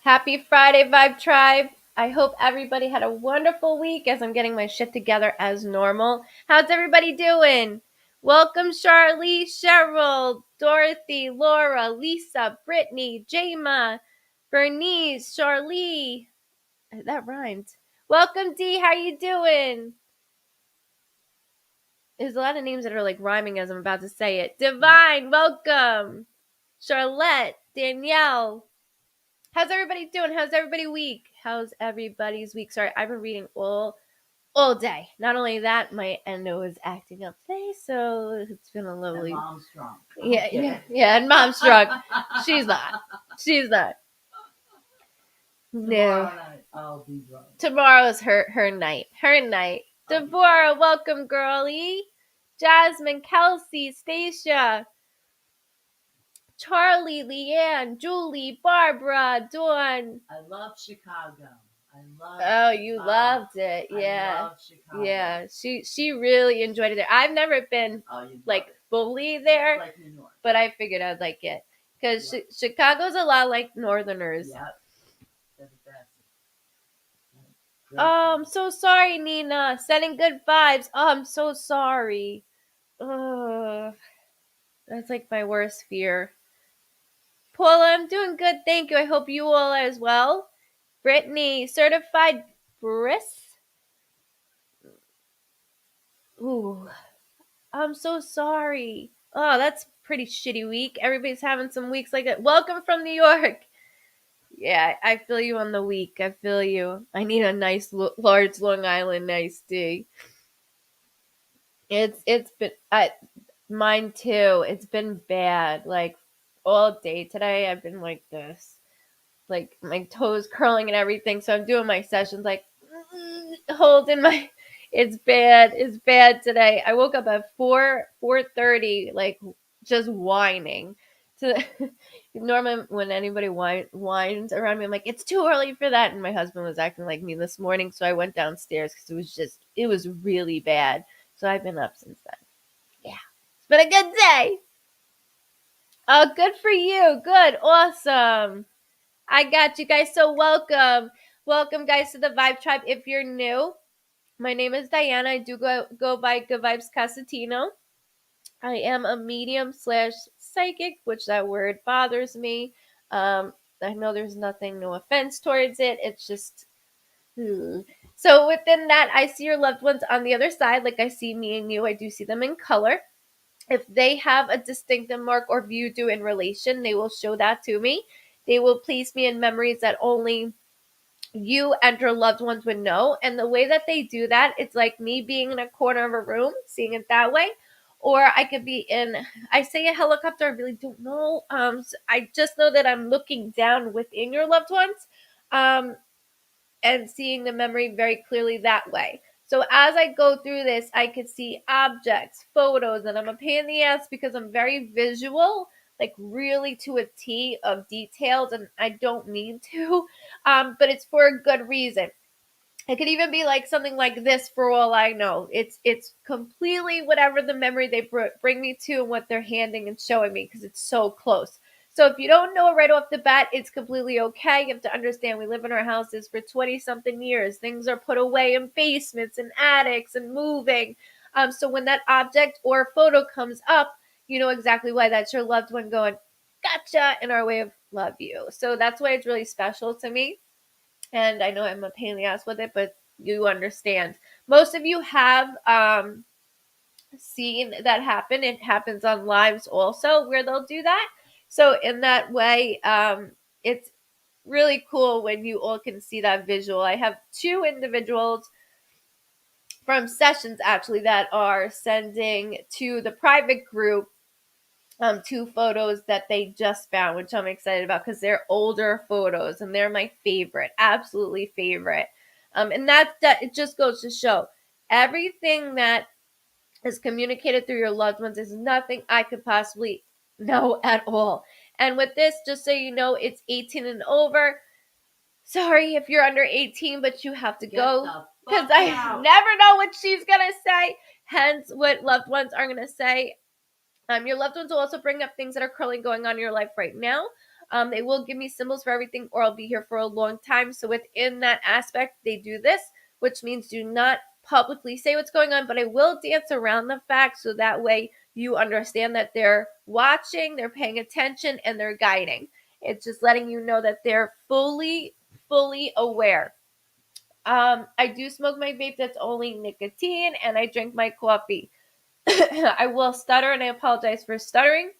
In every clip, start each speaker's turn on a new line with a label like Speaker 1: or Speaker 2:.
Speaker 1: Happy Friday, Vibe Tribe. I hope everybody had a wonderful week as I'm getting my shit together as normal. How's everybody doing? Welcome, Charlie, Cheryl, Dorothy, Laura, Lisa, Brittany, Jama, Bernice, Charlie. That rhymed. Welcome, Dee. How you doing? There's a lot of names that are like rhyming as I'm about to say it. Divine, welcome. Charlotte, Danielle, how's everybody doing? How's everybody week? How's everybody's week? Sorry, I've been reading all day. Not only that, my endo is acting up today, so it's been a lovely.
Speaker 2: And mom's drunk.
Speaker 1: Yeah, and mom's drunk. She's not. She's not. No.
Speaker 2: I'll be drunk.
Speaker 1: Tomorrow's her night. Her night. Deborah, welcome, girlie. Jasmine, Kelsey, Stacia, Charlie, Leanne, Julie, Barbara, Dawn.
Speaker 2: I love Chicago.
Speaker 1: Oh, you loved it. Yeah.
Speaker 2: I love Chicago.
Speaker 1: Yeah. She really enjoyed it there. I've never been fully there,
Speaker 2: like New York.
Speaker 1: But I figured I'd like it because Chicago's a lot like Northerners.
Speaker 2: Yep. They're the best.
Speaker 1: Oh, I'm so sorry, Nina. Sending good vibes. Oh, I'm so sorry. Oh, that's like my worst fear. Paula, I'm doing good. Thank you. I hope you all are as well. Brittany, certified Briss. Ooh, I'm so sorry. Oh, that's a pretty shitty week. Everybody's having some weeks like that. Welcome from New York. Yeah, I feel you on the week. I feel you. I need a nice, large Long Island iced tea. It's been mine too. It's been bad. Like all day today, I've been like this, like my toes curling and everything. So I'm doing my sessions like holding my. It's bad. It's bad today. I woke up at 4:30, like just whining. To normally when anybody whines around me, I'm like, it's too early for that. And my husband was acting like me this morning, so I went downstairs because it was really bad. So I've been up since then. Yeah, it's been a good day. Oh, good for you. Good, awesome. I got you guys. So welcome, guys, to the Vibe Tribe. If you're new, my name is Diana. I do go by Goodvibes Cosentino. I am a medium / psychic, which that word bothers me. I know there's nothing, no offense towards it. It's just, So within that, I see your loved ones on the other side. Like I see me and you, I do see them in color. If they have a distinctive mark or view do in relation, they will show that to me. They will place me in memories that only you and your loved ones would know. And the way that they do that, it's like me being in a corner of a room, seeing it that way. Or I could be I say a helicopter, I really don't know. So I just know that I'm looking down within your loved ones and seeing the memory very clearly that way. So as I go through this, I could see objects, photos, and I'm a pain in the ass because I'm very visual, like really to a T of details, and I don't mean to, but it's for a good reason. It could even be like something like this for all I know. It's completely whatever the memory they bring me to and what they're handing and showing me because it's so close. So if you don't know right off the bat, it's completely okay. You have to understand we live in our houses for 20-something years. Things are put away in basements and attics and moving. So when that object or photo comes up, you know exactly why. That's your loved one going, gotcha, in our way of love you. So that's why it's really special to me. And I know I'm a pain in the ass with it, but you understand. Most of you have seen that happen. It happens on lives also where they'll do that. So in that way, it's really cool when you all can see that visual. I have 2 individuals from sessions actually that are sending to the private group 2 photos that they just found, which I'm excited about because they're older photos and they're my favorite, absolutely favorite. And that it just goes to show everything that is communicated through your loved ones is nothing I could possibly know at all. And with this, just so you know, it's 18 and over. Sorry if you're under 18, but you have to go because I never know what she's gonna say. Hence, what loved ones are gonna say. Your loved ones will also bring up things that are currently going on in your life right now. They will give me symbols for everything, or I'll be here for a long time. So within that aspect, they do this, which means do not publicly say what's going on, but I will dance around the fact so that way you understand that they're watching, they're paying attention, and they're guiding. It's just letting you know that they're fully aware. I do smoke my vape that's only nicotine, and I drink my coffee. I will stutter, and I apologize for stuttering.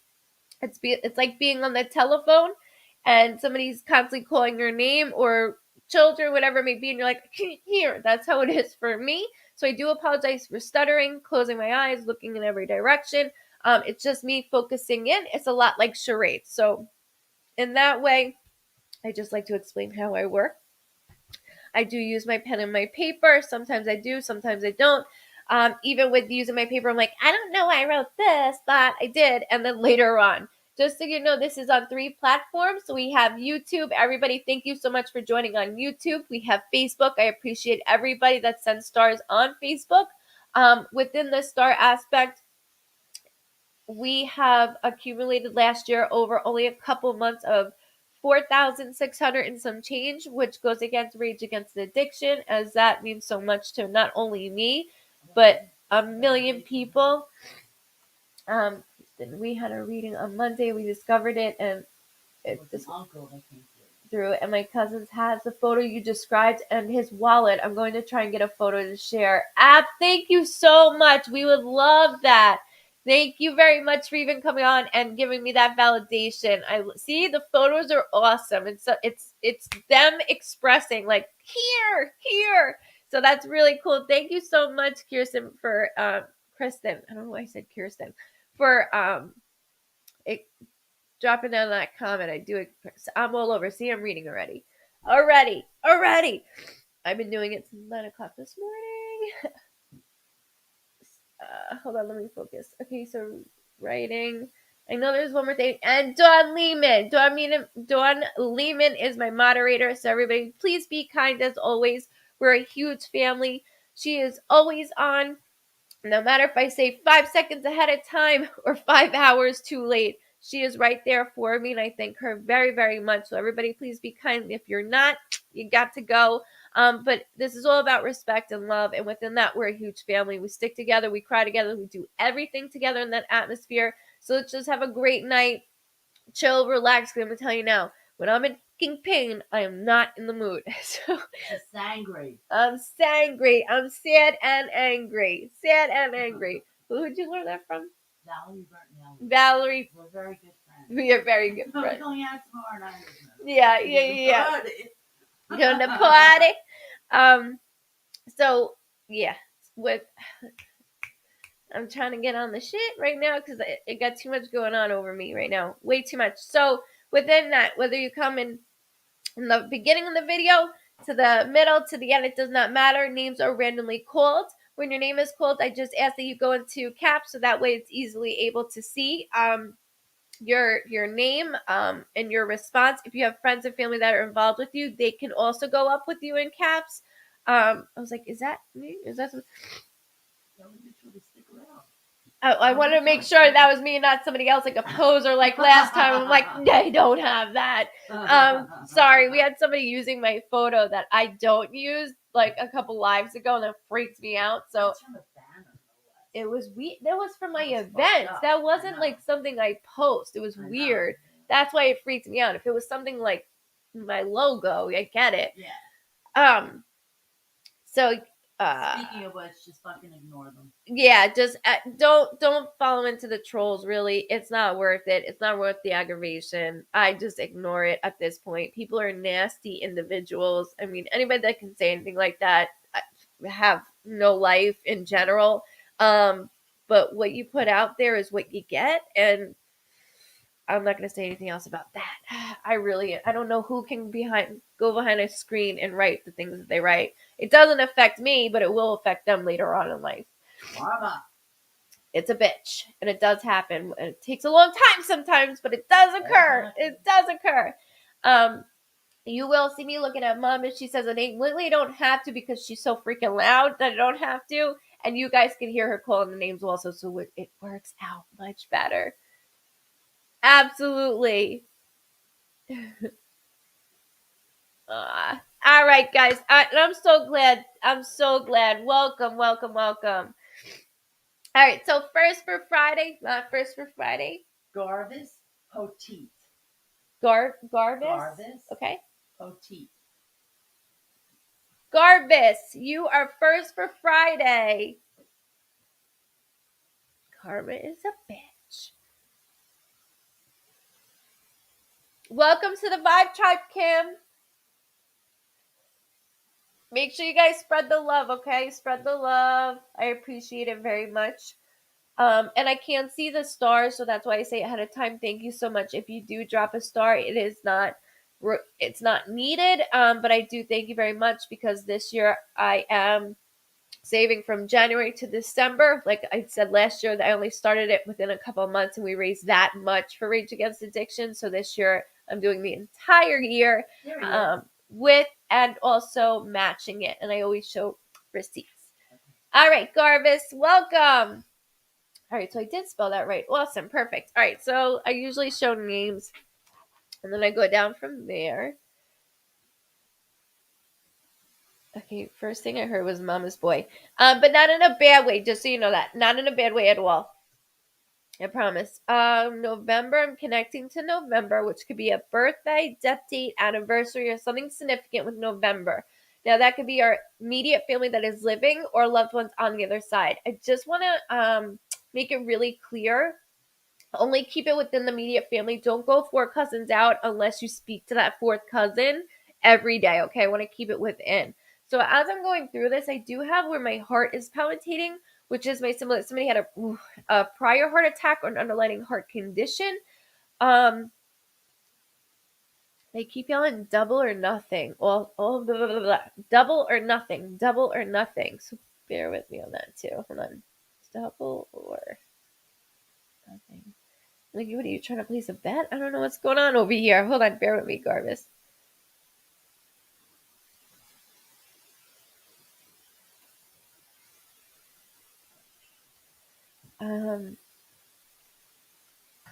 Speaker 1: It's like being on the telephone, and somebody's constantly calling your name, or children, whatever it may be, and you're like, I can't hear. That's how it is for me. So I do apologize for stuttering, closing my eyes, looking in every direction. It's just me focusing in. It's a lot like charades. So in that way, I just like to explain how I work. I do use my pen and my paper. Sometimes I do, sometimes I don't. Even with using my paper, I'm like, I don't know why I wrote this, but I did. And then later on, just so you know, this is on 3 platforms. So we have YouTube. Everybody, thank you so much for joining on YouTube. We have Facebook. I appreciate everybody that sends stars on Facebook. Within the star aspect, we have accumulated last year over only a couple months of 4,600 and some change, which goes against Rage Against Addiction, as that means so much to not only me, but a million people. We had a reading on Monday. We discovered it, and it's
Speaker 2: An uncle that came
Speaker 1: through. And my cousin has the photo you described and his wallet. I'm going to try and get a photo to share. Thank you so much. We would love that. Thank you very much for even coming on and giving me that validation. I see the photos are awesome. It's them expressing like here. So that's really cool. Thank you so much, Kirsten, for Kristen. I don't know why I said Kirsten for it, dropping down that comment. I do it. I'm all over. See, I'm reading already. I've been doing it since 9 o'clock this morning. Hold on, let me focus. Okay, so writing. I know there's one more thing. And Dawn Lehman. Dawn Lehman is my moderator. So everybody, please be kind as always. We're a huge family. She is always on. No matter if I say 5 seconds ahead of time or 5 hours too late, she is right there for me, and I thank her very, very much. So everybody, please be kind. If you're not, you got to go. But this is all about respect and love, and within that, we're a huge family. We stick together, we cry together, we do everything together in that atmosphere. So let's just have a great night, chill, relax. I'm gonna tell you now, when I'm in fucking pain, I am not in the mood. So
Speaker 2: It's angry.
Speaker 1: I'm angry. I'm sad and angry. Sad and angry. Who'd you learn that from?
Speaker 2: Valerie Burton.
Speaker 1: Valerie.
Speaker 2: We're very good friends.
Speaker 1: We are very good
Speaker 2: We're
Speaker 1: friends.
Speaker 2: going out tomorrow night.
Speaker 1: Yeah. Going to party. So yeah, with I'm trying to get on the shit right now because it got too much going on over me right now. Way too much. So within that, whether you come in the beginning of the video, to the middle, to the end, it does not matter. Names are randomly called. When your name is called, I just ask that you go into caps so that way it's easily able to see your name and your response. If you have friends and family that are involved with you, they can also go up with you in caps. I was like, is that me? Is that something? I wanted to make sure that was me and not somebody else, like a poser like last time. I'm like, they don't have that. Sorry, we had somebody using my photo that I don't use like a couple lives ago, and that freaked me out. So it was that was from my event. That wasn't like something I post. It was weird. That's why it freaked me out. If it was something like my logo, I get it.
Speaker 2: Yeah.
Speaker 1: So
Speaker 2: speaking of which, just fucking ignore them.
Speaker 1: Yeah, just don't follow into the trolls. Really, it's not worth it. It's not worth the aggravation. I just ignore it at this point. People are nasty individuals. I mean, anybody that can say anything like that have no life in general. But what you put out there is what you get, and I'm not going to say anything else about that. I don't know who can go behind a screen and write the things that they write. It doesn't affect me, but it will affect them later on in life.
Speaker 2: Mama.
Speaker 1: It's a bitch, and it does happen. And it takes a long time sometimes, but it does occur. It does occur. You will see me looking at Mom if she says a name. Literally, I don't have to because she's so freaking loud that I don't have to. And you guys can hear her calling the names also, so it works out much better. Absolutely. All right, guys. And I'm so glad. I'm so glad. Welcome, welcome, welcome. All right. So first for Friday. First for Friday.
Speaker 2: Garvis Poteet.
Speaker 1: Garvis.
Speaker 2: Garvis
Speaker 1: Okay.
Speaker 2: Poteet.
Speaker 1: Garvis, you are first for Friday. Karma is a bitch. Welcome to the Vibe Tribe, Kim. Make sure you guys spread the love, okay? Spread the love. I appreciate it very much. And I can't see the stars, so that's why I say ahead of time. Thank you so much. If you do drop a star, it's not needed. But I do thank you very much because this year I am saving from January to December. Like I said last year, I only started it within a couple of months, and we raised that much for Rage Against Addiction. So this year, I'm doing the entire year with and also matching it, and I always show receipts. All right, Garvis, welcome. All right, so I did spell that right. Awesome, perfect. All right, so I usually show names, and then I go down from there. Okay, first thing I heard was Mama's Boy, but not in a bad way. Just so you know that, not in a bad way at all. I promise. November, I'm connecting to November, which could be a birthday, death date, anniversary, or something significant with November. Now, that could be our immediate family that is living or loved ones on the other side. I just want to make it really clear. Only keep it within the immediate family. Don't go 4 cousins out unless you speak to that 4th cousin every day, okay? I want to keep it within. So as I'm going through this, I do have where my heart is palpitating, which is my symbol that somebody had a prior heart attack or an underlying heart condition. They keep yelling double or nothing. Well, blah, blah, blah, blah. Double or nothing. Double or nothing. So bear with me on that too. Hold on. Double or nothing. Like, what are you trying to place a bet? I don't know what's going on over here. Hold on, bear with me, Garvis.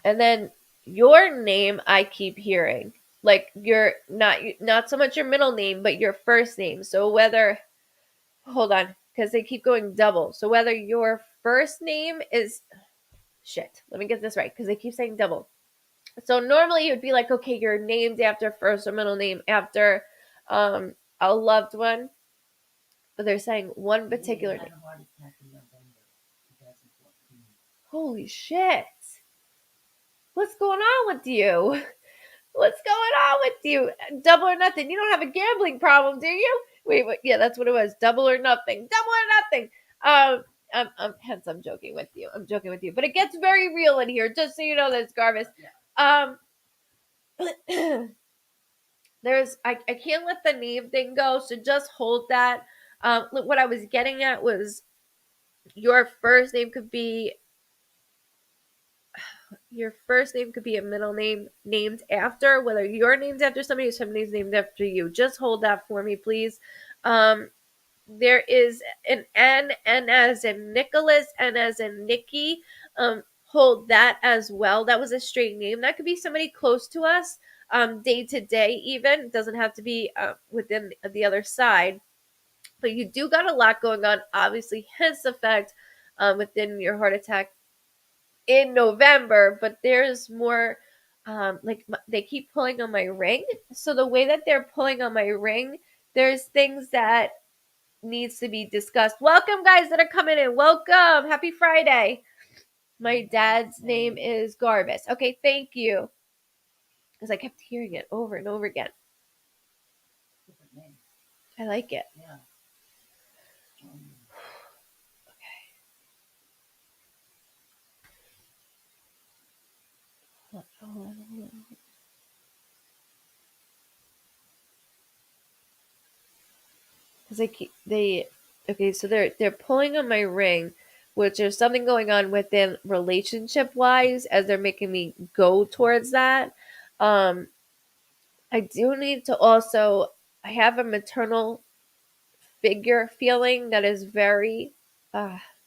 Speaker 1: And then your name I keep hearing. Like your not so much your middle name, but your first name. So whether hold on, because they keep going double. So whether your first name is shit, let me get this right, because they keep saying double. So normally it would be like, okay, you're named after first or middle name after a loved one. But they're saying one particular name. Holy shit. What's going on with you? What's going on with you? Double or nothing. You don't have a gambling problem, do you? Wait, yeah, that's what it was. Double or nothing. Double or nothing. Hence I'm joking with you. I'm joking with you. But it gets very real in here, just so you know that's Garvis. I can't let the name thing go, so just hold that. What I was getting at was your first name could be a middle name named after, whether your name's after somebody or somebody's named after you. Just hold that for me, please. There is an N as in Nicholas, N as in Nikki. Hold that as well. That was a straight name. That could be somebody close to us, day to day even. It doesn't have to be within the other side. But you do got a lot going on, obviously, hence the fact within your heart attack in November, but there's more. Like they keep pulling on my ring. So the way that they're pulling on my ring, there's things that needs to be discussed. Welcome, guys that are coming in. Welcome. Happy Friday. My dad's name is Garvis. Okay, thank you. Because I kept hearing it over and over again. I like it.
Speaker 2: Yeah.
Speaker 1: Hold on. Because okay, so they're pulling on my ring, which there's something going on within relationship wise as they're making me go towards that. I do need to also I have a maternal figure feeling that is very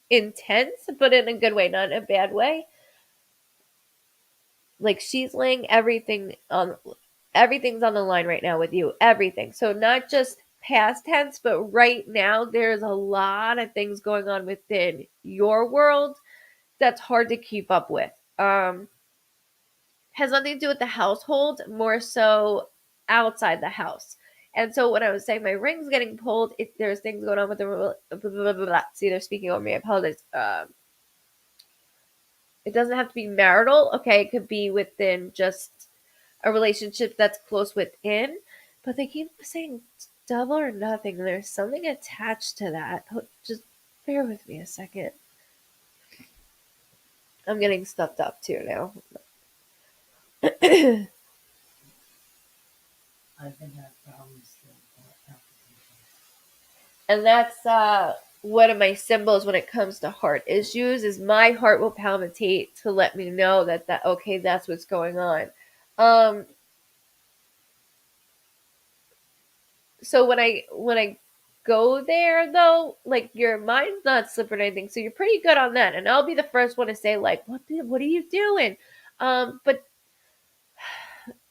Speaker 1: intense, but in a good way, not in a bad way. Like she's laying everything on everything's on the line right now with you. Everything. So not just past tense, but right now there's a lot of things going on within your world that's hard to keep up with. Has nothing to do with the household, more so outside the house. And so when I was saying my ring's getting pulled, there's things going on with the blah, blah, blah, blah. See, they're speaking over me. I apologize. It doesn't have to be marital. Okay, it could be within just a relationship that's close within. But they keep saying double or nothing. There's something attached to that. Just bear with me a second. I'm getting stuffed up too now.
Speaker 2: I've been having problems with
Speaker 1: And that's one of my symbols when it comes to heart issues is my heart will palpitate to let me know that okay, that's what's going on. Um, so when I go there though, like your mind's not slipping or anything, so you're pretty good on that. And I'll be the first one to say like, what are you doing? But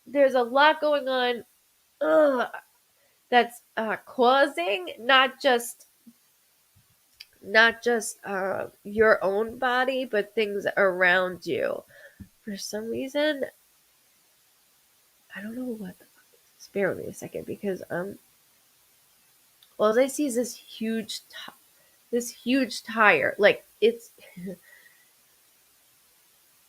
Speaker 1: there's a lot going on. That's causing not just your own body, but things around you. For some reason, I don't know what. Spare me a second because all I see is this huge tire. Like it's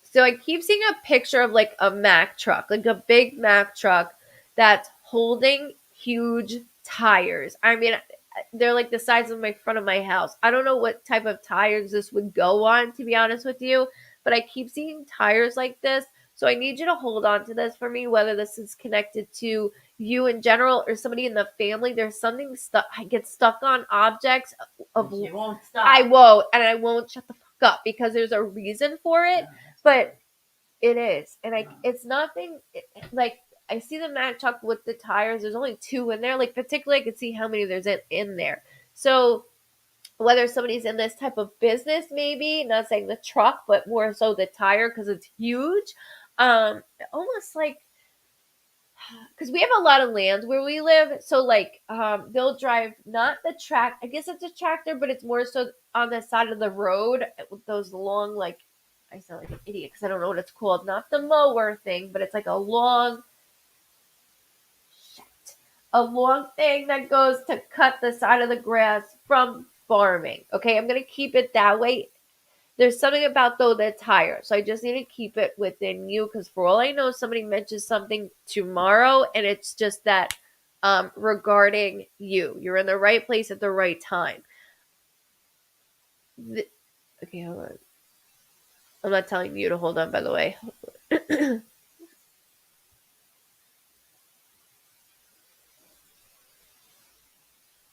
Speaker 1: so I keep seeing a picture of like a Mack truck, like a big Mack truck that's holding huge tires. I mean, they're like the size of my front of my house. I don't know what type of tires this would go on, to be honest with you, but I keep seeing tires like this. So I need you to hold on to this for me, whether this is connected to you in general or somebody in the family. There's something stuck. I get stuck on objects of.
Speaker 2: you won't stop.
Speaker 1: I won't, and I won't shut the fuck up because there's a reason for it. But it is, and it's nothing like I see the Mack truck with the tires. There's only two in there. Like particularly, I could see how many there's in there. So whether somebody's in this type of business, maybe not saying the truck, but more so the tire because it's huge. Almost like because we have a lot of land where we live, so like they'll drive not the track. I guess it's a tractor, but it's more so on the side of the road with those long like. I sound like an idiot because I don't know what it's called. Not the mower thing, but it's like a long thing that goes to cut the side of the grass from farming. Okay, I'm gonna keep it that way. There's something about though the tire, so I just need to keep it within you because for all I know, somebody mentions something tomorrow, and it's just that regarding you. You're in the right place at the right time. Okay, hold on. I'm not telling you to hold on, by the way.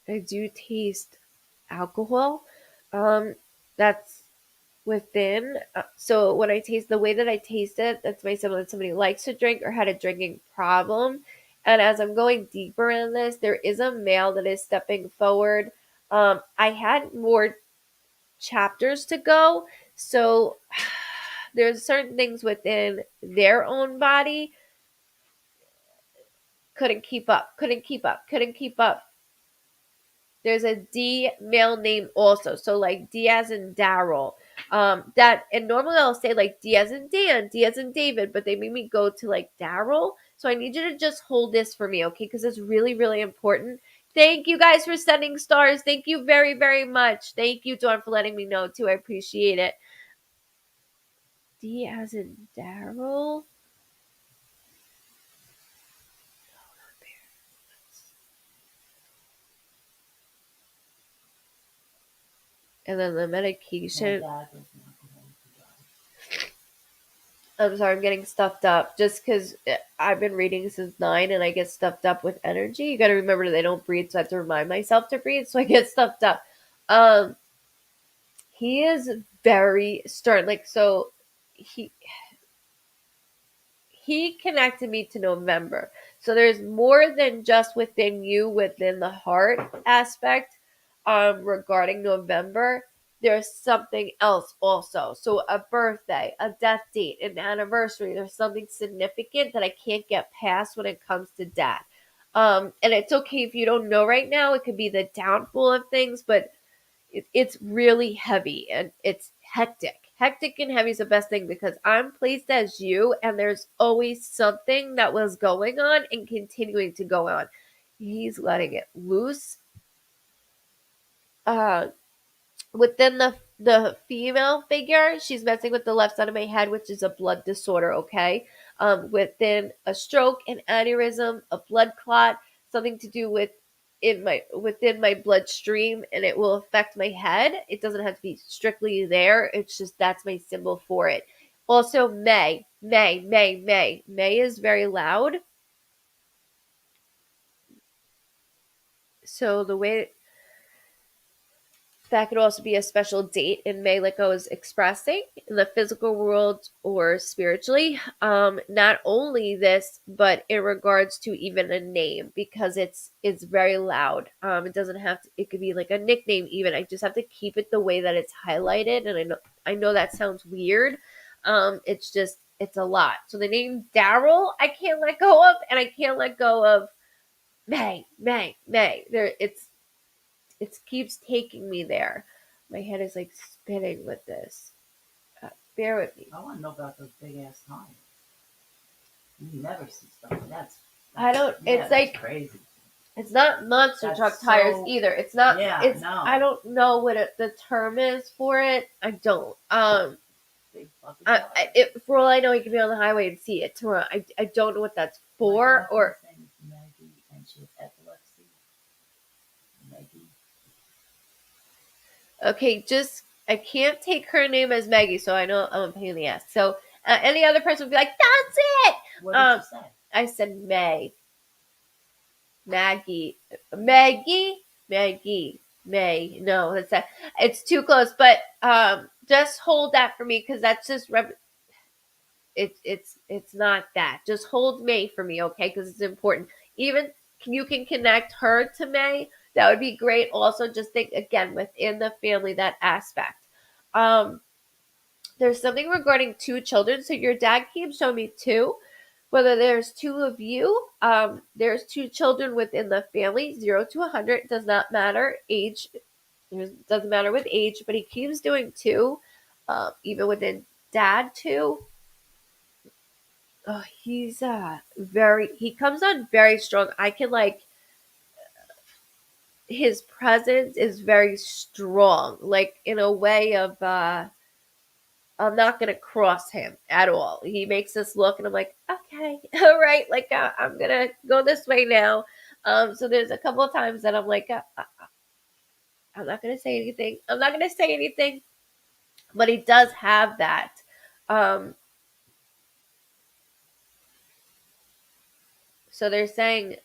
Speaker 1: I do taste alcohol. That's within. So when I taste the way that I taste it, that's my symbol that somebody likes to drink or had a drinking problem. And as I'm going deeper in this, there is a male that is stepping forward. I had more chapters to go, so there's certain things within their own body couldn't keep up, couldn't keep up, couldn't keep up. There's a D male name also. So like D as in Daryl. That and normally I'll say like D as in Dan, D as in David, but they made me go to like Daryl. So I need you to just hold this for me, okay? Because it's really, really important. Thank you guys for sending stars. Thank you very, very much. Thank you, Dawn, for letting me know too. I appreciate it. D as in Daryl. And then the medication. I'm sorry, I'm getting stuffed up just because I've been reading since 9 and I get stuffed up with energy. You got to remember that they don't breathe, so I have to remind myself to breathe, so I get stuffed up. Um, he is very stern. Like, so he he connected me to November. So there's more than just within you, within the heart aspect regarding November. there's something else also. So a birthday, a death date, an anniversary, there's something significant that I can't get past when it comes to death. And it's okay if you don't know right now. It could be the downfall of things, but it's really heavy and it's hectic. Hectic and heavy is the best thing because I'm placed as you, and there's always something that was going on and continuing to go on. He's letting it loose. Uh, Within the female figure, she's messing with the left side of my head, which is a blood disorder. Okay, within a stroke, an aneurysm, a blood clot, something to do with in my within my bloodstream, and it will affect my head. It doesn't have to be strictly there. It's just that's my symbol for it. Also, May is very loud. So the way that could also be a special date in May, like I was expressing, in the physical world or spiritually. Not only this, but in regards to even a name, because it's very loud. It doesn't have to. It could be like a nickname. Even I just have to keep it the way that it's highlighted, and I know that sounds weird. It's just it's a lot. So the name Daryl, I can't let go of, and I can't let go of May. There, it keeps taking me there. My head is like spinning with this. Bear with me.
Speaker 2: I want to know about those big ass tires. You never see stuff like that.
Speaker 1: I don't.
Speaker 2: Yeah,
Speaker 1: It's
Speaker 2: that's
Speaker 1: like
Speaker 2: crazy.
Speaker 1: it's not monster
Speaker 2: That's
Speaker 1: truck tires
Speaker 2: so-
Speaker 1: either. It's not.
Speaker 2: Yeah,
Speaker 1: It's.
Speaker 2: no.
Speaker 1: I don't know what the term is for it. I don't.
Speaker 2: Big fucking tires.
Speaker 1: For all I know, you can be on the highway and see it tomorrow. I don't know what that's
Speaker 2: My
Speaker 1: for or.
Speaker 2: girlfriend's name is Maggie, and she has epilepsy. Maggie.
Speaker 1: Okay, just I can't take her name as Maggie, so I know I'm a pain in the ass. So any other person would be like, "That's it."
Speaker 2: What did you say?
Speaker 1: I said May. Maggie, No, that's that. It's too close. But just hold that for me because that's just it's not that. Just hold May for me, okay? Because it's important. Even you can connect her to May. That would be great. Also, just think again within the family that aspect. Um, there's something regarding two children. So your dad keeps showing me two. Whether there's two of you, there's two children within the family, 0 to 100, does not matter. Age doesn't matter with age, but he keeps doing two, even within dad too. Oh, he's he comes on very strong. I can like his presence is very strong, like in a way of I'm not gonna cross him at all. He makes us look, and I'm like, okay, all right, like I'm gonna go this way now. So there's a couple of times that I'm like, I'm not gonna say anything. I'm not gonna say anything, but he does have that. Um, so they're saying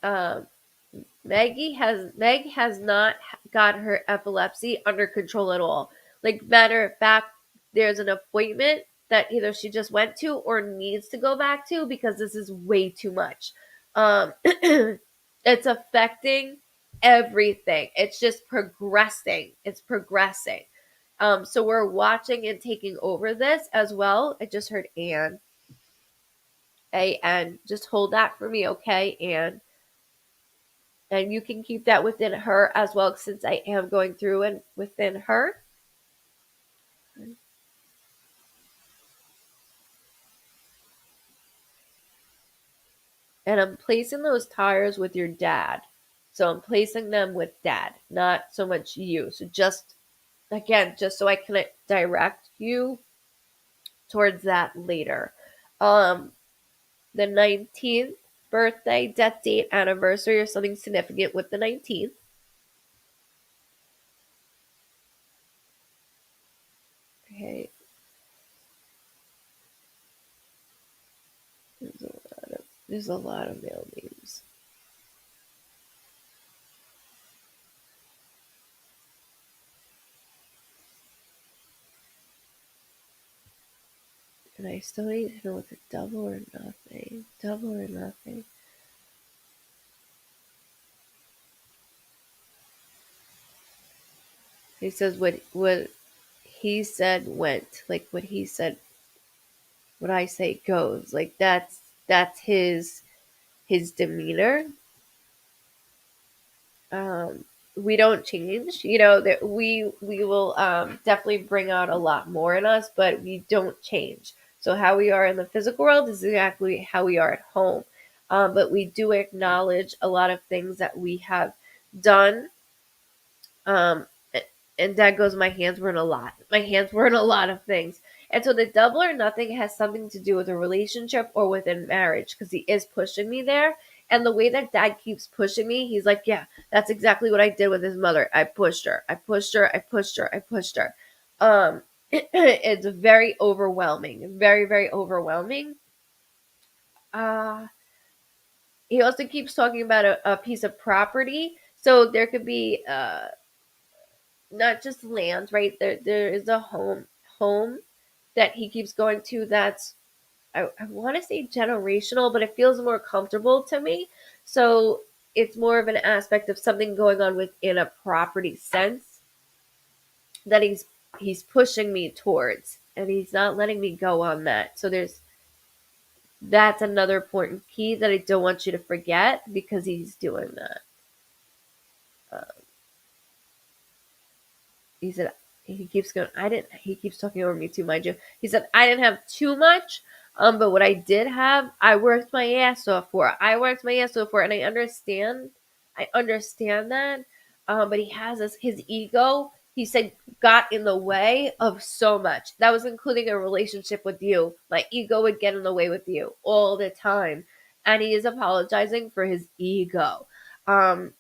Speaker 1: Meg has not got her epilepsy under control at all. Like matter of fact, there's an appointment that either she just went to or needs to go back to because this is way too much. It's affecting everything. It's just progressing. It's progressing. So we're watching and taking over this as well. I just heard Anne. And just hold that for me, okay? And you can keep that within her as well since I am going through and within her. And I'm placing those tires with your dad. So I'm placing them with dad, not so much you. So just again, just so I can direct you towards that later. Um the 19th birthday, death date, anniversary, or something significant with the 19th. Okay. There's a lot of male names. And I still need to know what the double or nothing. Double or nothing. He says, what he said went. Like what he said, what I say goes. Like that's his demeanor. Um, we don't change. You know that we will definitely bring out a lot more in us, but we don't change. So how we are in the physical world is exactly how we are at home. But we do acknowledge a lot of things that we have done. Um, and that goes, my hands were in a lot. My hands were in a lot of things. And so the double or nothing has something to do with a relationship or within marriage because he is pushing me there. And the way that dad keeps pushing me, he's like, yeah, that's exactly what I did with his mother. I pushed her. I pushed her. I pushed her. I pushed her. It's very overwhelming. Very, very overwhelming. Uh, he also keeps talking about a piece of property. So there could be not just land, right? There is a home that he keeps going to that's I want to say generational, but it feels more comfortable to me. So it's more of an aspect of something going on within a property sense that he's pushing me towards, and he's not letting me go on that. So that's another important key that I don't want you to forget because he's doing that. Uh, he said he keeps going. I didn't. He keeps talking over me too, mind you. He said I didn't have too much, but what I did have, I worked my ass off for. I worked my ass off for, and I understand. I understand that. But he has his ego. He said got in the way of so much. That was including a relationship with you. My ego would get in the way with you all the time, and he is apologizing for his ego. Um,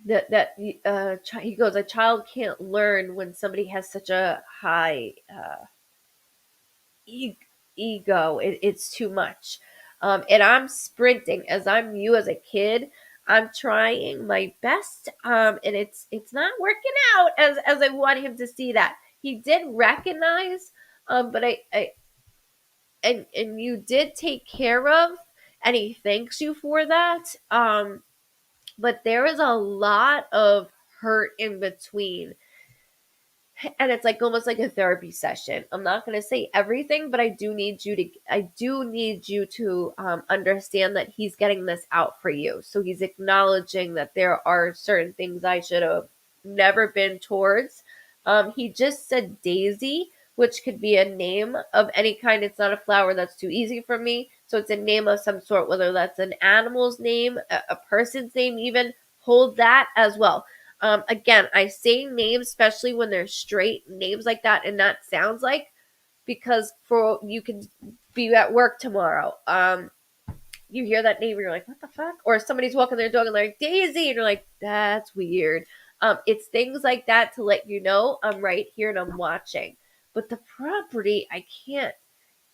Speaker 1: he goes, a child can't learn when somebody has such a high e- ego. It's too much. And I'm sprinting as I'm you as a kid. I'm trying my best, and it's not working out as I want him to see that. He did recognize, but I and you did take care of, and he thanks you for that. But there is a lot of hurt in between, and it's like almost like a therapy session. I'm not going to say everything, but I do need you to understand that he's getting this out for you. So he's acknowledging that there are certain things I should have never been towards. He just said daisy, which could be a name of any kind. It's not a flower, that's too easy for me. So it's a name of some sort, whether that's an animal's name, a person's name, even hold that as well. Again, I say names, especially when they're straight names like that, and that sounds like, because for you can be at work tomorrow. You hear that name and you're like, what the fuck? Or somebody's walking their dog and they're like, Daisy, and you're like, that's weird. It's things like that to let you know I'm right here and I'm watching. But the property, I can't.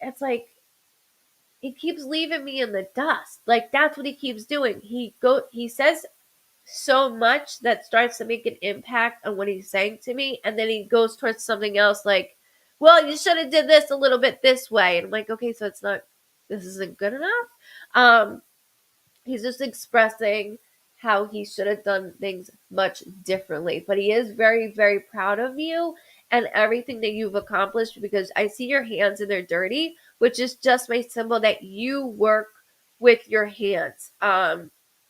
Speaker 1: It's like he keeps leaving me in the dust. Like that's what he keeps doing. He says so much that starts to make an impact on what he's saying to me, and then he goes towards something else like, well, you should have did this a little bit this way, and I'm like, okay, so this isn't good enough. He's just expressing how he should have done things much differently, but he is very, very proud of you and everything that you've accomplished, because I see your hands and they're dirty, which is just my symbol that you work with your hands.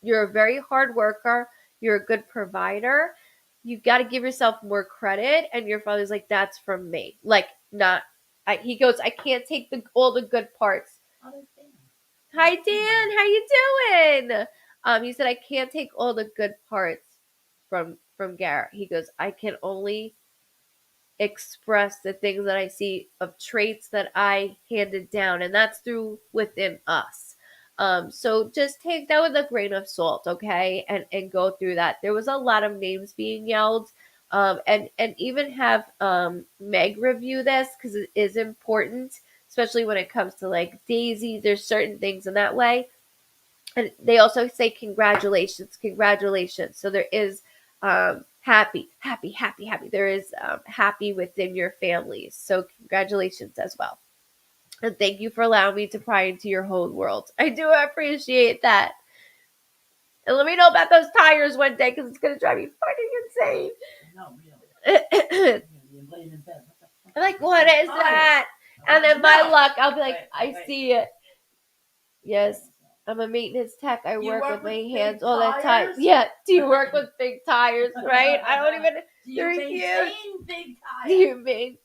Speaker 1: You're a very hard worker. You're a good provider. You've got to give yourself more credit. And your father's like, that's from me. Like, not, he goes, I can't take all the good parts. Hi Dan, how you doing? He said I can't take all the good parts from Garrett. He goes, I can only express the things that I see of traits that I handed down, and that's through within us. So just take that with a grain of salt, okay, and go through that. There was a lot of names being yelled, and even have Meg review this because it is important, especially when it comes to like Daisy. There's certain things in that way, and they also say congratulations, congratulations. So there is happy, happy, happy, happy. There is happy within your families. So congratulations as well. And thank you for allowing me to pry into your whole world. I do appreciate that. And let me know about those tires one day because it's going to drive me fucking insane.
Speaker 2: No, really. You're laying in bed. What the fuck?
Speaker 1: I'm like, what is that? And then my luck, I'll be like, I see it. Yes, I'm a maintenance tech. I work with my hands all the time. Yeah. Do you work with big tires? Right? I don't even.
Speaker 2: Do you maintain big tires?
Speaker 1: Do you mean?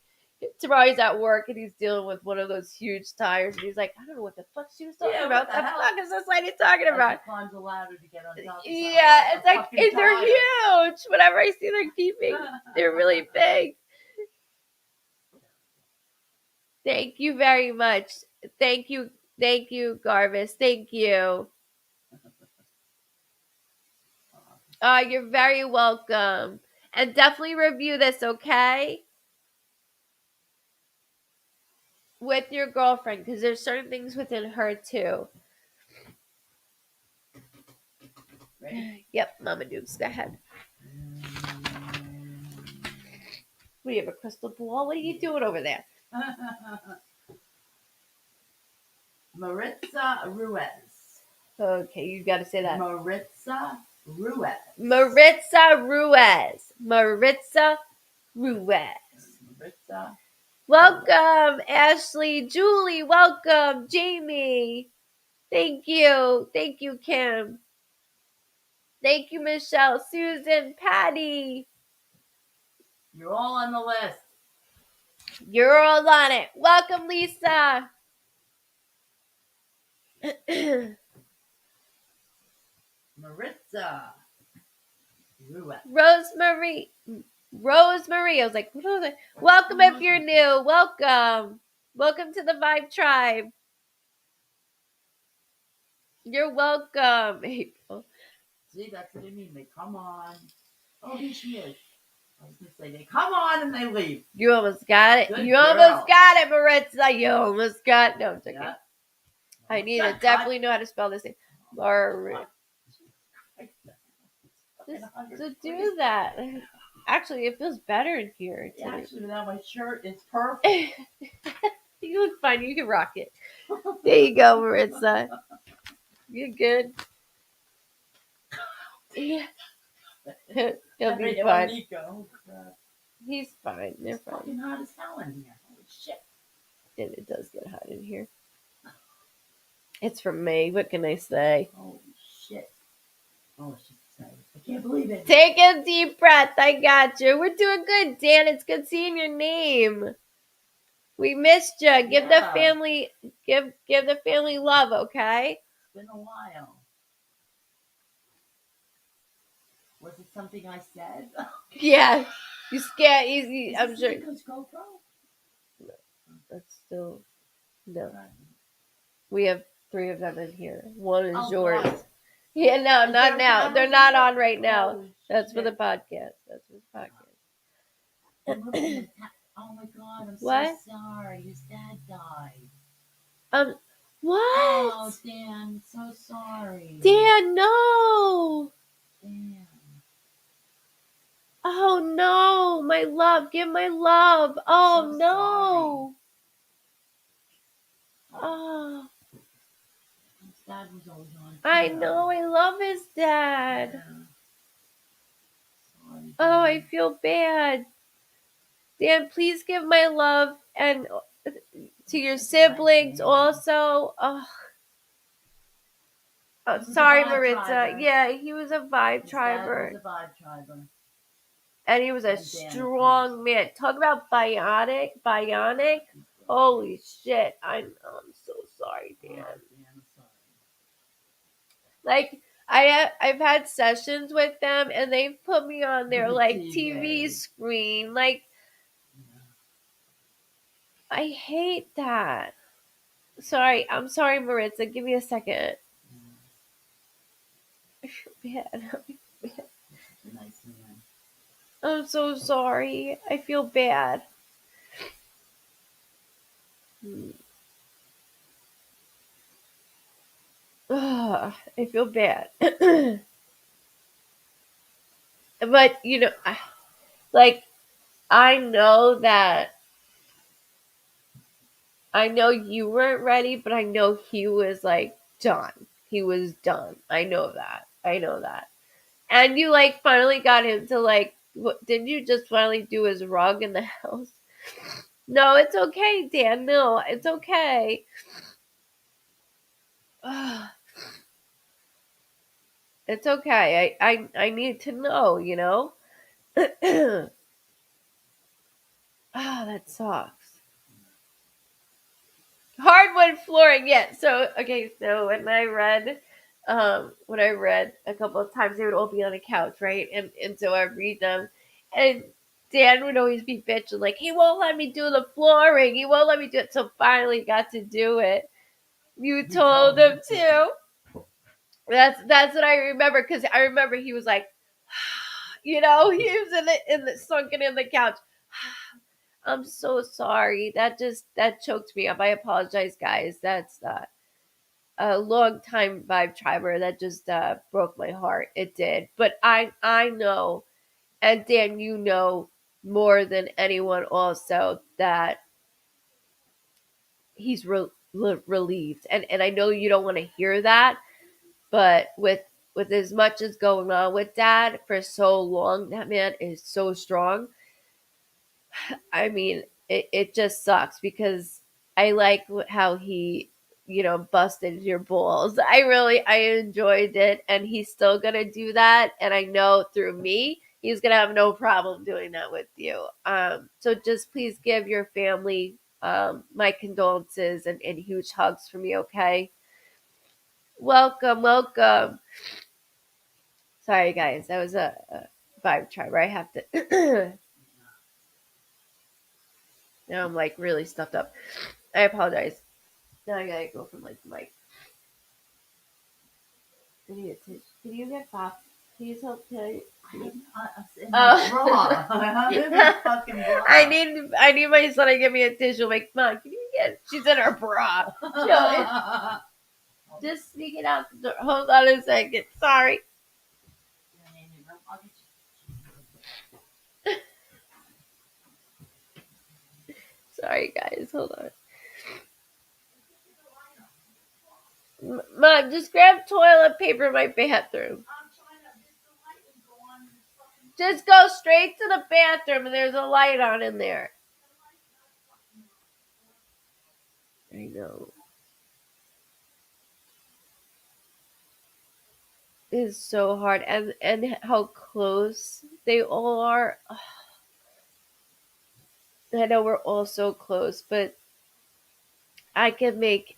Speaker 1: Tomorrow he's at work and he's dealing with one of those huge tires and he's like, I don't know what the fuck she was talking about. What the fuck is this lady talking about?
Speaker 2: Climbs a ladder to get on top of
Speaker 1: yeah, it's like they're huge. Whenever I see they're keeping, they're really big. Thank you very much. Thank you, Garvis. Thank you. You're very welcome. And definitely review this, okay? With your girlfriend, because there's certain things within her too. Ready? Yep, Mama Dukes, go ahead. What do you have, a crystal ball? What are you doing over there?
Speaker 2: Maritza Ruiz.
Speaker 1: Okay, you got to say that.
Speaker 2: Maritza Ruiz.
Speaker 1: Maritza Ruiz. Maritza Ruiz.
Speaker 2: Maritza.
Speaker 1: Welcome, Ashley. Julie, welcome. Jamie. Thank you. Thank you, Kim. Thank you, Michelle. Susan, Patty.
Speaker 2: You're all on the list.
Speaker 1: You're all on it. Welcome, Lisa.
Speaker 2: Maritza Ruiz.
Speaker 1: Rosemary. I was like, what was it? Welcome if you're new. Welcome. Welcome to the Vibe Tribe. You're welcome, April.
Speaker 2: See, that's what I mean. They come on. Oh, here she is. I was going to say, they come on and they leave.
Speaker 1: You almost got it.
Speaker 2: Good
Speaker 1: you
Speaker 2: girl.
Speaker 1: almost got it, Maritza. You almost got it. No, I'm joking.
Speaker 2: Yeah.
Speaker 1: I need to definitely know how to spell this name. Maritza. Just to do that. Actually, it feels better in here.
Speaker 2: Yeah, actually, without my shirt, it's perfect.
Speaker 1: You look fine. You can rock it. There you go, Maritza. You're good. Yeah. He'll be fine. He's fine. They're fine.
Speaker 2: It's fucking hot as hell in here. Holy shit.
Speaker 1: And it does get hot in here. It's from me. What can I say?
Speaker 2: Holy shit. Oh, she's excited. I can't believe it.
Speaker 1: Take a deep breath. I got you. We're doing good, Dan. It's good seeing your name. We missed you. Give the family love, okay?
Speaker 2: It's been a while. Was it something I said?
Speaker 1: Yeah. You scared easy. I'm sure.
Speaker 2: GoPro?
Speaker 1: No, that's still no. We have 3 of them in here. One is yours.
Speaker 2: God.
Speaker 1: Yeah, no, not now. They're not on right now.
Speaker 2: Oh,
Speaker 1: that's for the podcast. That's for the podcast.
Speaker 2: Oh my God, I'm
Speaker 1: what?
Speaker 2: so sorry. His dad died.
Speaker 1: What?
Speaker 2: Oh, Dan, so sorry.
Speaker 1: Dan, no.
Speaker 2: Dan.
Speaker 1: Oh no, my love. Give my love. Oh
Speaker 2: So
Speaker 1: no.
Speaker 2: Sorry.
Speaker 1: Oh.
Speaker 2: His dad was always on.
Speaker 1: I know. I love his dad.
Speaker 2: Yeah. Sorry,
Speaker 1: Oh, I feel bad. Dan, please give my love and to your siblings also. Oh, sorry, Maritza. Yeah, he was a vibe triber.
Speaker 2: He was a vibe triber.
Speaker 1: And he was a strong man. Talk about bionic. Holy shit. I'm so sorry, Dan. Like, I've had sessions with them and they've put me on their like TV screen. Like, I hate that. Sorry, I'm sorry, Maritza. Give me a second. I feel bad. I'm so sorry. I feel bad. I feel bad. But, you know, like, I know you weren't ready, but I know he was, like, done. He was done. I know that. And you, like, finally got him to, like, What, did you just finally do his rug in the house? No, it's okay, Dan. No, it's okay. It's okay. I need to know, you know? Ah, that sucks. Hardwood flooring, yeah. So okay, so when I read a couple of times they would all be on a couch, right? And so I read them and Dan would always be bitching like he won't let me do the flooring. He won't let me do it. So finally got to do it. You told him to. That's what I remember because I remember he was like, you know, he was in the sunken in the couch. I'm so sorry. That choked me up. I apologize, guys. That's a long time vibe triber that just broke my heart. It did, but I know, and Dan, you know more than anyone also that he's relieved, and I know you don't want to hear that, but with as much as going on with Dad for so long, that man is so strong. I mean, it just sucks because I like how he, you know, busted your balls. I enjoyed it, and he's still gonna do that. And I know through me, he's gonna have no problem doing that with you. So just please give your family my condolences and huge hugs for me, okay? Welcome, welcome. Sorry, guys, that was a vibe tribe. I have to. Now I'm like really stuffed up. I apologize. Now I gotta go from like the mic. I need a tissue. Can you get pop? Can you help?
Speaker 2: In my bra. I'm in my fucking bra.
Speaker 1: I need my son to give me a tissue. Like, Mom, can you get? She's in her bra. Just sneak it out the door. Hold on a second. Sorry. Sorry, guys. Hold on. Mom, just grab toilet paper in my bathroom. Just go straight to the bathroom and there's a light on in there. I know. It is so hard and how close they all are. I know we're all so close, but I can make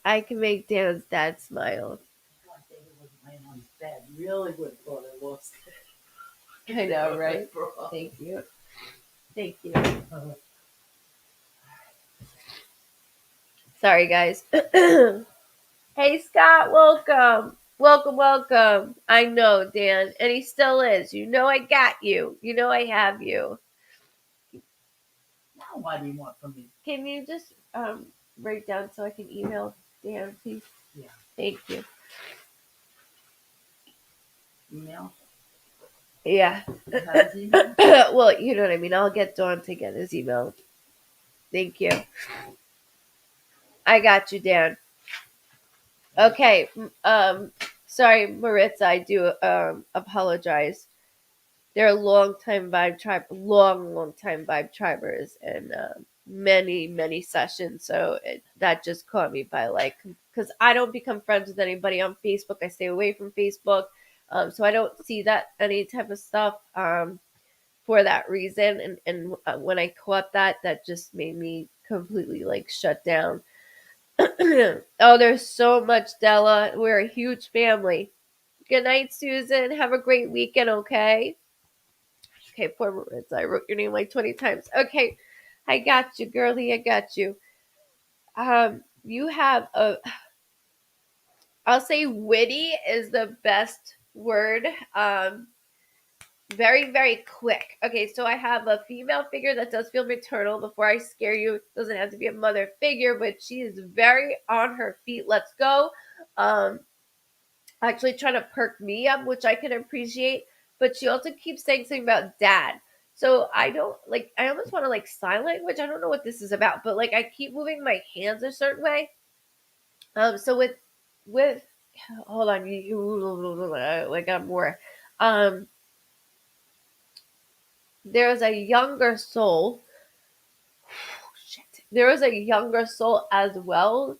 Speaker 1: Dan's dad smile.
Speaker 2: Really would have thought it was.
Speaker 1: I know, right? Thank you. Thank you. Sorry, guys. Hey, Scott, welcome. Welcome, welcome. I know, Dan, and he still is. You know I got you. You know I have you.
Speaker 2: Now what do you want from me?
Speaker 1: Can you just write down so I can email Dan, please?
Speaker 2: Yeah.
Speaker 1: Thank you.
Speaker 2: Email?
Speaker 1: Yeah.
Speaker 2: Have his email?
Speaker 1: Well, you know what I mean. I'll get Dawn to get his email. Thank you. I got you, Dan. Okay. Sorry, Maritza. I do apologize. They're a long time vibe tribe, long time vibe tribers, and many sessions. So that just caught me by like, because I don't become friends with anybody on Facebook. I stay away from Facebook, so I don't see that any type of stuff. For that reason, and when I caught that, that just made me completely like shut down. Oh, there's so much, Della. We're a huge family. Good night, Susan. Have a great weekend, okay? Okay, poor Maritza. I wrote your name like 20 times. Okay, I got you, girlie. I got you. You have a. I'll say witty is the best word. Very quick. Okay, so I have a female figure that does feel maternal. Before I scare you, it doesn't have to be a mother figure, but she is very on her feet. Let's go. Um, Actually trying to perk me up, which I can appreciate. But she also keeps saying something about dad. So I don't like. I almost want to like sign language. I don't know what this is about, but like I keep moving my hands a certain way. So with hold on, like I'm more. Um, there's a younger soul. Shit. There is a younger soul as well.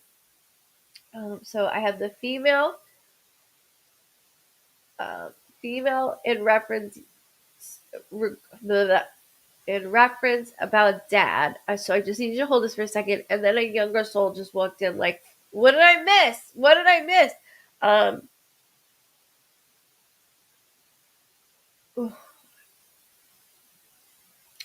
Speaker 1: So I have the uh, female in reference in reference about dad. So I just need you to hold this for a second. And then a younger soul just walked in, like, what did I miss? What did I miss? Um,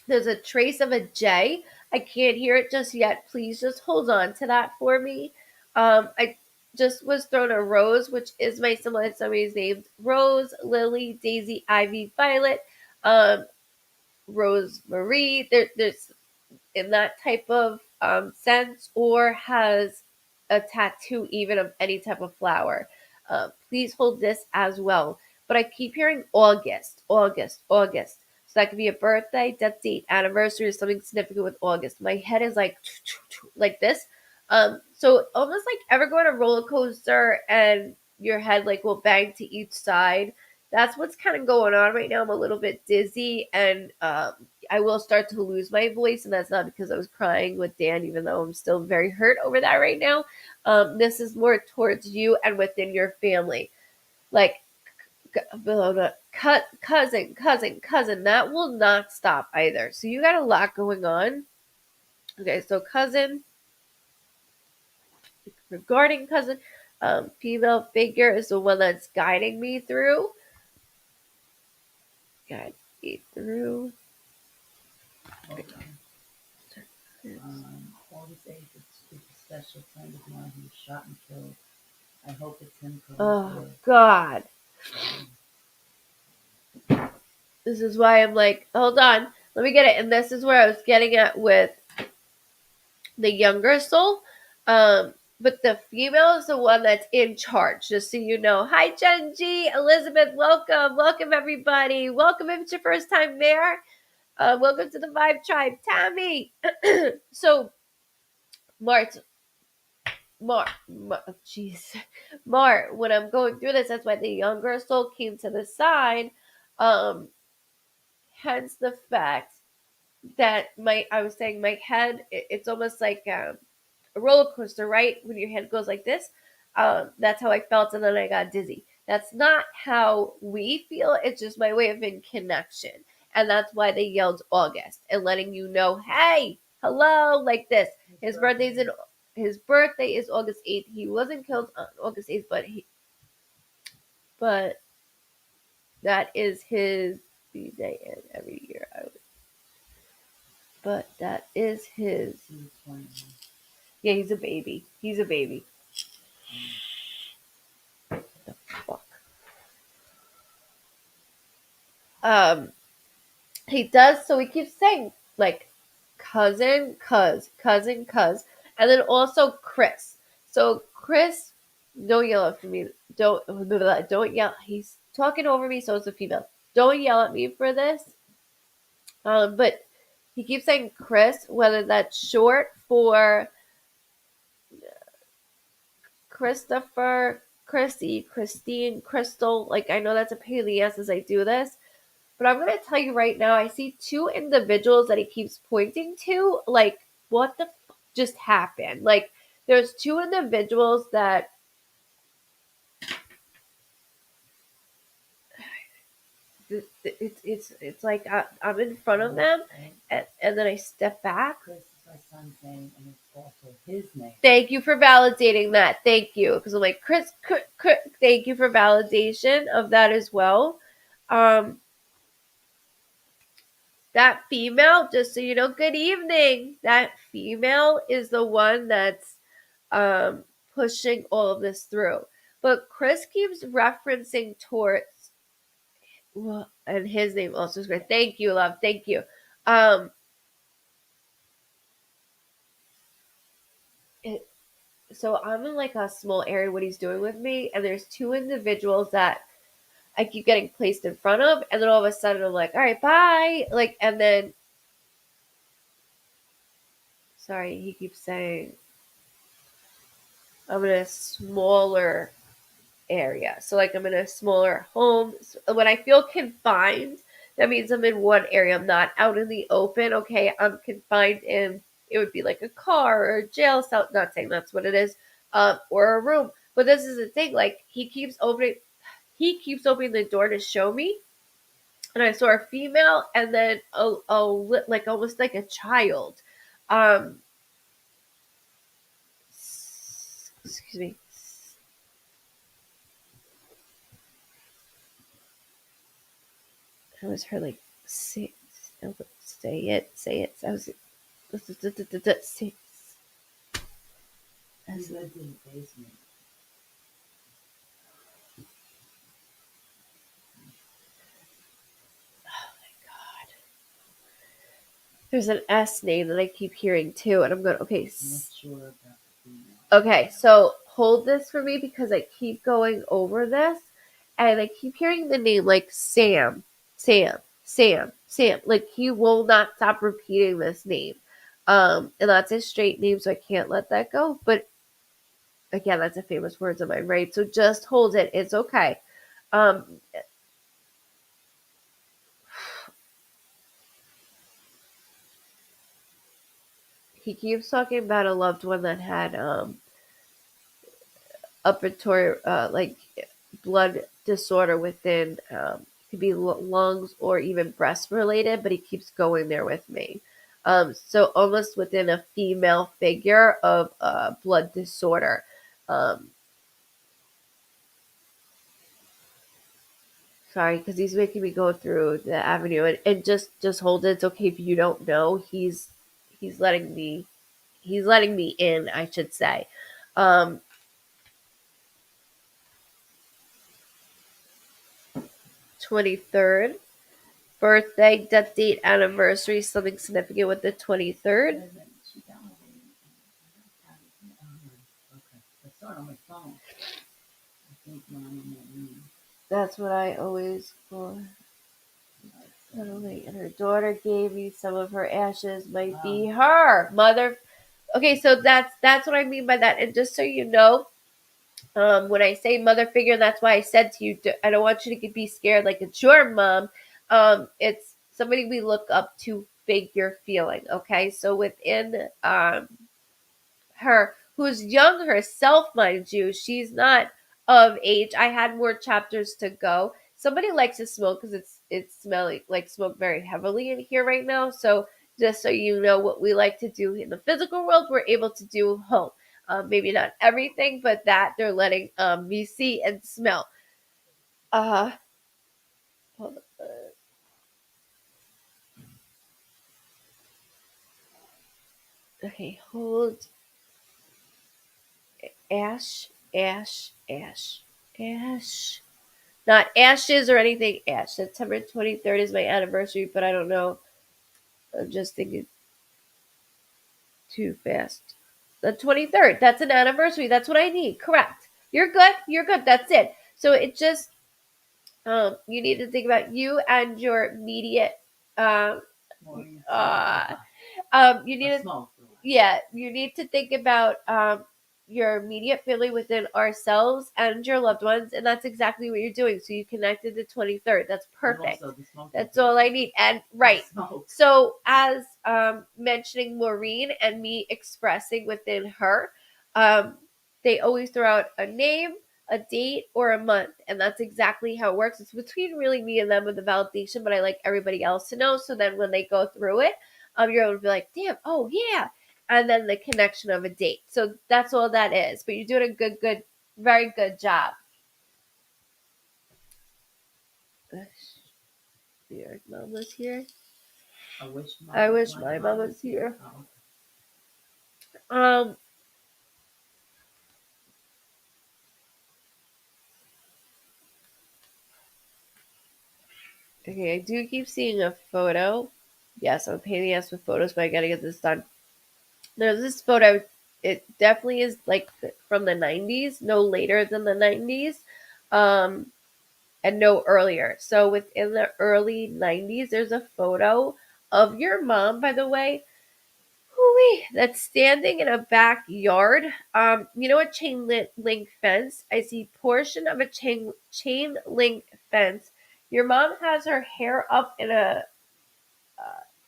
Speaker 1: there's a trace of a J. I can't hear it just yet. Please just hold on to that for me. I just was thrown a rose, which is my symbol. Somebody's named Rose, Lily, Daisy, Ivy, Violet, Rose Marie. There's in that type of sense, or has a tattoo even of any type of flower. Please hold this as well. But I keep hearing August, August, August. So that could be a birthday, death date, anniversary, or something significant with August. My head is like this. So almost like ever go on a roller coaster and your head like will bang to each side. That's what's kind of going on right now. I'm a little bit dizzy, and I will start to lose my voice, and that's not because I was crying with Dan, even though I'm still very hurt over that right now. This is more towards you and within your family. Like, cousin. That will not stop either. So you got a lot going on. Okay, so cousin, regarding cousin, female figure is the one that's guiding me through. Guide me through.
Speaker 2: August 8th, it's a special friend of mine who was shot and killed. I hope it's him coming
Speaker 1: Oh,
Speaker 2: through.
Speaker 1: God. This is why I'm like, hold on, let me get it. And this is where I was getting at with the younger soul. But the female is the one that's in charge, just so you know. Hi, Jen G, Elizabeth, welcome. Welcome, everybody. Welcome if it's your first time there. Welcome to the Vibe Tribe. Tammy. So, Mart, jeez. Mart, when I'm going through this, that's why the younger soul came to the side. Um, Hence the fact that I was saying my head, it's almost like a roller coaster, right? When your head goes like this, that's how I felt, and then I got dizzy. That's not how we feel. It's just my way of in connection, and that's why they yelled August and letting you know, hey, hello, like this. His birthday is August 8th. He wasn't killed on August 8th, but that is his birthday, and every year I would. But that is his. Yeah, he's a baby. He's a baby. What the fuck? He does. So he keeps saying like cousin, cuz, and then also Chris. So Chris, don't yell at me. Don't yell. He's talking over me, so it's a female. Don't yell at me for this. But he keeps saying Chris, whether that's short for Christopher, Chrissy, Christine, Crystal. Like, I know that's a pain in the ass as I do this, but I'm going to tell you right now, I see two individuals that he keeps pointing to. Like, what the just happened? Like, there's two individuals that it's like I'm in front of them, and then I step back.
Speaker 2: Chris is my son's name, and it's also his name.
Speaker 1: Thank you for validating that. Thank you, because I'm like Chris. Thank you for validation of that as well. That female, just so you know, good evening. That female is the one that's pushing all of this through. But Chris keeps referencing towards, well, and his name also is great. Thank you, love. Thank you. Um, it, so I'm in like a small area what he's doing with me, and there's two individuals that I keep getting placed in front of, and then all of a sudden I'm like, all right, bye. Like, and then, sorry, he keeps saying, I'm in a smaller area. So, like, I'm in a smaller home. So when I feel confined, that means I'm in one area. I'm not out in the open. Okay, I'm confined in, it would be like a car or a jail cell. Not saying that's what it is, or a room. But this is the thing. Like he keeps opening the door to show me, and I saw a female, and then like almost like a child. Um, excuse me. I was her like say, say it, say it. I was say.
Speaker 2: He lived in the basement.
Speaker 1: There's an S name that I keep hearing too, and I'm going, okay.
Speaker 2: I'm not sure about the female.
Speaker 1: Okay, so hold this for me because I keep going over this, and I keep hearing the name like Sam, Sam, Sam, Sam. Like he will not stop repeating this name. And that's his straight name, so I can't let that go. But again, that's a famous words of mine, right? So just hold it. It's okay. Um, he keeps talking about a loved one that had respiratory like blood disorder within could be lungs or even breast related, but he keeps going there with me. So almost within a female figure of blood disorder. Um, Sorry, because he's making me go through the avenue, and just hold it. It's okay if you don't know. He's letting me in, I should say. Um, 23rd birthday, death date, anniversary, something significant with the 23rd.
Speaker 2: She downloaded it. Okay. I saw it on my phone. I think mine on my room.
Speaker 1: That's what I always for. And her daughter gave me some of her ashes. Might be her mother. Okay, so that's what I mean by that. And just so you know, when I say mother figure, that's why I said to you, I don't want you to be scared like it's your mom. It's somebody we look up to figure feeling. Okay, so within her, who's young herself, mind you, she's not of age. I had more chapters to go. Somebody likes to smoke because it's smelling like smoke very heavily in here right now. So just so you know what we like to do in the physical world, we're able to do home. Maybe not everything, but that they're letting me see and smell. Uh, hold on. Okay, hold. Ash, ash, ash, ash. Not ashes or anything. Ash. September 23rd is my anniversary, but I don't know. I'm just thinking too fast. The 23rd. That's an anniversary. That's what I need. Correct. You're good. You're good. That's it. So it just you need to think about you and your immediate um you need to you need to think about your immediate family within ourselves and your loved ones, and that's exactly what you're doing. So you connected the 23rd. That's perfect. That's all I need. And right. So as mentioning Maureen and me expressing within her, they always throw out a name, a date, or a month, and that's exactly how it works. It's between really me and them with the validation, but I like everybody else to know. So then when they go through it, you're able to be like, damn, oh yeah, and then the connection of a date. So that's all that is. But you're doing a good, very good job. Your mom was here.
Speaker 2: I
Speaker 1: wish my mom was here. Okay, I do keep seeing a photo. Yes, I'm a pain in the ass with photos, but I gotta get this done. There's this photo. It definitely is like from the 90s, no later than the 90s, and no earlier. So within the early 90s, there's a photo of your mom, by the way, that's standing in a backyard. You know, a chain link fence. I see portion of a chain link fence. Your mom has her hair up in a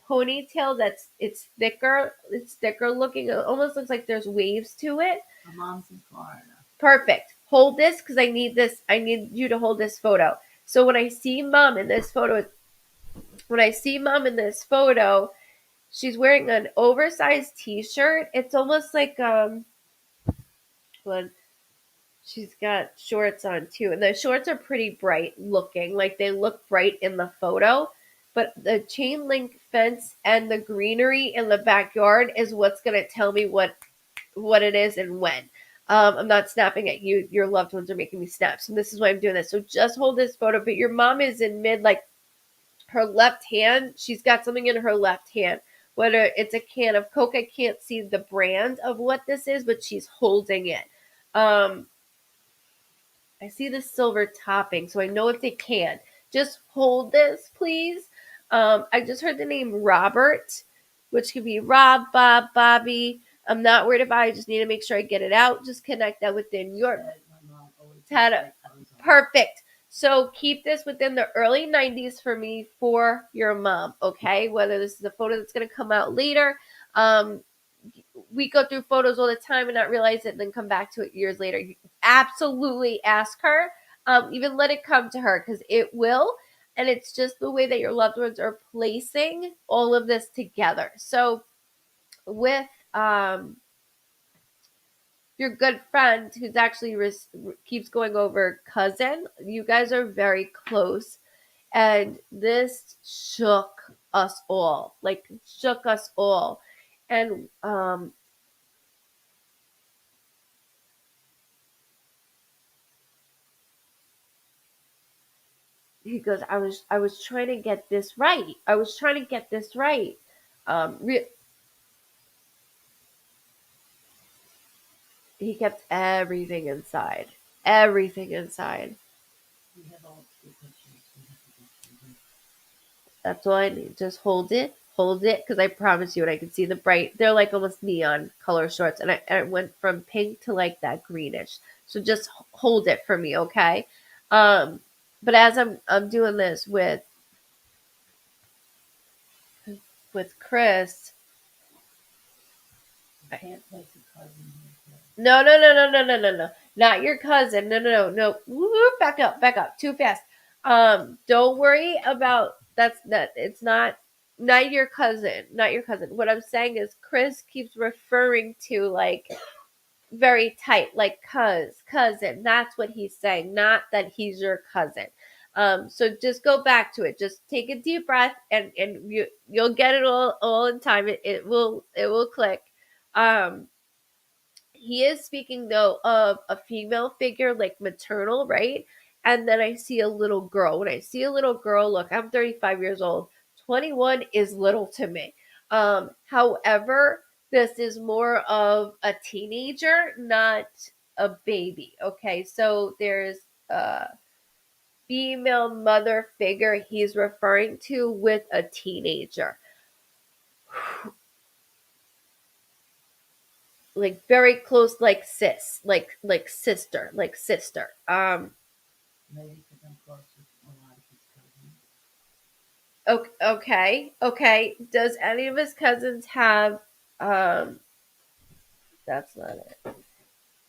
Speaker 1: ponytail it's thicker looking. It almost looks like there's waves to it.
Speaker 2: My mom's in Florida.
Speaker 1: Perfect. Hold this because I need you to hold this photo. So when I see mom in this photo, she's wearing an oversized t-shirt. It's almost like when she's got shorts on too. And the shorts are pretty bright looking. Like they look bright in the photo. But the chain link fence and the greenery in the backyard is what's gonna tell me what it is and when. I'm not snapping at you. Your loved ones are making me snap. So this is why I'm doing this. So just hold this photo. But your mom is in mid, like her left hand. She's got something in her left hand. Whether it's a can of Coke, I can't see the brand of what this is, but she's holding it. Um, I see the silver topping, so I know it's a can. Just hold this, please. I just heard the name Robert, which could be Rob, Bob, Bobby. I'm not worried about it. I just need to make sure I get it out. Just connect that within your perfect. So keep this within the early 90s for me for your mom, okay? Whether this is a photo that's going to come out later. We go through photos all the time and not realize it and then come back to it years later. You absolutely ask her. Even let it come to her because it will. And it's just the way that your loved ones are placing all of this together. So with your good friend who's actually keeps going over cousin, you guys are very close. And this shook us all, like shook us all. And he goes, I was trying to get this right. I was trying to get this right. Re- he kept everything inside. Everything inside.
Speaker 2: We have all three pictures. We have to get them.
Speaker 1: That's all I need. Just hold it. Hold it. Because I promise you, and I can see the bright, they're like almost neon color shorts. And I went from pink to like that greenish. So just hold it for me, okay? But as I'm doing this with Chris,
Speaker 2: I can't place a cousin here.
Speaker 1: no. Not your cousin. No. Whoop, back up, back up. Too fast. Don't worry about that's that. It's not your cousin. Not your cousin. What I'm saying is Chris keeps referring to like very tight, like cousin. That's what he's saying, not that he's your cousin. So just go back to it. Just take a deep breath and you'll get it all in time. It will click. Um he is speaking though of a female figure, like maternal, right? And then I see a little girl. When I see a little girl, look, I'm 35 years old. 21 is little to me. However, this is more of a teenager, not a baby. Okay, so there's a female mother figure he's referring to with a teenager. Like very close, like sis, like sister.
Speaker 2: Maybe because I'm close with a lot of his cousins.
Speaker 1: Okay. Does any of his cousins have? Um, that's not it.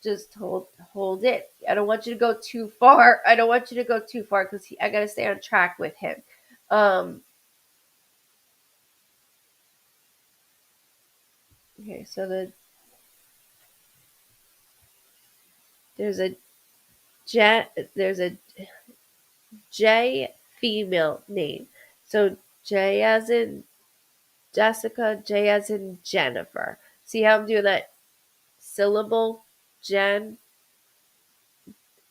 Speaker 1: Just hold it. I don't want you to go too far. I don't want you to go too far because I gotta stay on track with him. Um, okay, so there's a there's a J female name. So J as in Jessica, J as in Jennifer. See how I'm doing that syllable? Jen,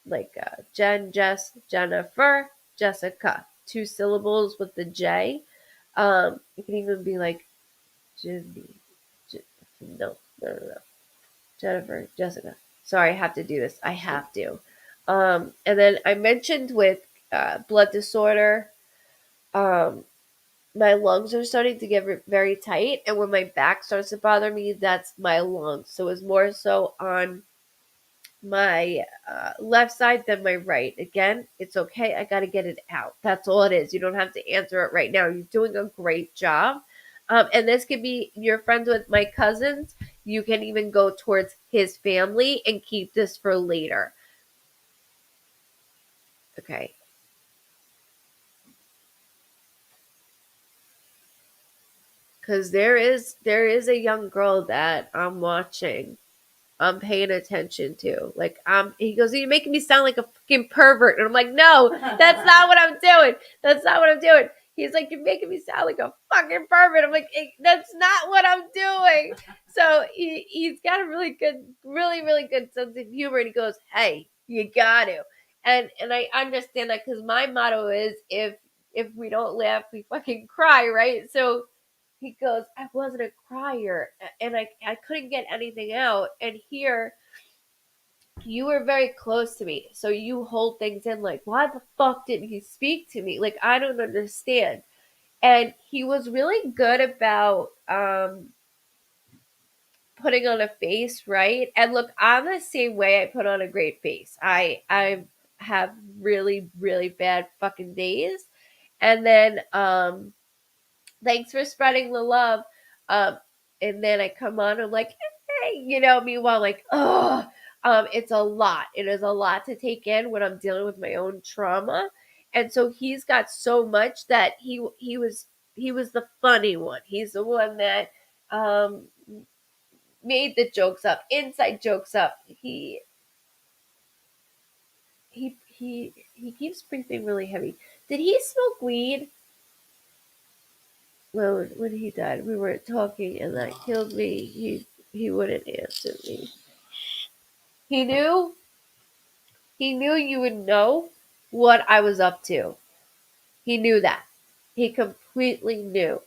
Speaker 1: like Jen, Jess, Jennifer, Jessica. Two syllables with the J. It can even be like Jenny. J- no. Jennifer, Jessica. Sorry, I have to do this. I have to. And then I mentioned with blood disorder, um, my lungs are starting to get very tight, and when my back starts to bother me, that's my lungs. So it's more so on my left side than my right. Again, it's okay. I got to get it out. That's all it is. You don't have to answer it right now. You're doing a great job. And this could be you're friends with my cousins. You can even go towards his family and keep this for later. Okay. Because there is a young girl that I'm watching, I'm paying attention to. Like, he goes, you're making me sound like a fucking pervert. And I'm like, no, that's not what I'm doing. That's not what I'm doing. He's like, you're making me sound like a fucking pervert. I'm like, that's not what I'm doing. So he's got a really good, really, really good sense of humor. And he goes, hey, you got to. And I understand that because my motto is if we don't laugh, we fucking cry, right? So he goes, I wasn't a crier and I couldn't get anything out. And here, you were very close to me. So you hold things in like, why the fuck didn't he speak to me? Like, I don't understand. And he was really good about putting on a face, right? And look, I'm the same way. I put on a great face. I have really, really bad fucking days. And then thanks for spreading the love. Um, and then I come on, I'm like, hey, meanwhile, like, oh, it's a lot. It is a lot to take in when I'm dealing with my own trauma. And so he's got so much that he was the funny one. He's the one that um made the jokes up, inside jokes up. He keeps breathing really heavy. Did he smoke weed? Well, when he died, we were talking, and that killed me. He wouldn't answer me. He knew he knew you would know what I was up to. He knew that. He completely knew.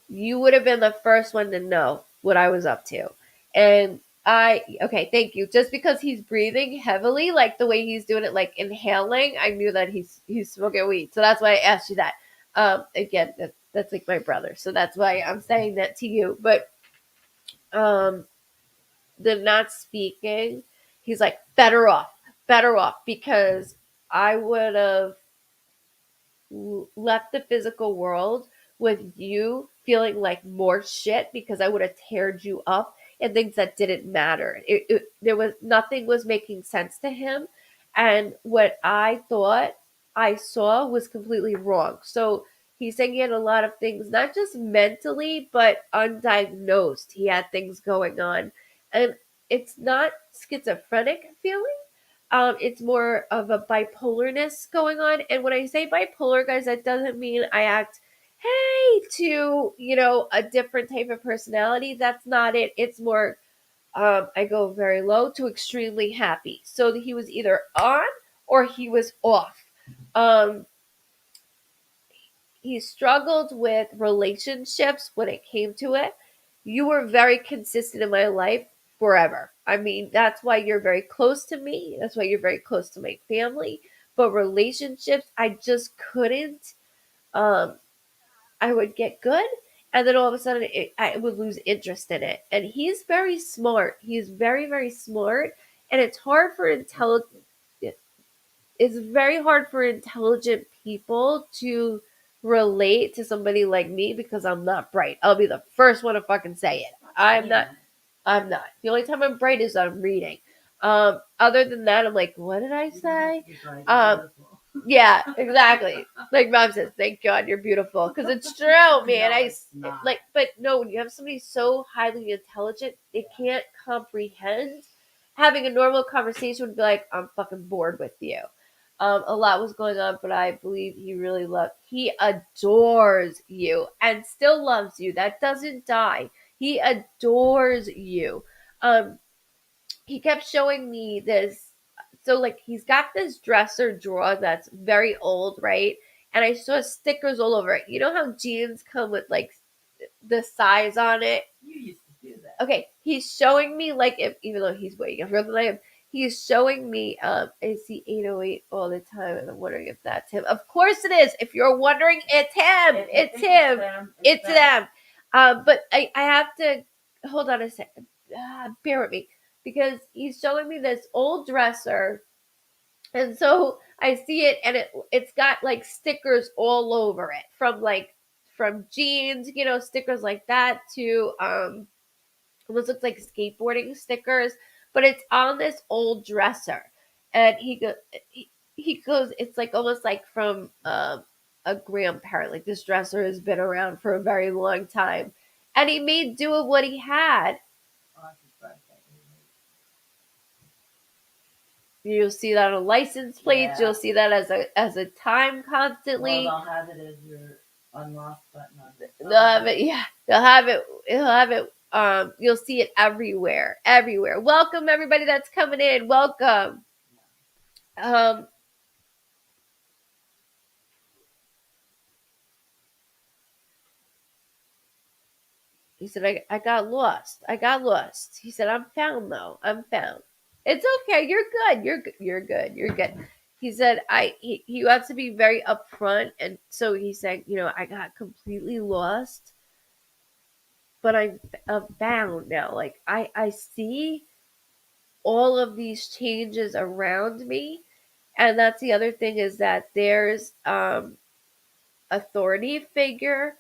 Speaker 1: You would have been the first one to know what I was up to. And okay, thank you. Just because he's breathing heavily, like the way he's doing it, like inhaling, I knew that he's smoking weed. So that's why I asked you that. Again, that's like my brother. So that's why I'm saying that to you. But um the not speaking, he's like better off because I would have left the physical world with you feeling like more shit because I would have teared you up and things that didn't matter. There was nothing was making sense to him, and what I thought I saw was completely wrong. So he's saying he had a lot of things, not just mentally, but undiagnosed. He had things going on, and it's not schizophrenic feeling, it's more of a bipolarness going on. And when I say bipolar, guys, that doesn't mean I act, hey, to, a different type of personality. That's not it. It's more, I go very low to extremely happy. So he was either on or he was off. Um, he struggled with relationships when it came to it. You were very consistent in my life forever. I mean, that's why you're very close to me. That's why you're very close to my family. But relationships, I just couldn't. Um, I would get good, and then all of a sudden, I would lose interest in it. And he's very smart. He's very, very smart, and it's very hard for intelligent people to relate to somebody like me because I'm not bright. I'll be the first one to fucking say it. I'm not. I'm not. The only time I'm bright is I'm reading. Other than that, I'm like, what did I say? Yeah, exactly. Like mom says, thank God you're beautiful because it's true, man. Like, but no, when you have somebody so highly intelligent, they can't comprehend. Having a normal conversation would be like, I'm fucking bored with you. A lot was going on, but I believe he adores you and still loves you. That doesn't die. He adores you. Um, he kept showing me this. So, like, he's got this dresser drawer that's very old, right? And I saw stickers all over it. You know how jeans come with, like, the size on it?
Speaker 2: You used to do that.
Speaker 1: Okay, he's showing me, like, if, even though he's way younger than I am, he's showing me, I see 808 all the time, and I'm wondering if that's him. Of course it is. If you're wondering, it's him. It's him. It's them. But I have to hold on a second. Bear with me because he's showing me this old dresser, and so I see it, and it's got like stickers all over it, from jeans, stickers like that, to almost looks like skateboarding stickers, but it's on this old dresser. And he goes, it's like almost like from a grandparent. Like, this dresser has been around for a very long time, and he made do with what he had. You'll see that on license plates.
Speaker 2: Yeah.
Speaker 1: You'll see that as a time constantly.
Speaker 2: Well, they'll have it as your unlock button on the phone.
Speaker 1: They'll have it. Yeah, they'll have it. He'll have it. You'll see it everywhere, everywhere. Welcome everybody that's coming in. Welcome. Um, he said, I got lost. I got lost. He said, I'm found though. I'm found. It's okay. You're good. You're good. You're good. He said, he wants to be very upfront, and so he said, I got completely lost, but I'm found now. Like, I see all of these changes around me, and that's the other thing, is that there's authority figure.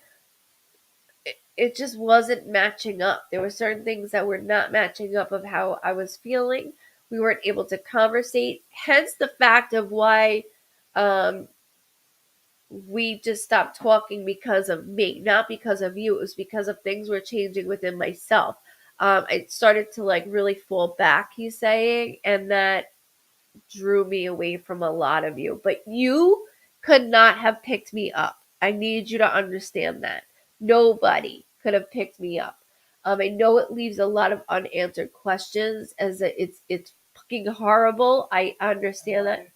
Speaker 1: It just wasn't matching up. There were certain things that were not matching up of how I was feeling. We weren't able to conversate. Hence the fact of why we just stopped talking, because of me, not because of you. It was because of things were changing within myself. I started to like really fall back, he's saying, and that drew me away from a lot of you. But you could not have picked me up. I need you to understand that. Nobody could have picked me up. I know it leaves a lot of unanswered questions, as it's fucking horrible. I understand that.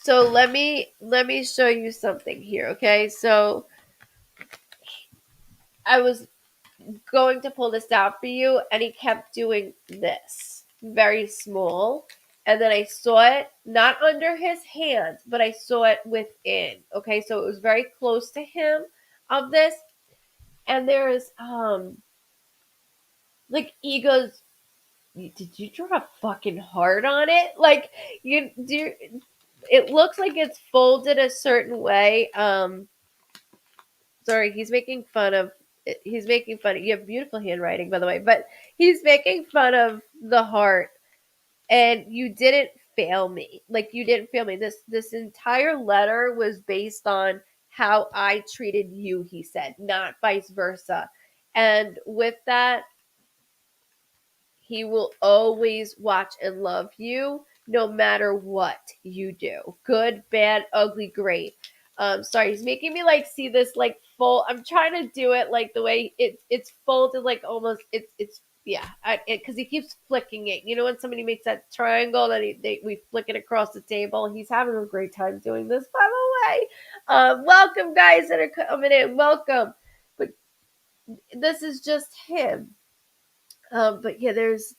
Speaker 1: So let me show you something here, okay? So I was going to pull this out for you, and he kept doing this, very small. And then I saw it not under his hand, but I saw it within. Okay, so it was very close to him, of this. And there's like, he goes, did you draw a fucking heart on it? Like, you do. It looks like it's folded a certain way. Sorry, he's making fun of, you have beautiful handwriting, by the way, but he's making fun of the heart. And you didn't fail me. Like, you didn't fail me. This entire letter was based on how I treated you, he said, not vice versa. And with that, he will always watch and love you, no matter what you do. Good, bad, ugly, great. Sorry, he's making me like see this like full. I'm trying to do it like the way it's folded, like almost it's yeah. Because he keeps flicking it. You know, when somebody makes that triangle, and we flick it across the table. He's having a great time doing this, by the way. Welcome, guys that are coming in. Welcome. But this is just him. But yeah, there's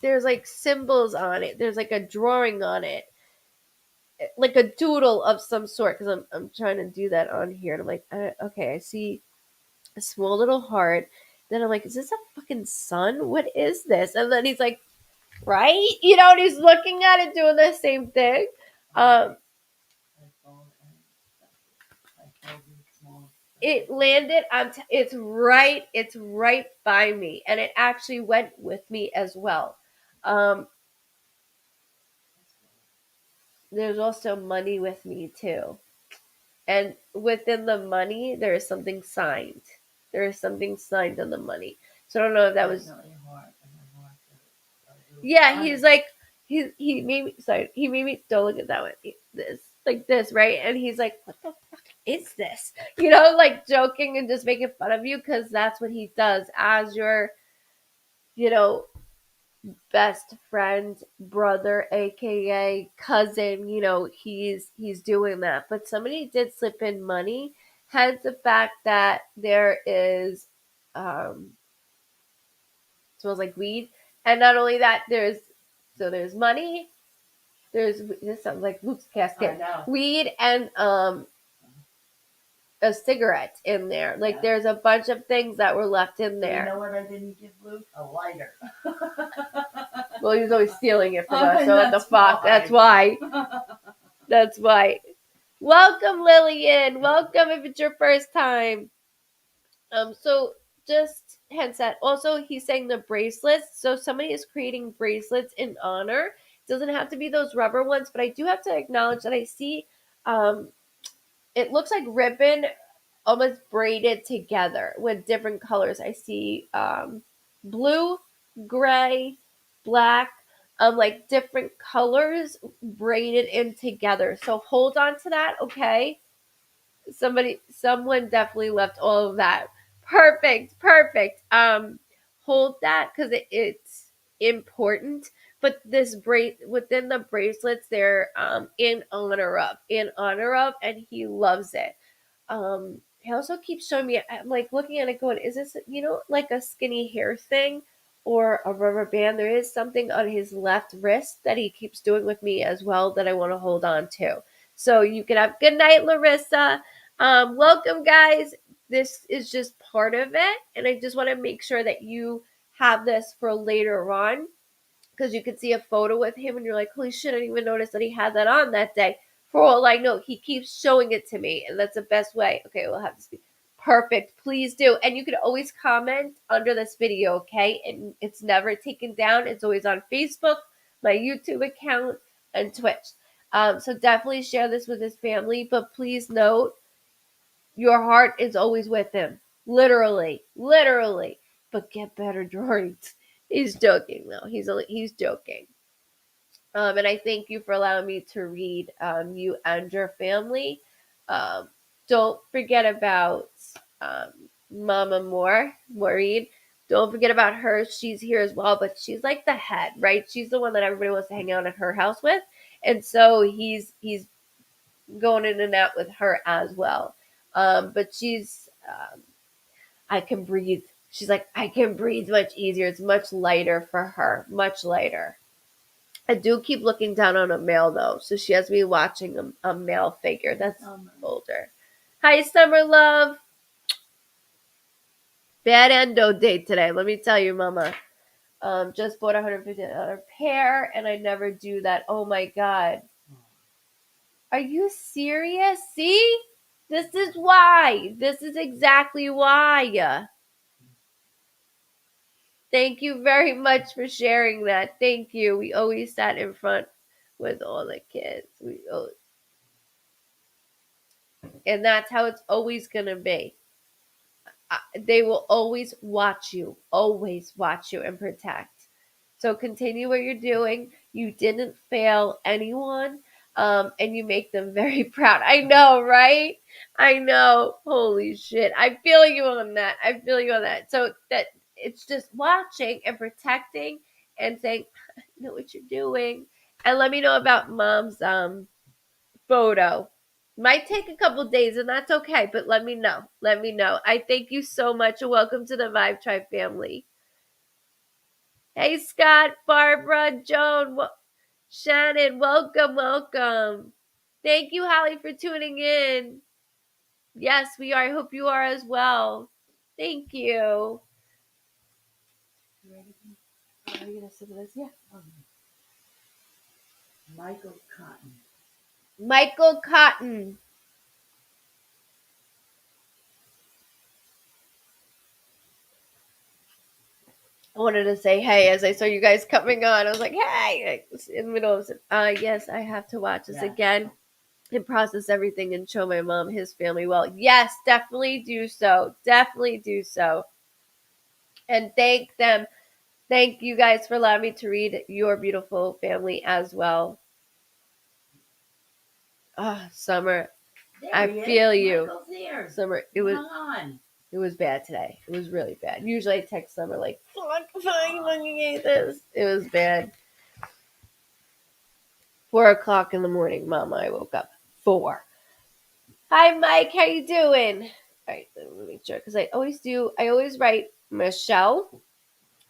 Speaker 1: like symbols on it. There's like a drawing on it, like a doodle of some sort. Because I'm trying to do that on here, and I'm like, okay, I see a small little heart. Then I'm like, is this a fucking sun? What is this? And then he's like, right, and he's looking at it, doing the same thing. It landed on. It's right by me, and it actually went with me as well. Um, there's also money with me too. And within the money, there is something signed. There is something signed on the money. So I don't know if that was. Yeah, he's like, he made me. Sorry, he made me. Don't look at that one. This, like this, right? And he's like, "What the fuck is this?" Like joking and just making fun of you, because that's what he does as your, you know, best friend, brother, aka cousin. He's doing that. But somebody did slip in money, hence the fact that there is smells like weed. And not only that, there's money, There's this sounds like Luke's
Speaker 2: I
Speaker 1: casket.
Speaker 2: know.
Speaker 1: Weed and a cigarette in there. Like
Speaker 2: Yeah.
Speaker 1: there's a bunch of things that were left in
Speaker 2: You
Speaker 1: there.
Speaker 2: know what I didn't give Luke? A lighter.
Speaker 1: Well, he was always stealing it from us. So at the
Speaker 2: That's
Speaker 1: Fox,
Speaker 2: why.
Speaker 1: that's why. That's why. Welcome, Lillian. Welcome if it's your first time. So just hence that. Also, he's saying the bracelets. So somebody is creating bracelets in honor. It doesn't have to be those rubber ones, but I do have to acknowledge that I see um it looks like ribbon almost braided together with different colors. I see blue, gray, black, like different colors braided in together. So hold on to that, okay? Someone definitely left all of that. Perfect, perfect. Hold that because it's important. But this within the bracelets, they're in honor of, and he loves it. He also keeps showing me. I'm like looking at it, going, "Is this like a skinny hair thing or a rubber band?" There is something on his left wrist that he keeps doing with me as well that I want to hold on to. So you can have good night, Larissa. Welcome, guys. This is just part of it, and I just want to make sure that you have this for later on because you could see a photo with him and you're like, holy shit, I didn't even notice that he had that on that day. For all I know, he keeps showing it to me, and that's the best way. Okay, we'll have to be perfect. Please do. And you can always comment under this video, okay? And it's never taken down. It's always on Facebook, my YouTube account, and Twitch. So definitely share this with his family, but please note your heart is always with him. Literally. Literally. But get better drawings. He's joking though. He's joking. And I thank you for allowing me to read you and your family. Um, don't forget about um, Mama Maureen. Don't forget about her. She's here as well, but she's like the head, right? She's the one that everybody wants to hang out at her house with, and so he's going in and out with her as well. But I can breathe. She's like, I can breathe much easier. It's much lighter for her, much lighter. I do keep looking down on a male though, so she has me watching a male figure that's older. Hi, Summer Love. Bad endo date today. Let me tell you, Mama. Just bought $150 pair, and I never do that. Oh my god. Are you serious? See? This is why. This is exactly why. Thank you very much for sharing that. Thank you. We always sat in front with all the kids. And that's how it's always going to be. They will always watch you, and protect. So continue what you're doing. You didn't fail anyone, and you make them very proud. I know, right? I know. Holy shit. I feel you on that. I feel you on that. So that it's just watching and protecting and saying, I know what you're doing. And let me know about mom's photo. Might take a couple days, and that's okay, but let me know. Let me know. I thank you so much, and welcome to the Vibe Tribe family. Hey, Scott, Barbara, Joan, Shannon, welcome, welcome. Thank you, Holly, for tuning in. Yes, we are. I hope you are as well. Thank you. Are you going to sip this? Yeah.
Speaker 2: Michael Cotton.
Speaker 1: Michael Cotton. I wanted to say hey as I saw you guys coming on. I was like, hey, in the middle of yes, I have to watch this again and process everything and show my mom his family well. Yes, definitely do so. Definitely do so. And thank them. Thank you guys for allowing me to read your beautiful family as well. Ah, Summer, I feel you. Summer, it was bad today. It was really bad. Usually I text Summer like, fuck, fine, looking at this. It was bad. 4 o'clock in the morning, Mama. I woke up 4. Hi, Mike. How you doing? All right, let me make sure because I always write Michelle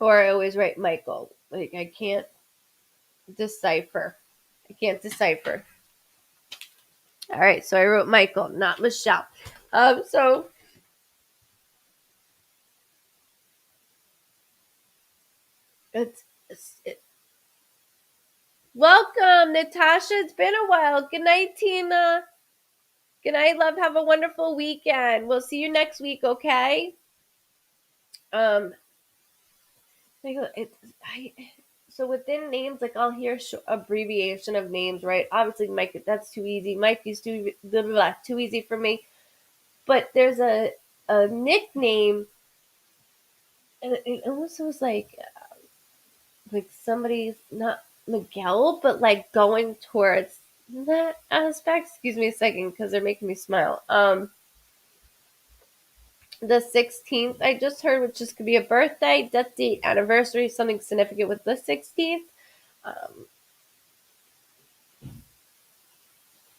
Speaker 1: or I always write Michael. Like I can't decipher I can't decipher. All right, so I wrote Michael, not Michelle. So it's welcome, Natasha. It's been a while. Good night, Tina. Good night, love. Have a wonderful weekend. We'll see you next week, okay? Um, I so within names, like I'll hear abbreviation of names, right? Obviously, Mike, that's too easy. Mikey's too blah, blah, blah, too easy for me. But there's a nickname, and it almost was like somebody's not Miguel, but like going towards that aspect. Excuse me a second, because they're making me smile. The 16th, I just heard, which just could be a birthday, death date, anniversary, something significant with the 16th. Um,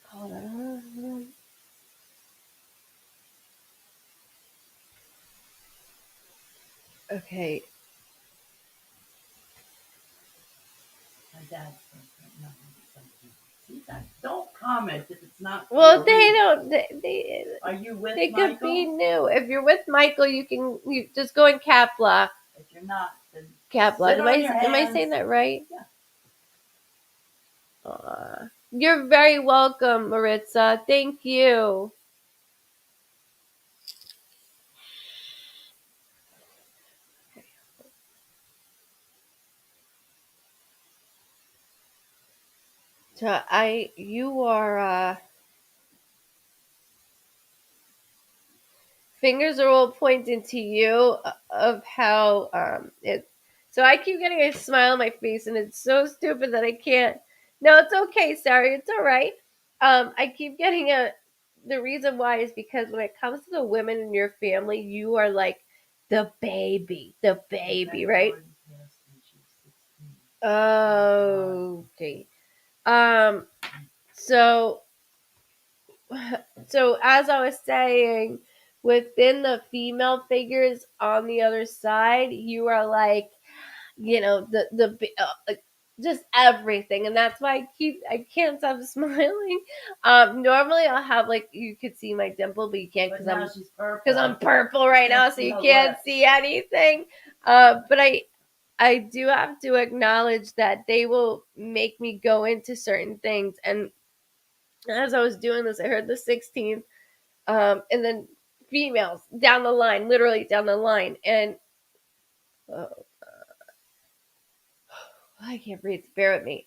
Speaker 1: hold on. Okay.
Speaker 2: My dad says that nothing is something. See that? Don't comment if it's not.
Speaker 1: Well,
Speaker 2: for
Speaker 1: they
Speaker 2: real.
Speaker 1: don't.
Speaker 2: Are you with
Speaker 1: They
Speaker 2: Michael?
Speaker 1: could be new. If you're with Michael, you just go in cap lock.
Speaker 2: If you're not, then
Speaker 1: Cap lock.
Speaker 2: sit on your
Speaker 1: Am I
Speaker 2: hands.
Speaker 1: saying that right?
Speaker 2: Yeah.
Speaker 1: You're very welcome, Maritza. Thank you. So you are fingers are all pointing to you of how it. So I keep getting a smile on my face, and it's so stupid that I can't. No, it's okay, Sarah. It's all right. I keep getting a. The reason why is because when it comes to the women in your family, you are like the baby, right? Oh, okay. Um. So as I was saying, within the female figures on the other side, you are like, like, just everything, and that's why I can't stop smiling. Normally I'll have like you could see my dimple, but you can't because I'm purple right now, so you can't see anything. But I do have to acknowledge that they will make me go into certain things, and as I was doing this, I heard the 16th, and then females down the line, literally down the line, and oh, I can't breathe. Bear with me.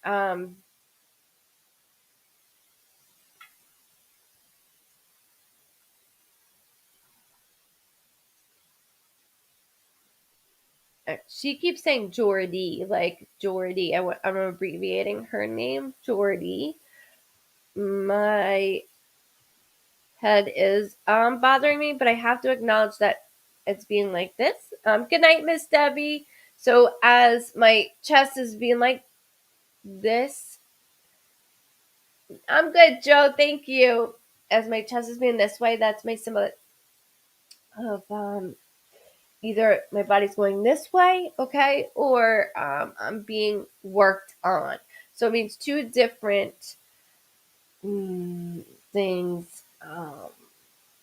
Speaker 1: She keeps saying Jordy, like Jordy. I'm abbreviating her name, Jordy. My head is bothering me, but I have to acknowledge that it's being like this. Good night, Miss Debbie. So as my chest is being like this, I'm good, Joe. Thank you. As my chest is being this way, that's my symbol of either my body's going this way, okay, or I'm being worked on. So it means two different things.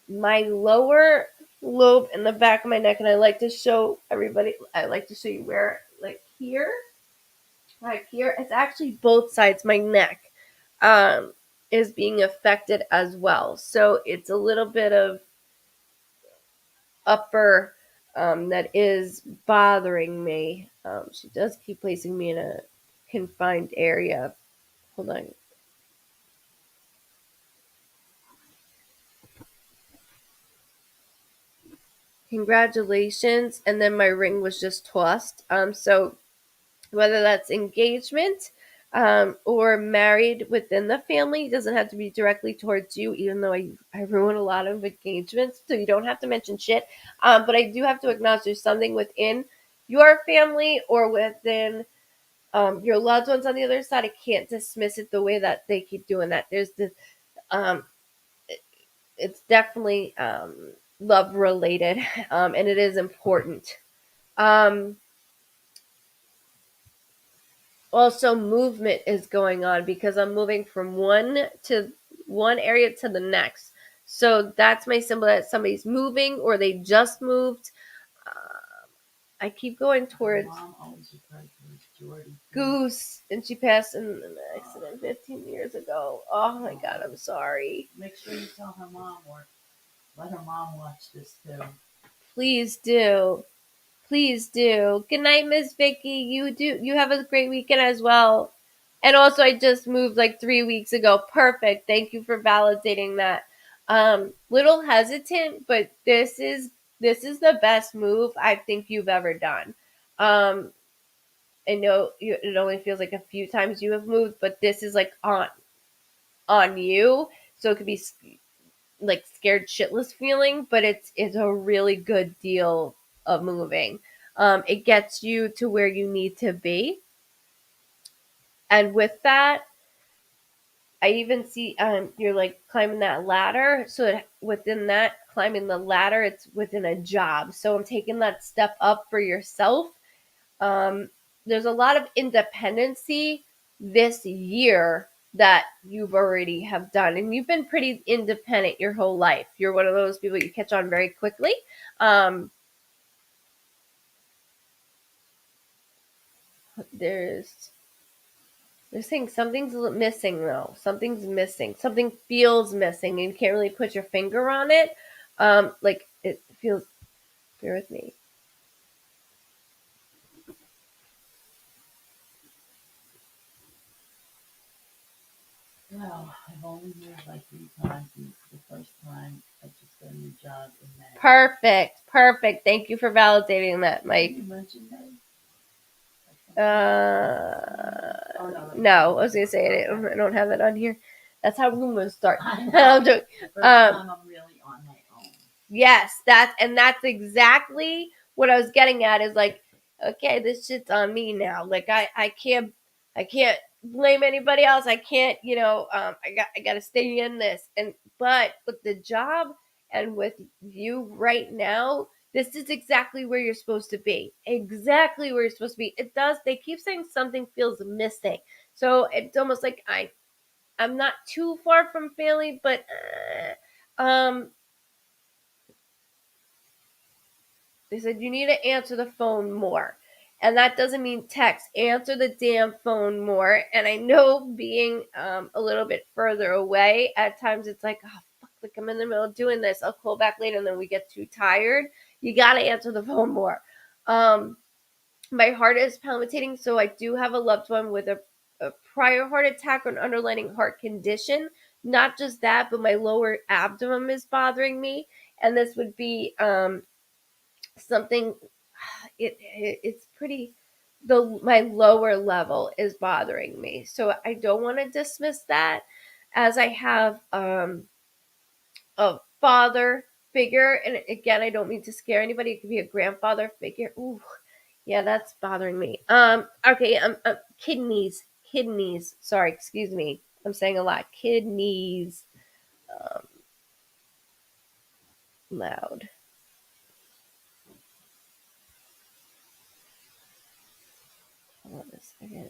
Speaker 1: My lower lobe in the back of my neck, and I like to show everybody. I like to show you where, like here, right here. It's actually both sides. My neck is being affected as well. So it's a little bit of upper that is bothering me. She does keep placing me in a confined area. Hold on. Congratulations. And then my ring was just tossed. So whether that's engagement or married within the family, it doesn't have to be directly towards you, even though I ruin a lot of engagements, so you don't have to mention shit. But I do have to acknowledge there's something within your family or within your loved ones on the other side. I can't dismiss it the way that they keep doing that. There's this, um, it's definitely love related, and it is important. Um, also movement is going on because I'm moving from one area to the next. So that's my symbol that somebody's moving or they just moved. I keep going towards
Speaker 2: Mom always referred to as Jordy.
Speaker 1: Goose, and she passed in an accident 15 years ago. Oh my God, I'm sorry.
Speaker 2: Make sure you tell her mom or let her mom watch this too.
Speaker 1: Please do. Please do. Good night, Miss Vicky. You have a great weekend as well. And also I just moved like 3 weeks ago. Perfect. Thank you for validating that. Little hesitant, but this is the best move I think you've ever done. I know it only feels like a few times you have moved, but this is like on you. So it could be like scared shitless feeling, but it's a really good deal of moving. It gets you to where you need to be, and with that, I even see you're like climbing that ladder. So within that climbing the ladder, it's within a job. So I'm taking that step up for yourself. Um, there's a lot of independency this year that you've already have done, and you've been pretty independent your whole life. You're one of those people you catch on very quickly. Um, there's they're saying something's missing though. Something's missing. Something feels missing, and you can't really put your finger on it. Like it feels. Bear with me.
Speaker 2: Well, I've only moved like 3 times, and the first time I just got a new job in May.
Speaker 1: Perfect. Perfect. Thank you for validating that, Mike.
Speaker 2: Did you mention May?
Speaker 1: No, I was gonna say I don't have it on here. That's how rumors start.
Speaker 2: I know.
Speaker 1: I'm joking.
Speaker 2: First time I'm really on my own.
Speaker 1: Yes, that's exactly what I was getting at. Is like, okay, this shit's on me now. Like I can't blame anybody else. I can't, I got to stay in this. And but with the job and with you right now, this is exactly where you're supposed to be. Exactly where you're supposed to be. It does. They keep saying something feels missing. So it's almost like I'm not too far from failing, but they said you need to answer the phone more. And that doesn't mean text. Answer the damn phone more. And I know being a little bit further away, at times it's like, oh, fuck, like I'm in the middle of doing this. I'll call back later. And then we get too tired. You got to answer the phone more. My heart is palpitating. So I do have a loved one with a prior heart attack or an underlying heart condition. Not just that, but my lower abdomen is bothering me. And this would be something it's pretty the my lower level is bothering me, so I don't want to dismiss that, as I have a father figure, and again I don't mean to scare anybody. It could be a grandfather figure. Ooh, yeah, that's bothering me. Okay, kidneys, sorry, excuse me, I'm saying a lot. Kidneys. um Loud. Hold on a second.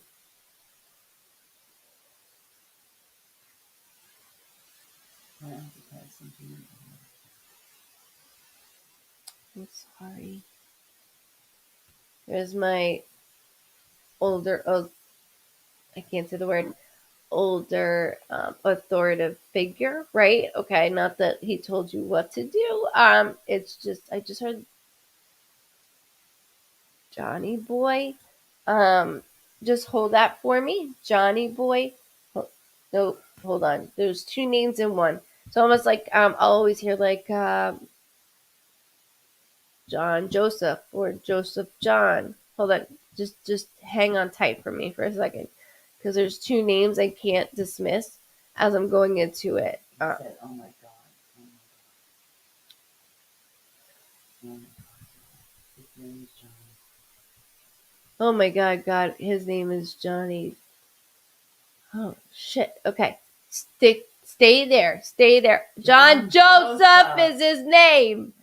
Speaker 1: I'm sorry. There's my older, I can't say the word, older authoritative figure, right? Okay, not that he told you what to do. It's just I just heard Johnny Boy. Just hold that for me, Johnny Boy. No, hold on. There's two names in one. So almost like I'll always hear like John Joseph or Joseph John. Hold on, just hang on tight for me for a second, because there's two names I can't dismiss as I'm going into it.
Speaker 2: Said, oh my God. Oh my God. His name is Johnny.
Speaker 1: Oh my God, his name is Johnny. Oh shit. Okay, stay there. John Joseph is his name.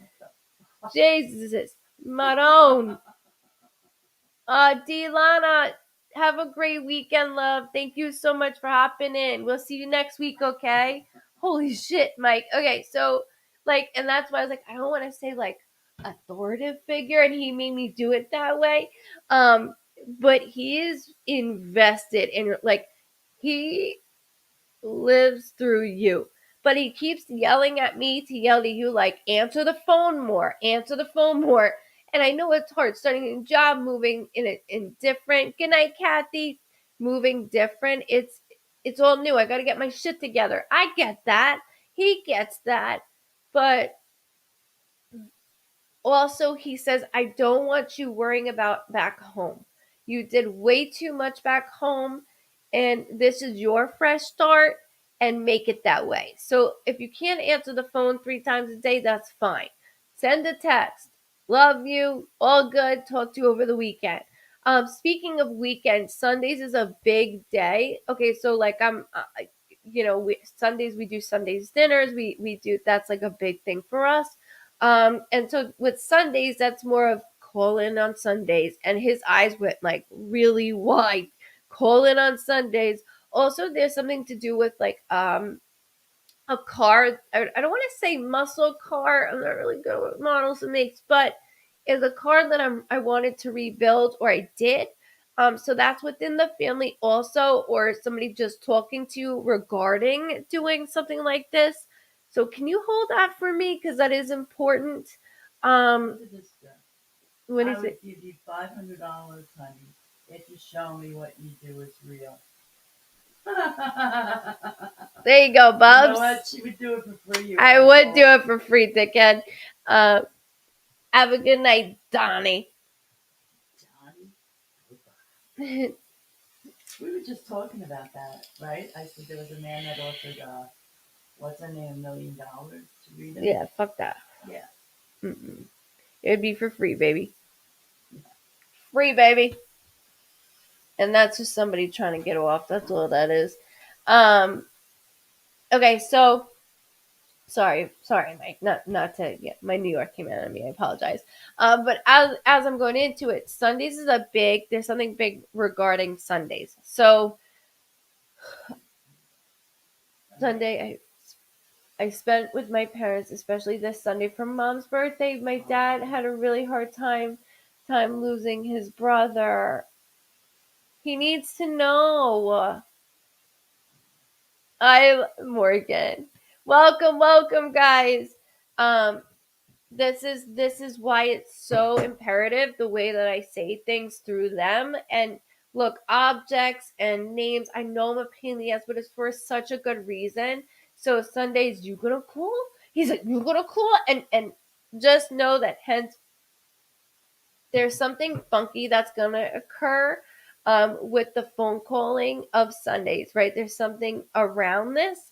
Speaker 1: Jesus, Maron. Delana, Have a great weekend, love. Thank you so much for hopping in. We'll see you next week, okay? Holy shit, Mike. Okay, so like, and that's why I was like, I don't want to say like authoritative figure, and he made me do it that way. But he is invested in like he lives through you. But he keeps yelling at me to yell at you, like, answer the phone more. And I know it's hard starting a new job, moving in different. Good night, Kathy. Moving different. It's all new. I got to get my shit together. I get that. He gets that. But also, he says, I don't want you worrying about back home. You did way too much back home, and this is your fresh start, and make it that way. So, if you can't answer the phone 3 times a day, that's fine. Send a text. Love you. All good. Talk to you over the weekend. Speaking of weekends, Sundays is a big day. Okay, so like Sundays we do Sundays dinners. We do that's like a big thing for us. And so with Sundays, that's more of call in on Sundays. And his eyes went like really wide. Call in on Sundays. Also, there's something to do with like a car. I don't want to say muscle car. I'm not really good with models and makes, but is a car that I wanted to rebuild, or I did. So that's within the family also, or somebody just talking to you regarding doing something like this. So can you hold that for me, because that is important.
Speaker 2: Look at this girl.
Speaker 1: What
Speaker 2: I
Speaker 1: is
Speaker 2: would
Speaker 1: it?
Speaker 2: give you $500, honey, if you show me what you do is real. You
Speaker 1: There you go,
Speaker 2: know
Speaker 1: Bubs.
Speaker 2: what? She would do it for free. You
Speaker 1: I would do
Speaker 2: asshole.
Speaker 1: it for free, dickhead. Uh, have a good night, Donnie.
Speaker 2: Johnny. We were just talking about that, right? I said there was a man that offered, what's her name, $1 million to read it.
Speaker 1: Yeah, fuck that.
Speaker 2: Yeah.
Speaker 1: Mm-mm. It'd be for free, baby.
Speaker 2: Yeah.
Speaker 1: Free, baby. And that's just somebody trying to get off. That's all that is. Um. Okay, so sorry, Mike. Not to get my New York came out on me. I apologize. But as I'm going into it, Sundays is a big. There's something big regarding Sundays. So Sunday, I spent with my parents, especially this Sunday for Mom's birthday. My dad had a really hard time losing his brother. He needs to know. I Morgan. Welcome, guys. Um, this is why it's so imperative the way that I say things through them. And look, objects and names. I know I'm a pain in the ass, but it's for such a good reason. So Sundays, you gonna cool? He's like, you gonna cool? And just know that hence there's something funky that's gonna occur with the phone calling of Sundays, right? There's something around this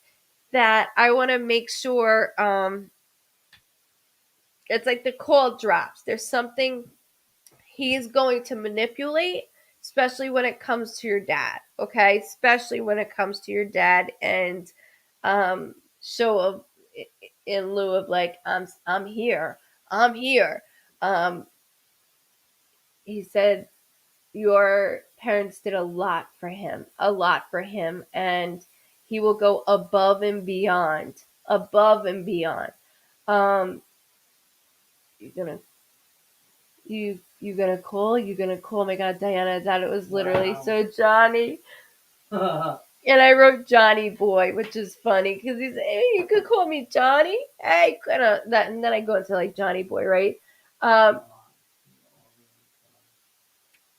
Speaker 1: that I want to make sure it's like the call drops. There's something he's going to manipulate, especially when it comes to your dad. Okay, especially when it comes to your dad, and show of in lieu of like I'm here, I'm here. Um, he said your parents did a lot for him, and he will go above and beyond. Um, you're gonna you gonna call? Oh my God, Diana, that it was literally
Speaker 2: Wow.
Speaker 1: so Johnny. And I wrote Johnny Boy, which is funny because he's, hey, you could call me Johnny. Hey, that, and then I go into like Johnny Boy, right? Um,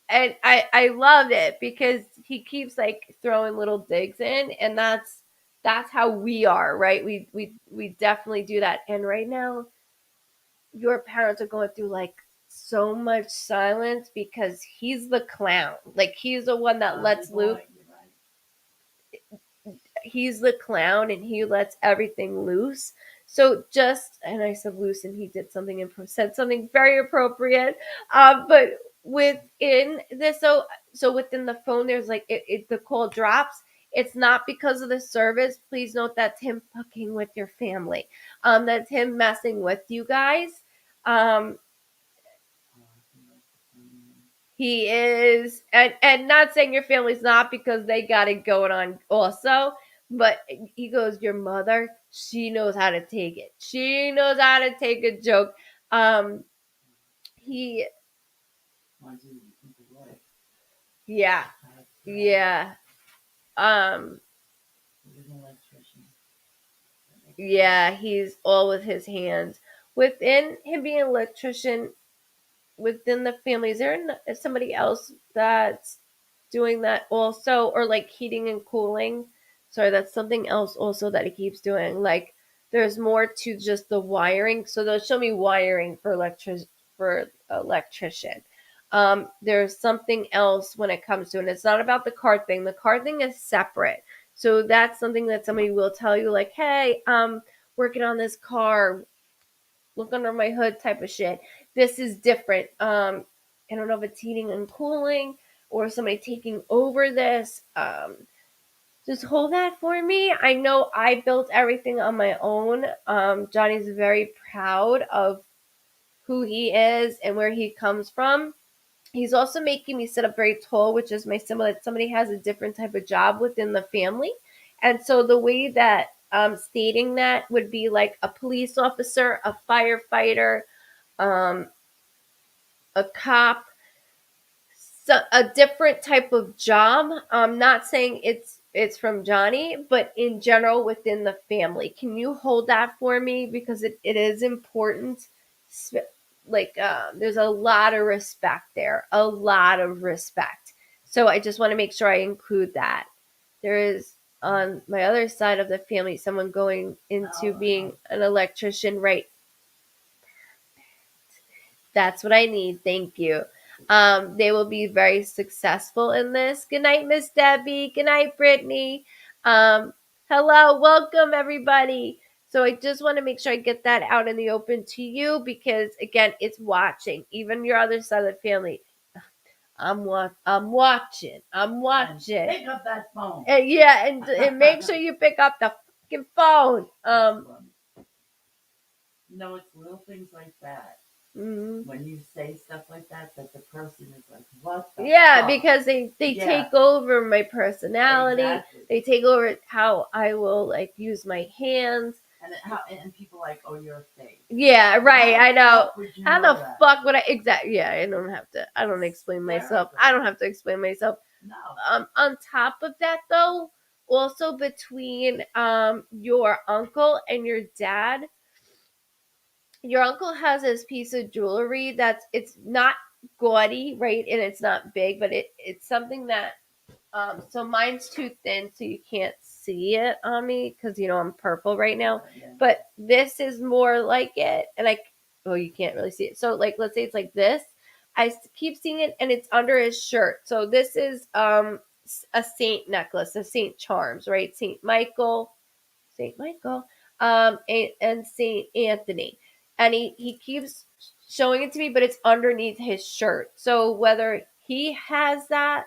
Speaker 1: and I love it because he keeps like throwing little digs in, and that's how we are, right? We definitely do that. And right now, your parents are going through like so much silence because he's the clown. Like he's the one that lets loose. He's the clown and he lets everything loose. So just, and I said loose, and he did something said something very appropriate. But within this, so within the phone, there's like the call drops. It's not because of the service. Please note that's him fucking with your family. That's him messing with you guys. Um, He is, and not saying your family's not, because they got it going on also. But he goes, your mother, she knows how to take it. She knows how to take a joke. He, yeah, yeah, um, yeah. He's all with his hands. Within him being an electrician, within the family, is there somebody else that's doing that also, or like heating and cooling? Sorry, that's something else also that he keeps doing. Like there's more to just the wiring. So they'll show me wiring for electrician. There's something else when it comes to, and it's not about the car thing. The car thing is separate. So that's something that somebody will tell you, like, hey, working on this car, look under my hood type of shit. This is different. I don't know if it's heating and cooling or somebody taking over this. Just hold that for me. I know I built everything on my own. Johnny's very proud of who he is and where he comes from. He's also making me sit up very tall, which is my symbol that somebody has a different type of job within the family. And so the way that stating that would be like a police officer, a firefighter, um, a cop, so a different type of job. I'm not saying it's from Johnny, but in general within the family. Can you hold that for me, because it is important? Like there's a lot of respect there, a lot of respect. So I just want to make sure I include that. There is on my other side of the family someone going into being an electrician, right? That's what I need. Thank you. They will be very successful in this. Good night, Miss Debbie. Good night, Brittany. Um, hello, welcome everybody. So I just want to make sure I get that out in the open to you, because again, it's watching. Even your other side of the family. I'm watching. I'm watching.
Speaker 2: Pick up that phone.
Speaker 1: Yeah, and make sure you pick up the fucking phone.
Speaker 2: It's little things like that.
Speaker 1: Mm-hmm.
Speaker 2: When you say stuff like that the person is like, what the
Speaker 1: Yeah,
Speaker 2: fuck?
Speaker 1: because they take over my personality.
Speaker 2: Exactly.
Speaker 1: They take over how I will like use my hands.
Speaker 2: And people like, oh, you're fake.
Speaker 1: Yeah, right. I know. How the
Speaker 2: that?
Speaker 1: fuck would I exactly? Yeah, I don't have to. I don't explain myself. I don't have to explain myself.
Speaker 2: No.
Speaker 1: On top of that, though, also between your uncle and your dad, your uncle has this piece of jewelry it's not gaudy, right? And it's not big, but it's something that so mine's too thin, so you can't see it on me because I'm purple right now.
Speaker 2: Yeah.
Speaker 1: But this is more like it, and you can't really see it. So like, let's say it's like this. I keep seeing it, and it's under his shirt. So this is a saint necklace, a Saint Charms, right? Saint Michael, and Saint Anthony, and he keeps showing it to me, but it's underneath his shirt. So whether he has that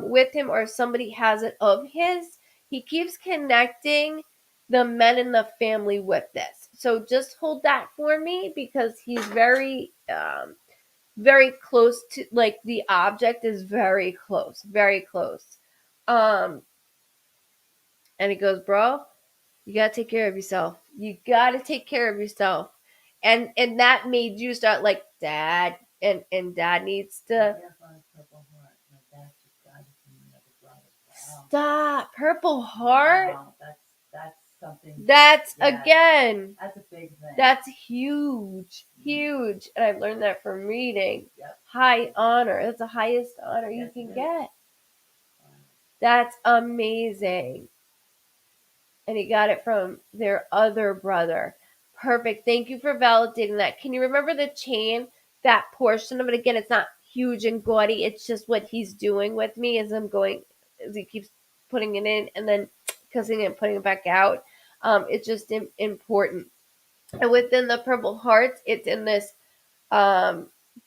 Speaker 1: with him or somebody has it of his, he keeps connecting the men in the family with this. So just hold that for me, because he's very close to, like, the object is very close, very close. Um, and he goes, bro, you gotta take care of yourself. You gotta take care of yourself. And that made you start like, dad, and dad needs to stop. Purple Heart.
Speaker 2: Wow, that's something.
Speaker 1: That's again.
Speaker 2: That's a big thing.
Speaker 1: That's huge, huge. And I've learned that from reading.
Speaker 2: Yep.
Speaker 1: High honor. That's the highest honor you can get. That's amazing. And he got it from their other brother. Perfect. Thank you for validating that. Can you remember the chain? That portion of it again, it's not huge and gaudy. It's just what he's doing with me as he keeps putting it in and then kissing it and putting it back out. It's just important. And within the Purple Hearts, it's in this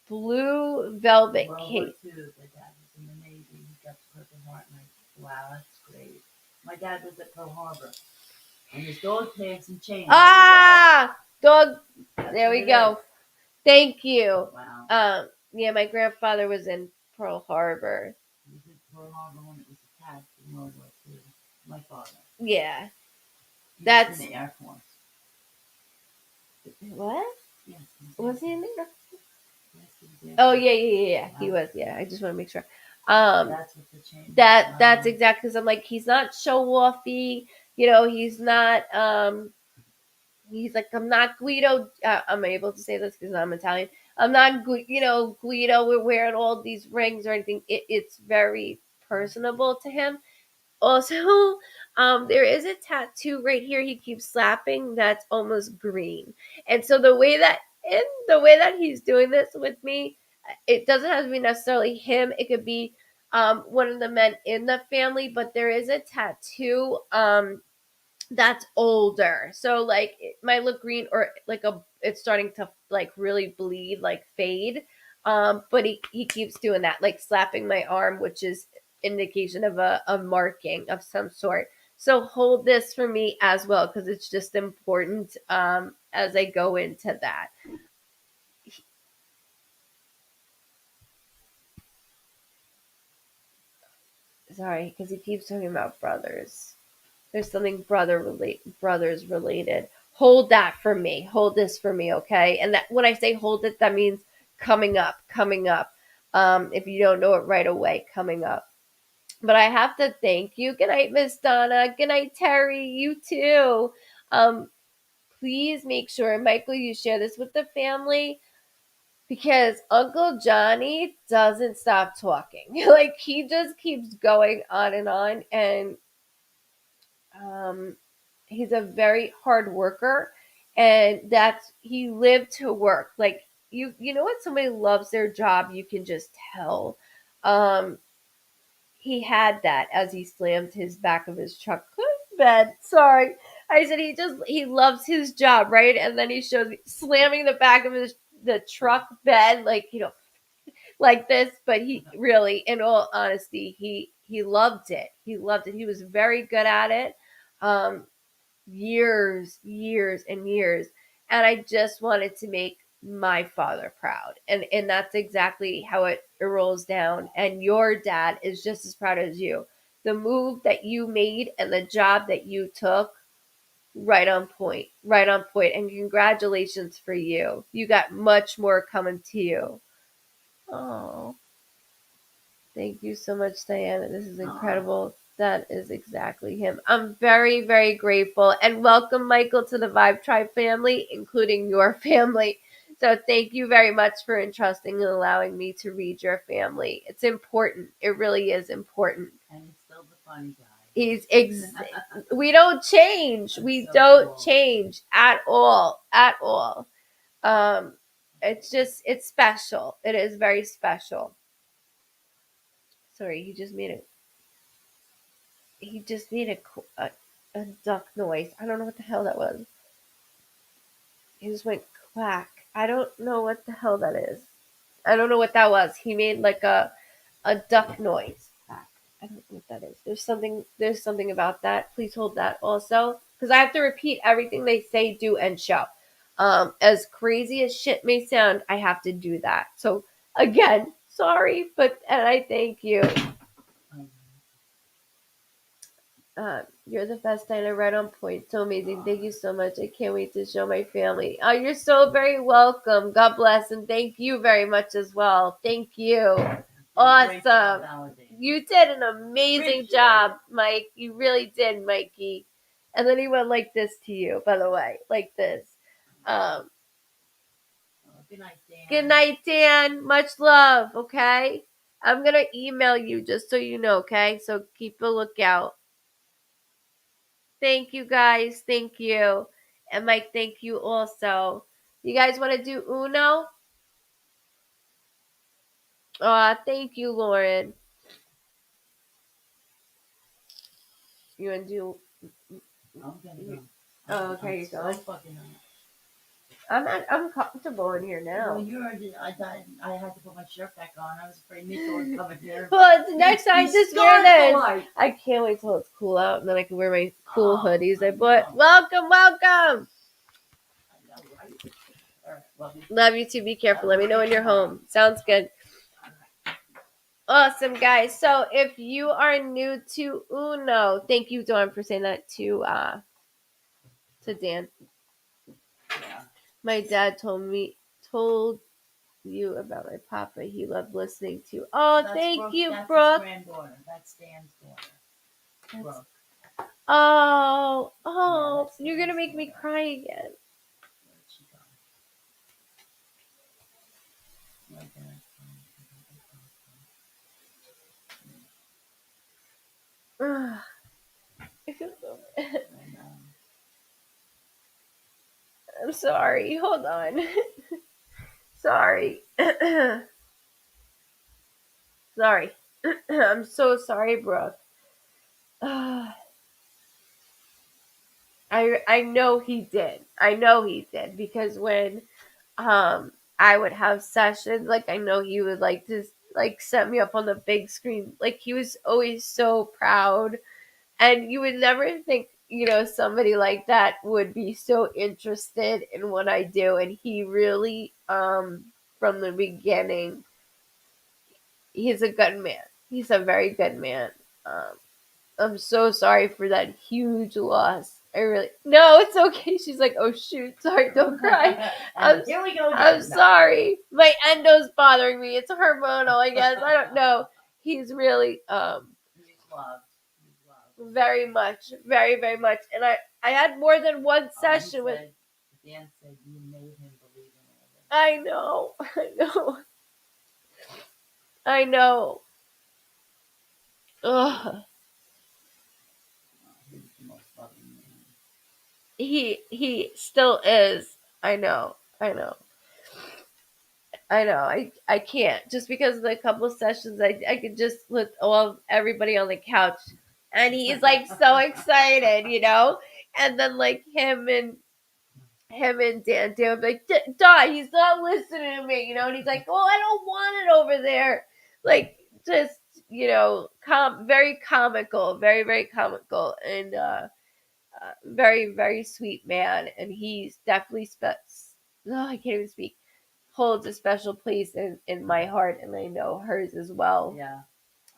Speaker 1: blue velvet case.
Speaker 2: The dad was in the Navy. He got the Purple Heart, and wow, that's great. My dad was at Pearl Harbor. And his dog tags and chains.
Speaker 1: Dog. There we go. Thank you. Wow. Yeah, my grandfather was in Pearl Harbor.
Speaker 2: He was at Pearl Harbor when it was attacked in World War II. My father.
Speaker 1: Yeah.
Speaker 2: He was in
Speaker 1: That's
Speaker 2: the Air Force.
Speaker 1: what?
Speaker 2: Yes.
Speaker 1: Was he in there?
Speaker 2: Yes, he was Air
Speaker 1: Oh
Speaker 2: Force.
Speaker 1: yeah. He
Speaker 2: Yeah.
Speaker 1: was. Yeah. I just want to make sure. Um,
Speaker 2: That's what the change
Speaker 1: that's exactly because I'm like he's not show offy. He's not. He's like I'm not Guido. I'm able to say this because I'm Italian. I'm not Guido. We're wearing all these rings or anything. It's very personable to him. Also, there is a tattoo right here he keeps slapping that's almost green. And so the way that he's doing this with me, it doesn't have to be necessarily him. It could be one of the men in the family, but there is a tattoo that's older. So like it might look green or like it's starting to like really bleed, like fade. But he keeps doing that, like slapping my arm, which is indication of a marking of some sort. So hold this for me as well because it's just important as I go into that. Sorry, because he keeps talking about brothers. There's something brothers related. Hold that for me. Hold this for me, okay? And that when I say hold it, that means coming up, coming up. If you don't know it right away, coming up. But I have to thank you. Good night, Miss Donna. Good night, Terry. You too. Um, please make sure, Michael, you share this with the family because Uncle Johnny doesn't stop talking. Like he just keeps going on, and um, he's a very hard worker, and that's he lived to work. Like you know when somebody loves their job, you can just tell. Um, he had that as he slammed his back of his truck bed. Sorry. I said he loves his job, right? And then he shows me slamming the back of the truck bed, like like this. But he really, in all honesty, he loved it. He loved it. He was very good at it. Um, years and years. And I just wanted to make my father proud. And that's exactly how it rolls down. And your dad is just as proud as you. The move that you made and the job that you took, right on point. Right on point. And congratulations for you. You got much more coming to you. Oh. Thank you so much, Diana. This is incredible. That is exactly him. I'm very, very grateful. And welcome, Michael, to the Vibe Tribe family, including your family. So thank you very much for entrusting and allowing me to read your family. It's important. It really is important.
Speaker 2: And he's still the funny guy.
Speaker 1: We don't change. We
Speaker 2: so
Speaker 1: don't
Speaker 2: cool.
Speaker 1: change at all. At all. It's special. It is very special. Sorry, he just made a duck noise. I don't know what the hell that was. He just went quack. I don't know what the hell that is. I don't know what that was. He made like a duck noise. Quack. I don't know what that is. There's something about that. Please hold that also because I have to repeat everything they say, do, and show. As crazy as shit may sound, I have to do that. So again, sorry, and I thank you. You're the best, Diana. Right on point. So amazing. Thank you so much. I can't wait to show my family. Oh, you're so very welcome. God bless. And thank you very much as well. Thank you. Awesome. You did an amazing job, Mike. You really did, Mikey. And then he went like this to you, by the way. Like this. Um,
Speaker 2: Good night, Dan.
Speaker 1: Good night, Dan. Much love, okay? I'm going to email you just so you know, okay? So keep a lookout. Thank you guys. Thank you. And Mike, thank you also. You guys want to do Uno? Thank you, Lauren. You want to do?
Speaker 2: I'm gonna go.
Speaker 1: Oh, okay, you're going.
Speaker 2: So fucking
Speaker 1: I'm not. I'm comfortable in here now.
Speaker 2: Well, I had to put my shirt back on. I was afraid Mitchell would come in here.
Speaker 1: Well, next time just wear this. I can't wait till it's cool out, and then I can wear my cool hoodies I bought. Welcome.
Speaker 2: I know, right? All right, love you.
Speaker 1: Love you too. Be careful. Let me know when you're home. Sounds good. Awesome, guys. So if you are new to Uno, thank you, Dawn, for saying that to Dan.
Speaker 2: Yeah.
Speaker 1: My dad told you about my papa. He loved listening to. Oh,
Speaker 2: That's
Speaker 1: thank
Speaker 2: Brooke.
Speaker 1: you,
Speaker 2: That's his
Speaker 1: Brooke.
Speaker 2: granddaughter. That's Dan's daughter.
Speaker 1: That's,
Speaker 2: Brooke.
Speaker 1: oh,
Speaker 2: That's
Speaker 1: you're gonna
Speaker 2: Dan's
Speaker 1: make me
Speaker 2: daughter.
Speaker 1: cry again.
Speaker 2: Where'd she go? My dad.
Speaker 1: Ugh. I feel so bad.
Speaker 2: I know.
Speaker 1: I'm sorry. Hold on. Sorry. Sorry. I'm so sorry, Brooke. I know he did. I know he did because when I would have sessions, like I know he would like to like set me up on the big screen. Like he was always so proud, and you would never think, somebody like that would be so interested in what I do, and he really from the beginning, he's a good man. He's a very good man. Um I'm so sorry for that huge loss. I really no, it's okay. She's like, oh shoot, sorry, don't cry. I'm
Speaker 2: Here we go
Speaker 1: I'm
Speaker 2: again. No.
Speaker 1: sorry. My endo's bothering me. It's hormonal, I guess. I don't know. He's really
Speaker 2: He's loved. He's loved.
Speaker 1: very much, very very much. And I had more than one session with.
Speaker 2: Dan said you made him believe in all this.
Speaker 1: I know, I know, I know. Ugh.
Speaker 2: He's the most loving man.
Speaker 1: He still is. I know. I know. I know. I can't just because of the couple of sessions. I could just with all everybody on the couch, and he's like so excited, And then like him and Dan would be like, "Die, he's not listening to me," And he's like, "Well, I don't want it over there." Like just very comical, very very comical, and very very sweet man, and he's definitely Oh, I can't even speak holds a special place in my heart, and I know hers as well.
Speaker 2: Yeah.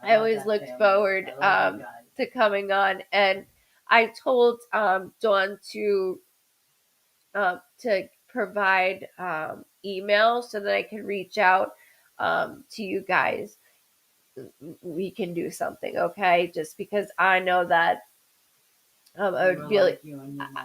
Speaker 1: I always looked forward to coming on, and I told Dawn to provide email so that I can reach out to you guys. We can do something, okay? Just because I know that I would feel like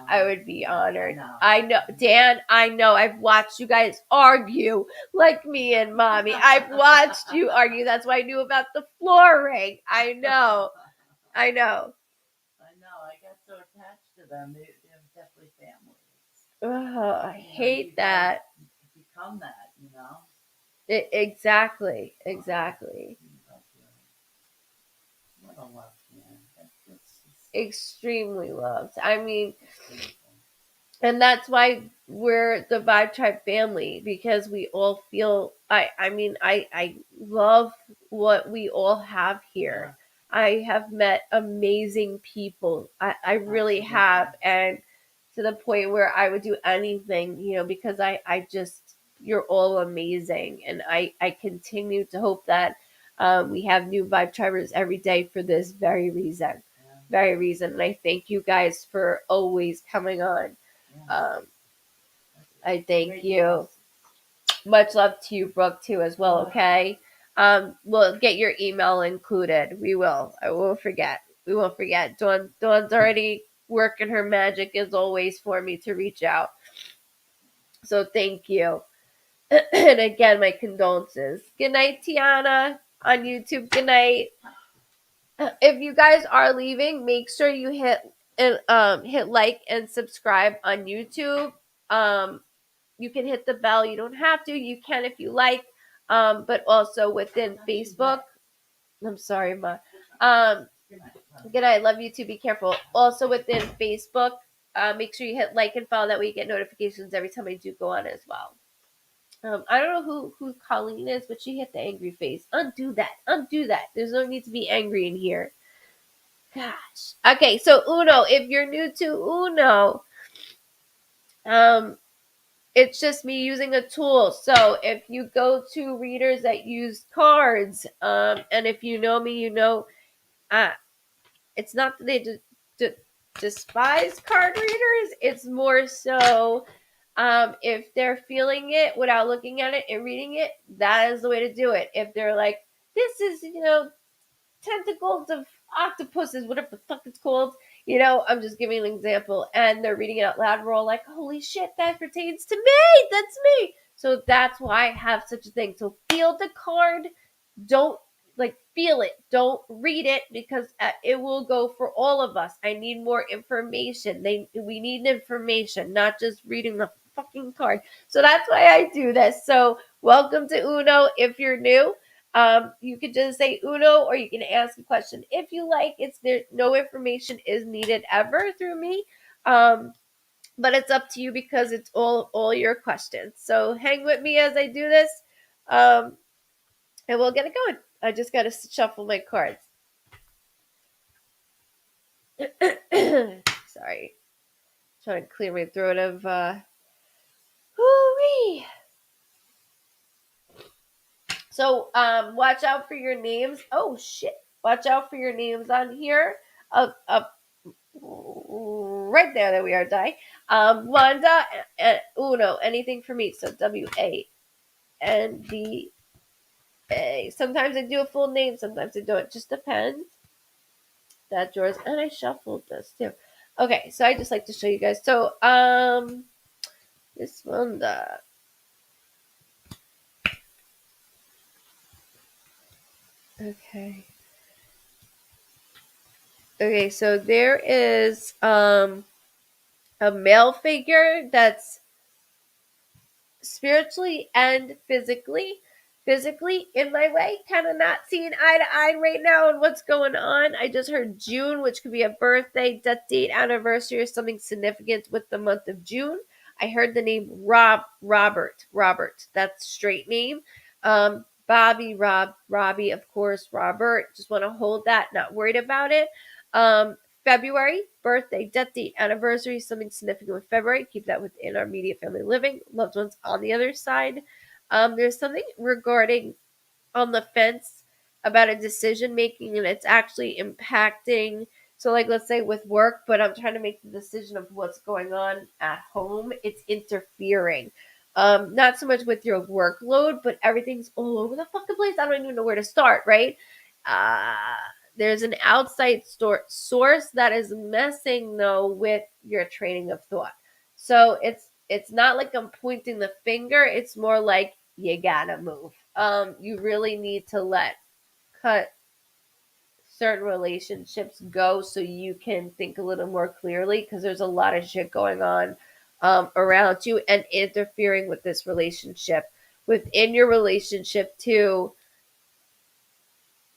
Speaker 1: I would be honored. I know, Dan. I know. I've watched you guys argue like me and mommy. I've watched you argue. That's why I knew about the flooring. I know. I know.
Speaker 2: I know. I got so attached to them. They're definitely family.
Speaker 1: Oh, I hate that.
Speaker 2: Become that,
Speaker 1: Exactly. Exactly.
Speaker 2: What a love, man. That's
Speaker 1: Extremely loved. I mean, and that's why we're the Vibe Tribe family, because we all feel. I love what we all have here. Yeah. I have met amazing people. I really have, and to the point where I would do anything, because I just you're all amazing, and I continue to hope that we have new Vibe Tribers every day for this very reason. Very reason. And I thank you guys for always coming on. I thank you. Much love to you, Brooke, too, as well, okay? We'll get your email included. We will. I won't forget. We won't forget. Dawn's already working her magic, as always, for me to reach out. So thank you. And again, my condolences. Good night, Tiana, on YouTube. Good night. If you guys are leaving, make sure you hit like and subscribe on YouTube. You can hit the bell. You don't have to. You can if you like. But also within Facebook. I'm sorry, Ma. Good night. Love you too. Be careful. Also within Facebook, make sure you hit like and follow. That way you get notifications every time I do go on as well. I don't know who Colleen is, but she hit the angry face. Undo that. Undo that. There's no need to be angry in here. Gosh. Okay, so Uno, if you're new to Uno, it's just me using a tool. So if you go to readers that use cards, and if you know me, uh, it's not that they despise card readers. It's more so, if they're feeling it without looking at it and reading it, that is the way to do it. If they're like, this is, tentacles of octopuses, whatever the fuck it's called. I'm just giving an example, and they're reading it out loud. We're all like, holy shit, that pertains to me. That's me. So that's why I have such a thing. So feel the card. Don't feel it. Don't read it, because it will go for all of us. I need more information. We need information, not just reading the fucking card. So that's why I do this. So welcome to Uno. If you're new, you could just say Uno, or you can ask a question if you like. It's there. No information is needed ever through me. But it's up to you, because it's all your questions. So hang with me as I do this, um, and we'll get it going. I just got to shuffle my cards. Sorry, trying to clear my throat of whoo-wee. So watch out for your names. Oh shit! Watch out for your names on here. Up right there. There we are. Die. Wanda and Uno. Anything for me. So WANDA. Sometimes I do a full name. Sometimes I don't. It just depends. That yours, and I shuffled this too. Okay, so I just like to show you guys. So this one, okay. Okay, so there is a male figure that's spiritually and physically in my way, kind of not seeing eye to eye right now on what's going on. I just heard June, which could be a birthday, death date, anniversary, or something significant with the month of June. I heard the name Robert. That's straight name. Bobby, Robbie, of course, Robert. Just want to hold that, not worried about it. February, birthday, death date, anniversary, something significant with February. Keep that within our immediate family living. Loved ones on the other side. There's something regarding on the fence about a decision making, and it's actually impacting. So, like, let's say with work, but I'm trying to make the decision of what's going on at home. It's interfering. Not so much with your workload, but everything's all over the fucking place. I don't even know where to start, right? Uh, there's an outside source that is messing though with your training of thought. So it's not like I'm pointing the finger. It's more like you gotta move. You really need to cut certain relationships go so you can think a little more clearly, because there's a lot of shit going on around you and interfering with this relationship. Within your relationship too,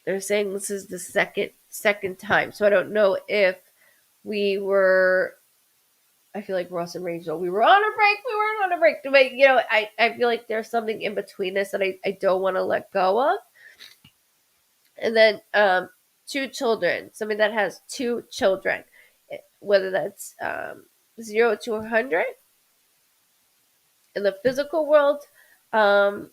Speaker 1: they're saying this is the second time. So I don't know if we were. I feel like Ross and Rachel. We were on a break. We weren't on a break. But I feel like there's something in between this that I don't want to let go of. And then two children. Somebody that has two children, whether that's 0 to 100 in the physical world. Um,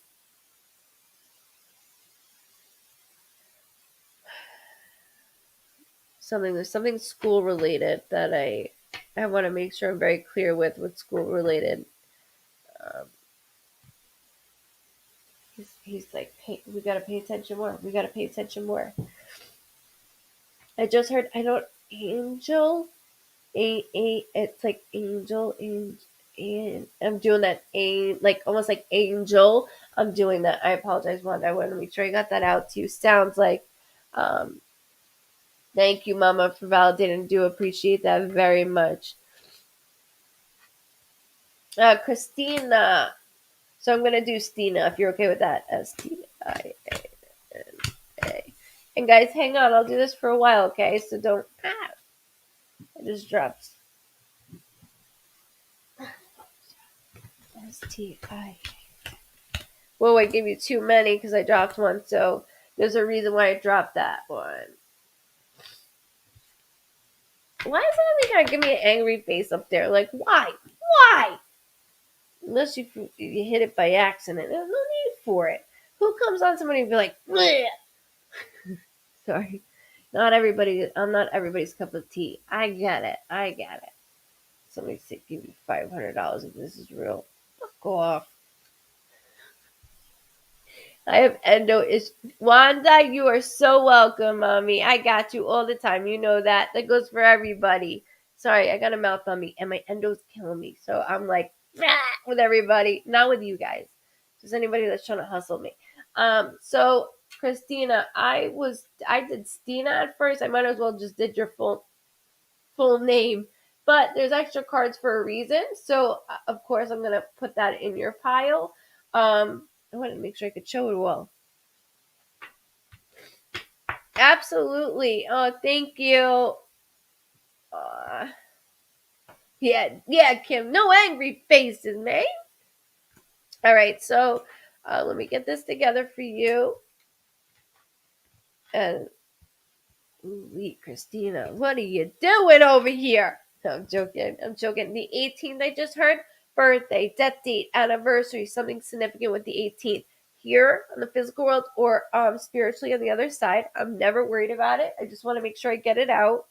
Speaker 1: there's something school related that I want to make sure I'm very clear with school related. Um, he's like, we gotta pay attention more. We gotta pay attention more. I just heard. I don't angel. It's like angel. And I'm doing that. Like almost like angel. I'm doing that. I apologize, Wanda. I want to make sure I got that out to you. Sounds like. Thank you, Mama, for validating. Do appreciate that very much. Christina. So I'm gonna do Stina if you're okay with that. STIANA. And guys, hang on. I'll do this for a while, okay? So don't. I just dropped. STI. Whoa, I gave you too many because I dropped one. So there's a reason why I dropped that one. Why is somebody trying to give me an angry face up there? Like, why? Why? unless you hit it by accident, there's no need for it. Who comes on somebody and be like, bleh? Sorry, not everybody. I'm not everybody's cup of tea. I get it. I get it. Somebody said give you $500 if this is real. Fuck off. I have endo is Wanda. You are so welcome, mommy. I got you all the time. You know that. That goes for everybody. Sorry, I got a mouth on me, and my endo's killing me. So I'm like with everybody, not with you guys. Just anybody that's trying to hustle me. So Christina, I did Stina at first. I might as well just did your full name, but there's extra cards for a reason. So of course I'm gonna put that in your pile. I wanted to make sure I could show it well. Absolutely. Oh, thank you. Uh, yeah, Kim. No angry faces, man. All right, so let me get this together for you. And Christina, what are you doing over here? No, I'm joking. I'm joking. The 18th I just heard, birthday, death date, anniversary, something significant with the 18th. Here on the physical world or spiritually on the other side, I'm never worried about it. I just want to make sure I get it out.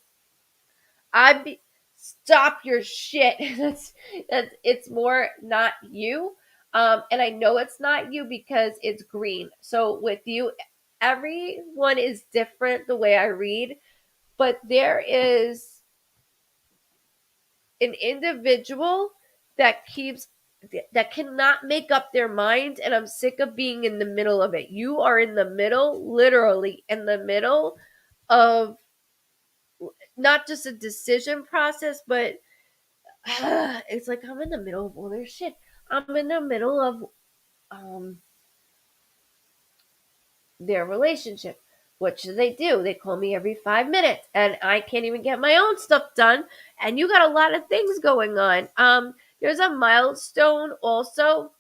Speaker 1: Stop your shit. That's it's more not you. And I know it's not you because it's green. So with you, everyone is different the way I read, but there is an individual that keeps that cannot make up their mind, and I'm sick of being in the middle of it. You are in the middle, literally in the middle of not just a decision process, but it's like I'm in the middle of all their shit. I'm in the middle of um their relationship. What should they do? They call me every 5 minutes, and I can't even get my own stuff done. And you got a lot of things going on. There's a milestone also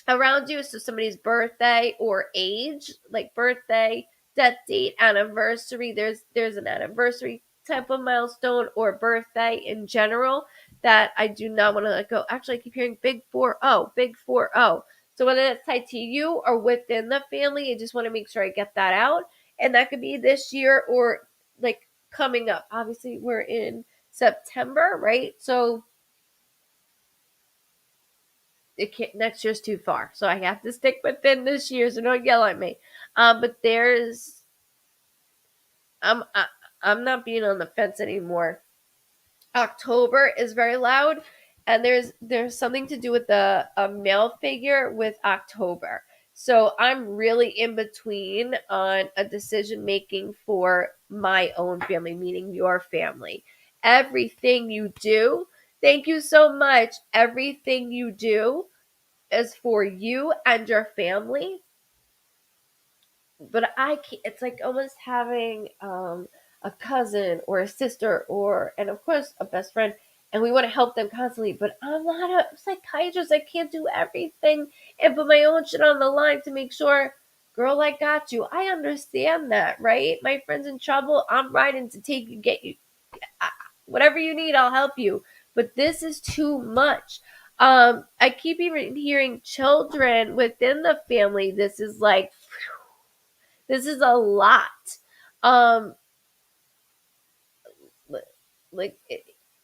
Speaker 1: around you. So somebody's birthday or age, like birthday, death date, anniversary. There's an anniversary type of milestone or birthday in general that I do not want to let go. Actually, I keep hearing big 4-0, big 4-0. So whether that's tied to you or within the family, I just want to make sure I get that out. And that could be this year or like coming up. Obviously, we're in September, right? So it can't, next year's too far. So I have to stick within this year. So don't yell at me. But there's, I'm, I, I'm not being on the fence anymore. October is very loud, and there's something to do with the a male figure with October. So I'm really in between on a decision making for my own family, meaning your family. Everything you do, thank you so much. Everything you do is for you and your family. But I can't, it's like almost having a cousin or a sister or, and of course, a best friend, and we want to help them constantly. But I'm not a psychiatrist. I can't do everything and put my own shit on the line to make sure, girl, I got you. I understand that, right? My friend's in trouble. I'm riding to take you, get you, whatever you need, I'll help you. But this is too much. I keep even hearing children within the family. This is like, this is a lot. Um, like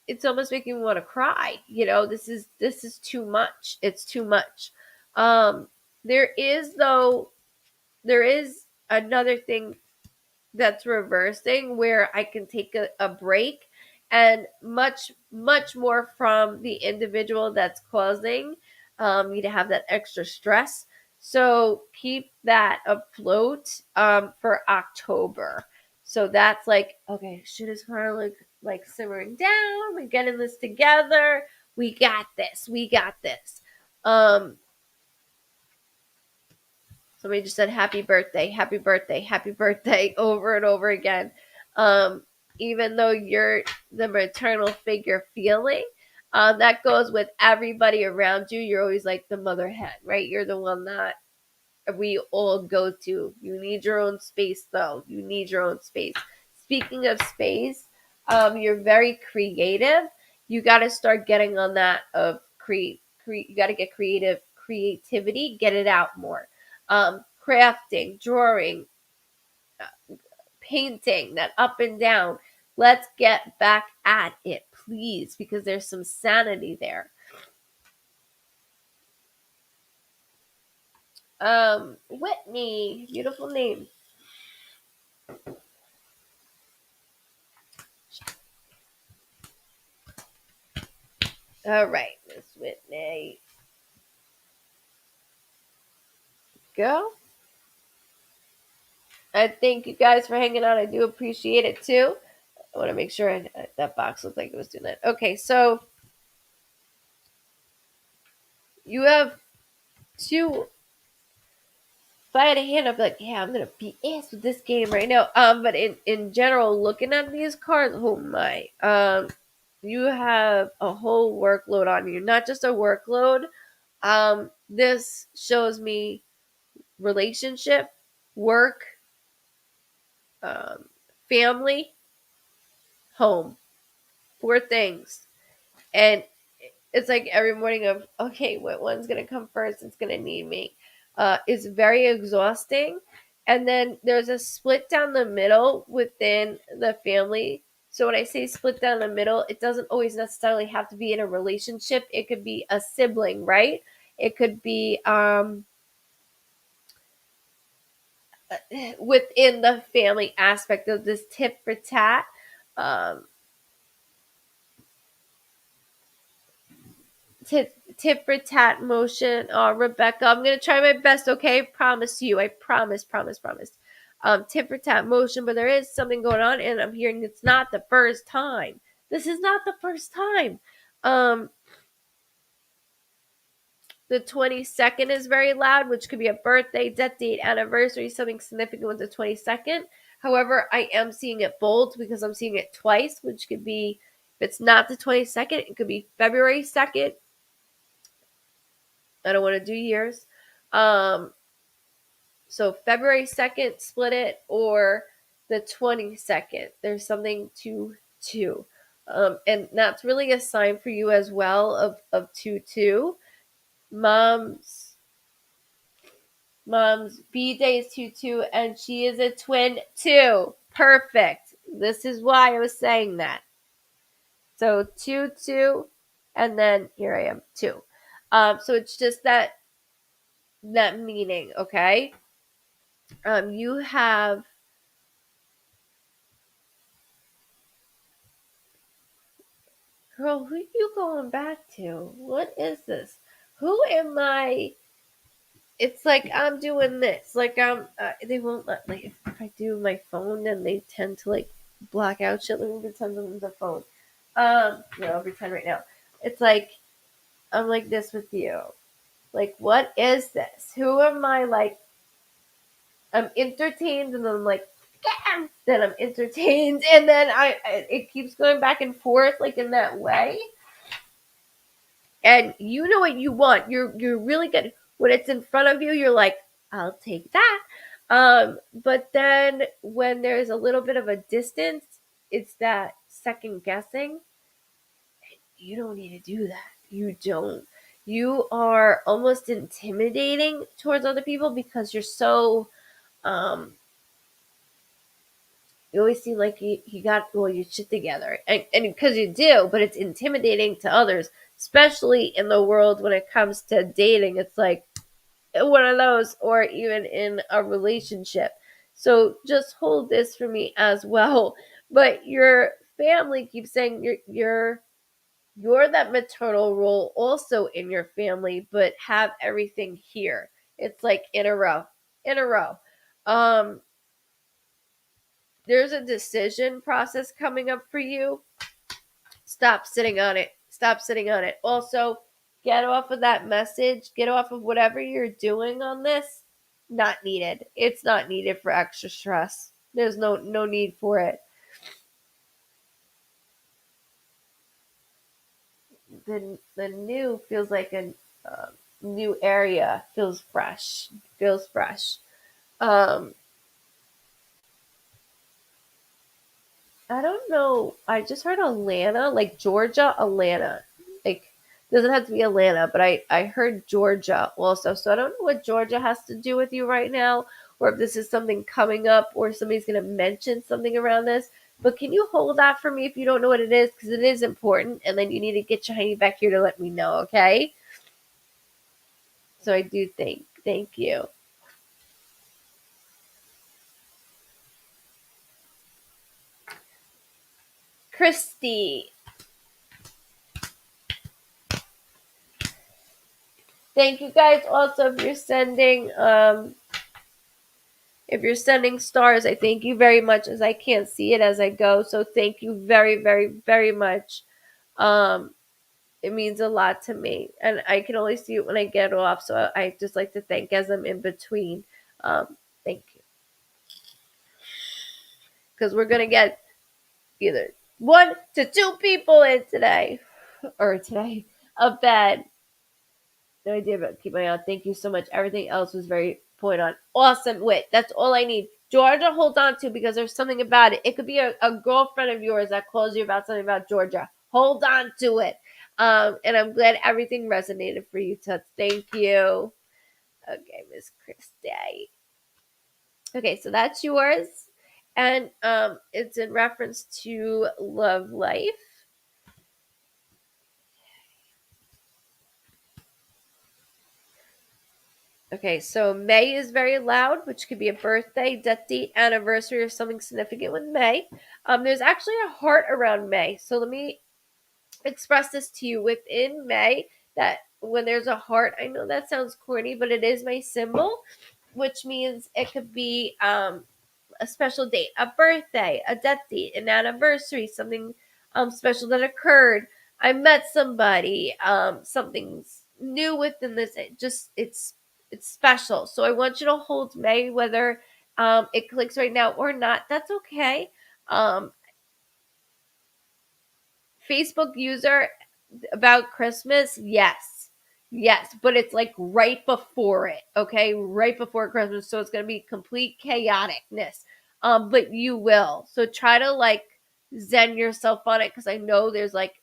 Speaker 1: it's almost making me want to cry. This is too much. It's too much. Um, there is though, there is another thing that's reversing where I can take a break and much more from the individual that's causing me to have that extra stress. So keep that afloat for October. So that's like, okay, shit is kind of like simmering down. We're getting this together. We got this. We got this. Um, Somebody just said happy birthday, happy birthday, happy birthday over and over again. Um, Even though you're the maternal figure feeling, that goes with everybody around you. You're always like the mother hen, right? You're the one that we all go to. You need your own space, though. You need your own space. Speaking of space, you're very creative. You got to start getting on that of you got to get creativity, get it out more. Crafting, drawing, painting, that up and down. Let's get back at it, please, because there's some sanity there. Whitney, beautiful name. All right, Miss Whitney. Go. I thank you guys for hanging out. I do appreciate it too. I want to make sure that box looked like it was doing that. Okay, so you have two. If I had a hand, I'd be like, yeah, I'm gonna beat ass with this game right now. But in general, looking at these cards, oh my, you have a whole workload on you. Not just a workload. This shows me relationship, work, um, family, home. Four things. And it's like every morning of, okay, what one's gonna come first? It's gonna need me. It's very exhausting. And then there's a split down the middle within the family. So when I say split down the middle, it doesn't always necessarily have to be in a relationship. It could be a sibling, right? It could be within the family aspect of this tit for tat. Um, tit for tat motion. Rebecca, I'm gonna try my best. Okay, promise you. I promise. Tit for tat motion, but there is something going on, and I'm hearing it's not the first time. This is not the first time. Um, the 22nd is very loud, which could be a birthday, death date, anniversary, something significant with the 22nd. However, I am seeing it bold because I'm seeing it twice, which could be, if it's not the 22nd, it could be February 2nd. I don't want to do years. Um, so February 2nd, split it, or the 22nd. There's something to two. And that's really a sign for you as well of 2 2. Mom's mom's B day is 2 2, and she is a twin too. Perfect. This is why I was saying that. So 2 2, and then here I am 2. So it's just that meaning, okay? You have, girl, who you going back to? What is this? Who am I? It's like I'm doing this. Like they won't let, like, if I do my phone, then they tend to like block out shit. Let me pretend on the phone. No, I'll pretend right now. It's like I'm like this with you. Like, what is this? Who am I? Like, I'm entertained, and then I'm like, yeah! Then I'm entertained, and then it keeps going back and forth like in that way. And you know what you want. You're really good when it's in front of you. You're like, I'll take that. But then when there's a little bit of a distance, it's that second guessing. You don't need to do that. You don't. You are almost intimidating towards other people because you're so um you always seem like you got, well, your shit together, and because you do, but it's intimidating to others, especially in the world when it comes to dating. It's like one of those, or even in a relationship. So just hold this for me as well. But your family keeps saying you're that maternal role also in your family, but have everything here. It's like in a row, in a row. Um, there's a decision process coming up for you. Stop sitting on it. Stop sitting on it. Also, get off of that message. Get off of whatever you're doing on this. Not needed. It's not needed for extra stress. There's no need for it. The new feels like a new area. Feels fresh. Feels fresh. Um, I don't know. I just heard Atlanta, like Georgia, Atlanta. Like Doesn't have to be Atlanta, but I heard Georgia also. So I don't know what Georgia has to do with you right now, or if this is something coming up, or somebody's going to mention something around this. But can you hold that for me if you don't know what it is? Because it is important, and then you need to get your honey back here to let me know, okay? So I do thank you. Christy, thank you guys also if you're sending stars. I thank you very much, as I can't see it as I go. So thank you very, very, very much. Um, it means a lot to me, and I can only see it when I get off. So I just like to thank as I'm in between. Thank you, because we're gonna get either 1 to 2 people in today, or today, of bed. No idea about keep my eye on. Thank you so much. Everything else was very point on. Awesome. Wait, that's all I need. Georgia, hold on to, because there's something about it. It could be a girlfriend of yours that calls you about something about Georgia. Hold on to it. And I'm glad everything resonated for you, Toots. Thank you. Okay, Miss Christie. Okay, so that's yours. And it's in reference to love life. Okay, so May is very loud, which could be a birthday, death date, anniversary, or something significant with May. There's actually a heart around May. So let me express this to you within May, that when there's a heart, I know that sounds corny, but it is my symbol, which means it could be a special date, a birthday, a death date, an anniversary, something special that occurred. I met somebody, something's new within this. It's special. So I want you to hold May, whether it clicks right now or not. That's okay. Um, Facebook user about Christmas, yes. Yes, but it's like right before it, okay? Right before Christmas, so it's going to be complete chaoticness. But you will. So try to like zen yourself on it, cuz I know there's like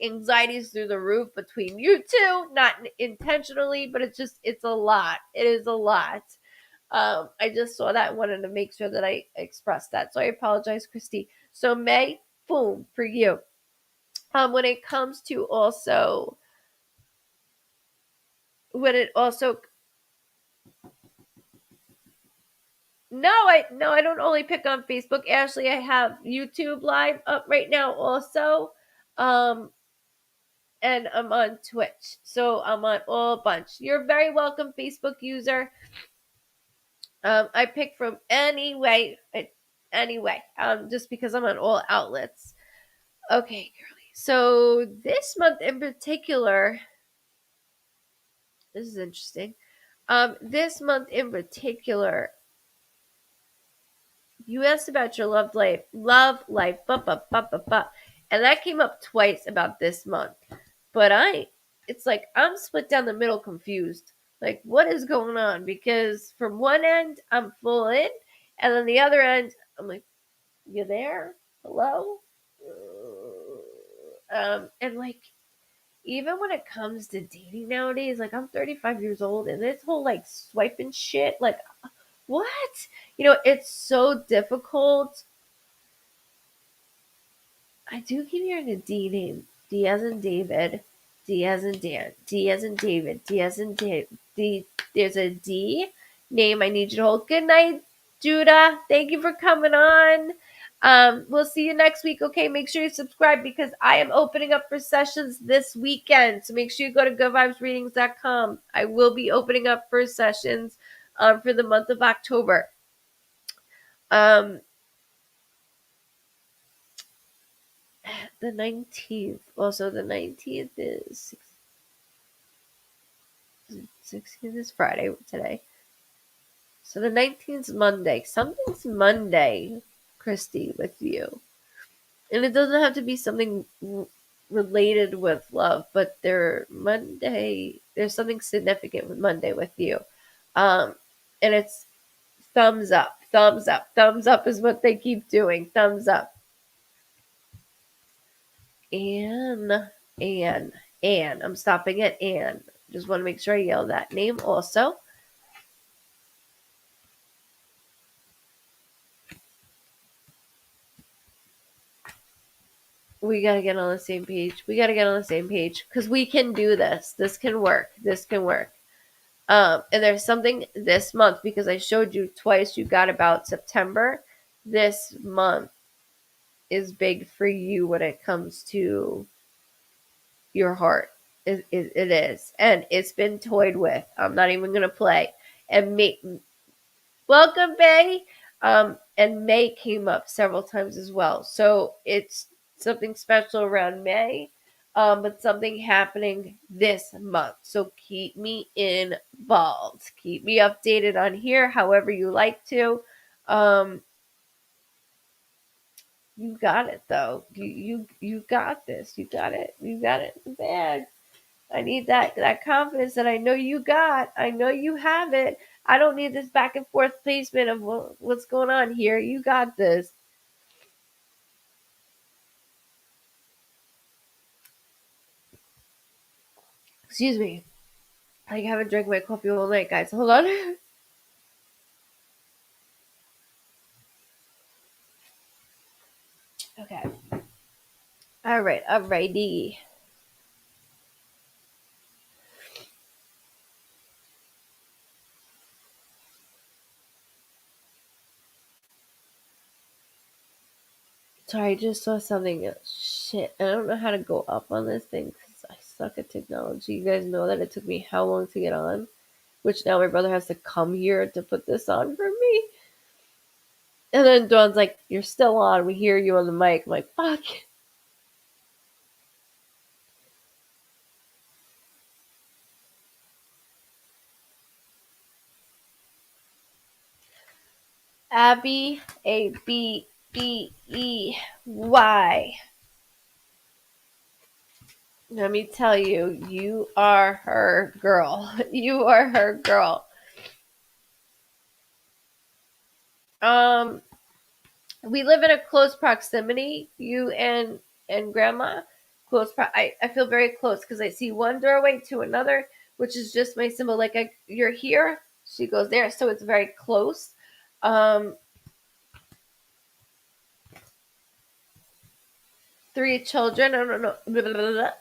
Speaker 1: anxieties through the roof between you two, not intentionally, but it's a lot. It is a lot. I just saw that and wanted to make sure that I expressed that. So I apologize, Christy. So May, boom, for you. When it comes to also when it also no, I don't only pick on Facebook, Ashley. I have YouTube live up right now also. Um and I'm on Twitch. So I'm on all a bunch. You're very welcome, Facebook user. I pick from anyway, just because I'm on all outlets. Okay, girly. So this month in particular, this is interesting. This month in particular, you asked about your love life, and that came up twice about this month. But it's like I'm split down the middle, confused. Like, what is going on? Because from one end, I'm full in, and then the other end, I'm like, you there? Hello? And like, even when it comes to dating nowadays, like I'm 35 years old, and this whole like swiping shit, like what? It's so difficult. I do keep hearing a D name. D as in David. D as in Dan. D as in David. D as in D. There's a D name I need you to hold. Good night, Judah. Thank you for coming on. We'll see you next week. Okay, make sure you subscribe, because I am opening up for sessions this weekend. So make sure you go to goodvibesreadings.com. I will be opening up for sessions for the month of October. Um, the 19th. Also, the 19th is 16th is Friday today. So the 19th is Monday. Something's Monday, Christy, with you. And it doesn't have to be something related with love, but there's something significant with Monday with you. And it's thumbs up, thumbs up, thumbs up is what they keep doing. Thumbs up. Anne. Anne. I'm stopping at Anne. Just want to make sure I yell that name also. We got to get on the same page. We got to get on the same page because we can do this. This can work. This can work. And there's something this month because I showed you twice. You got about September. This month is big for you when it comes to your heart. It is. And it's been toyed with. I'm not even going to play. And welcome, Bay. And May came up several times as well. So it's something special around May, but something happening this month. So keep me involved. Keep me updated on here, however you like to. Um, you got it though. You got this. You got it. You got it in the bag. I need that confidence that I know you got. I know you have it. I don't need this back and forth placement of what's going on here. You got this. Excuse me. I haven't drank my coffee all night, guys. Hold on. Okay. All right. Alrighty. Sorry, I just saw something. Shit. I don't know how to go up on this thing because I suck at technology. You guys know that it took me how long to get on? Which now my brother has to come here to put this on for me. And then Dawn's like, "You're still on. We hear you on the mic." I'm like, "Fuck." Abby, Abbey. Let me tell you, you are her girl. You are her girl. Um, we live in a close proximity. You and Grandma, I feel very close because I see one doorway to another, which is just my symbol. Like you're here, she goes there, so it's very close. Um, 3 children. I don't know.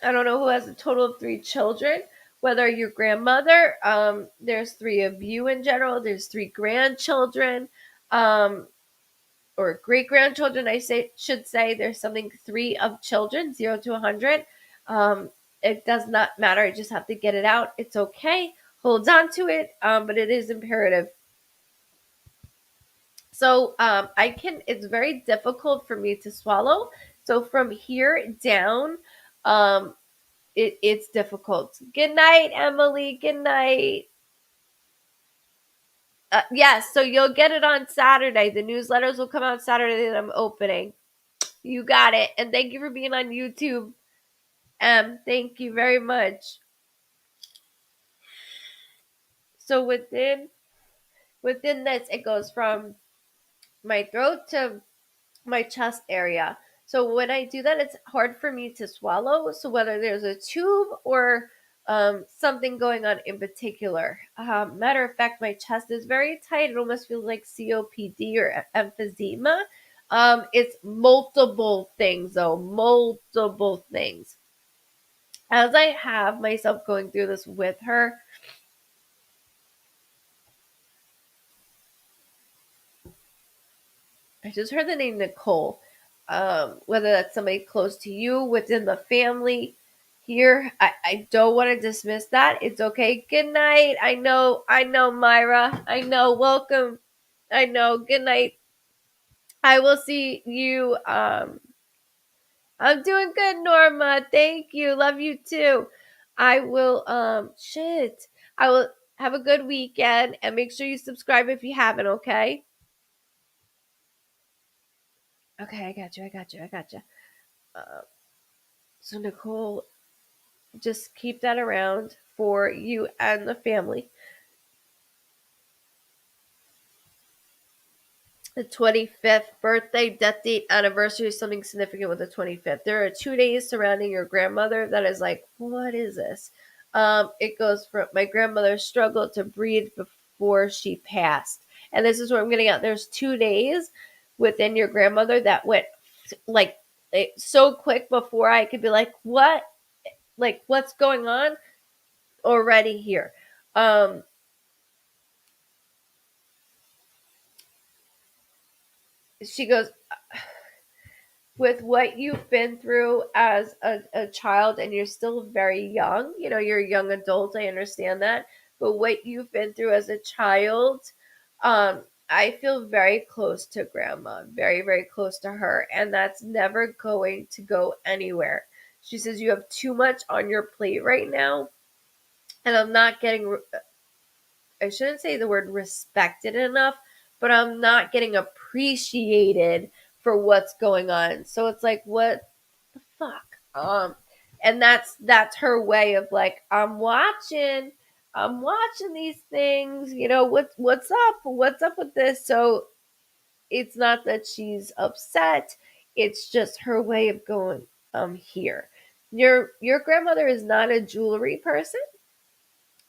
Speaker 1: I don't know who has a total of 3 children. Whether your grandmother, there's 3 of you in general. There's 3 grandchildren, or great grandchildren. Should say there's something 3 of children, 0 to 100. It does not matter. I just have to get it out. It's okay. Hold on to it, but it is imperative. So I can. It's very difficult for me to swallow. So from here down, um, it's difficult. Good night, Emily. Good night. Yes, so you'll get it on Saturday. The newsletters will come out Saturday that I'm opening. You got it. And thank you for being on YouTube. Thank you very much. So within this, it goes from my throat to my chest area. So when I do that, it's hard for me to swallow. So whether there's a tube or something going on in particular. Matter of fact, my chest is very tight. It almost feels like COPD or emphysema. It's multiple things, though. Multiple things. As I have myself going through this with her, I just heard the name Nicole. Whether that's somebody close to you within the family here, I don't want to dismiss that. It's okay. Good night. I know, Myra. I know. Welcome. I know. Good night. I will see you. I'm doing good, Norma. Thank you. Love you too. I will. Shit. I will have a good weekend and make sure you subscribe if you haven't. Okay. Okay. I got you. I got you. I got you. Uh, so Nicole, just keep that around for you and the family. The 25th birthday, death date, anniversary, something significant with the 25th. There are 2 days surrounding your grandmother that is like, what is this? It goes from my grandmother struggled to breathe before she passed. And this is what I'm getting at. There's 2 days within your grandmother that went like so quick before I could be like, what? Like, what's going on? Already here. Um, she goes, with what you've been through as a child, and you're still very young, you're a young adult, I understand that, but what you've been through as a child, um I feel very close to grandma, very very close to her, and that's never going to go anywhere. She says you have too much on your plate right now, and I'm not getting, I shouldn't say the word respected enough, but I'm not getting appreciated for what's going on. So it's like, what the fuck? And that's her way of like, I'm watching these things. What's up? What's up with this? So it's not that she's upset. It's just her way of going. Here. Your grandmother is not a jewelry person.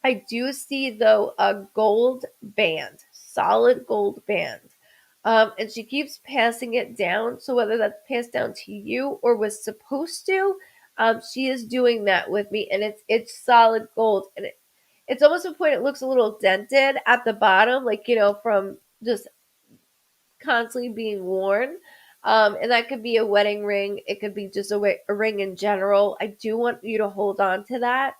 Speaker 1: I do see though a gold band, solid gold band. And she keeps passing it down. So whether that's passed down to you or was supposed to, she is doing that with me, and it's solid gold, and it's almost to the point it looks a little dented at the bottom, like from just constantly being worn. And that could be a wedding ring. It could be just a ring in general. I do want you to hold on to that.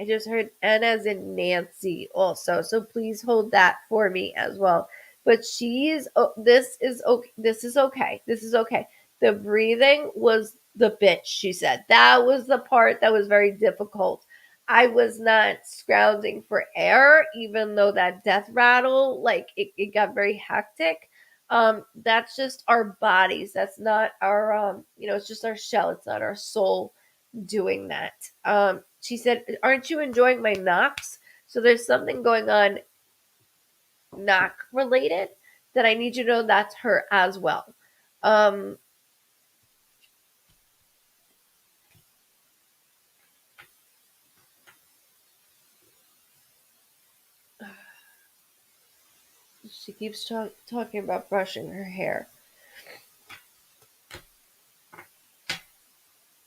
Speaker 1: I just heard N as in Nancy also. So please hold that for me as well. But this is okay. This is okay. This is okay. The breathing was the bitch, she said. That was the part that was very difficult. I was not scrounging for air, even though that death rattle, like it got very hectic. That's just our bodies. That's not our it's just our shell. It's not our soul doing that. She said, "Aren't you enjoying my knocks?" So there's something going on knock related that I need you to know that's her as well. Um, she keeps talking about brushing her hair,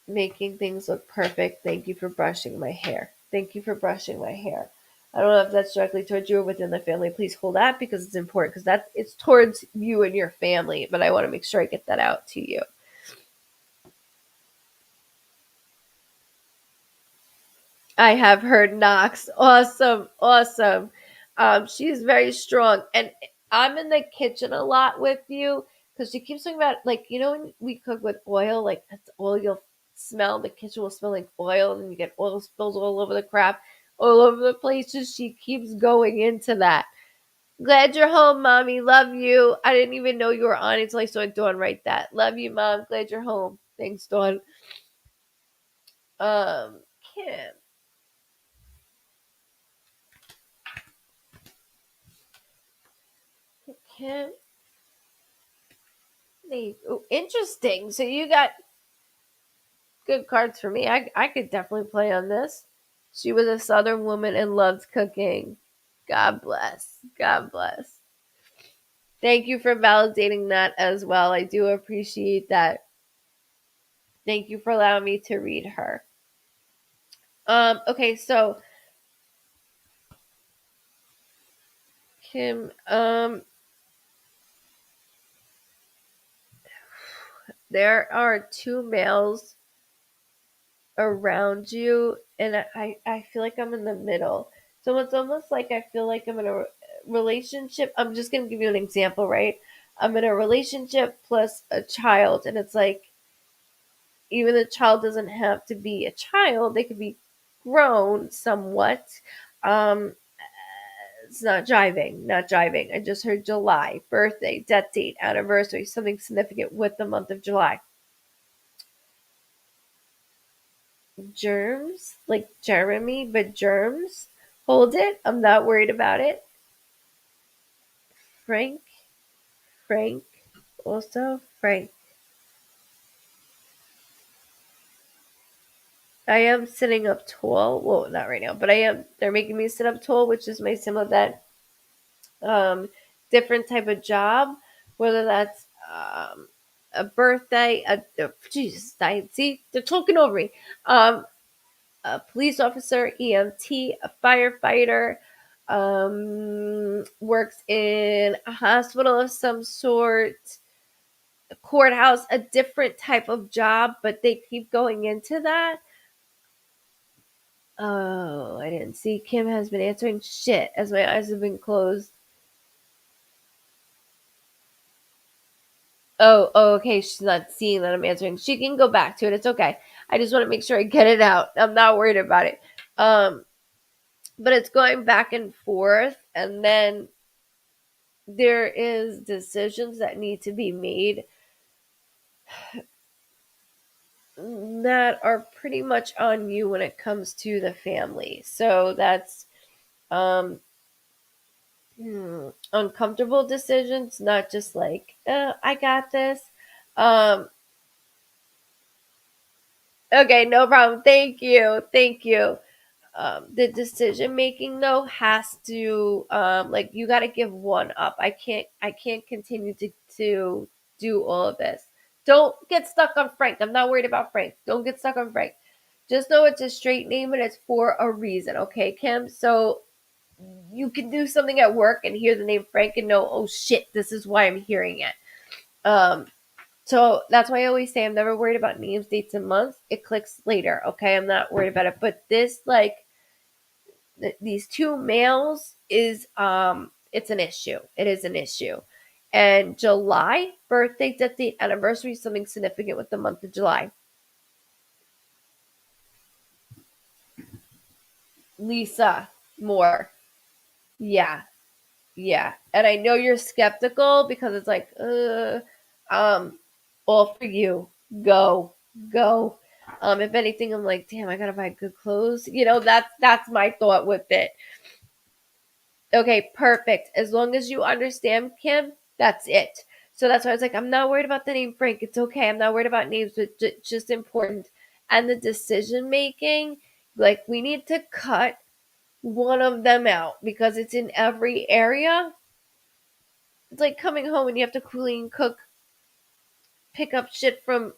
Speaker 1: making things look perfect. Thank you for brushing my hair. Thank you for brushing my hair. I don't know if that's directly towards you or within the family. Please hold that because it's important, because it's towards you and your family. But I want to make sure I get that out to you. I have heard knocks. Awesome, awesome. She's very strong, and I'm in the kitchen a lot with you because she keeps talking about, like, when we cook with oil, like that's oil. You'll smell, the kitchen will smell like oil, and you get oil spills all over the crap, all over the places. She keeps going into that. Glad you're home, mommy. Love you. I didn't even know you were on until I saw Dawn write that. Love you, mom. Glad you're home. Thanks, Dawn. Kim. Kim. Ooh, interesting. So you got good cards for me. I could definitely play on this. She was a Southern woman and loved cooking. God bless. God bless. Thank you for validating that as well. I do appreciate that. Thank you for allowing me to read her. Okay, so Kim, there are two males around you, and I feel like I'm in the middle. So it's almost like I feel like I'm in a relationship. I'm just going to give you an example, right? I'm in a relationship plus a child, and it's like, even the child doesn't have to be a child, they could be grown somewhat. Um, it's not jiving, not jiving. I just heard July, birthday, death date, anniversary, something significant with the month of July. Germs, like Jeremy, but germs. Hold it. I'm not worried about it. Frank. Frank also. Frank. I am sitting up tall. Well, not right now, but I am. They're making me sit up tall, which is my symbol that um, different type of job, whether that's a birthday, Jesus, I see they're talking over me. Um, a police officer, EMT, a firefighter, works in a hospital of some sort, a courthouse, a different type of job, but they keep going into that. Oh, I didn't see. Kim has been answering shit as my eyes have been closed. Oh, okay. She's not seeing that I'm answering. She can go back to it. It's okay. I just want to make sure I get it out. I'm not worried about it. Um, but it's going back and forth, and then there is decisions that need to be made that are pretty much on you when it comes to the family. So that's um uncomfortable decisions, not just like, I got this. Um, okay, no problem. Thank you. Thank you. The decision making though has to like you got to give one up. I can't continue to do all of this. Don't get stuck on Frank. I'm not worried about Frank. Don't get stuck on Frank. Just know it's a straight name and it's for a reason, okay, Kim? So you can do something at work and hear the name Frank and know, oh shit, this is why I'm hearing it. Um, so that's why I always say I'm never worried about names, dates, and months. It clicks later, okay? I'm not worried about it. But this, like, these two males is it's an issue. It is an issue. And July, birthday, death date, anniversary, something significant with the month of July. Lisa Moore. Yeah. Yeah. And I know you're skeptical because it's like, um, all for you. Go. Go. If anything, I'm like, damn, I gotta buy good clothes. That's my thought with it. Okay, perfect. As long as you understand, Kim, that's it. So that's why I was like, I'm not worried about the name Frank. It's okay. I'm not worried about names, but just important. And the decision making, like, we need to cut one of them out because it's in every area. It's like coming home and you have to clean, cook, pick up shit from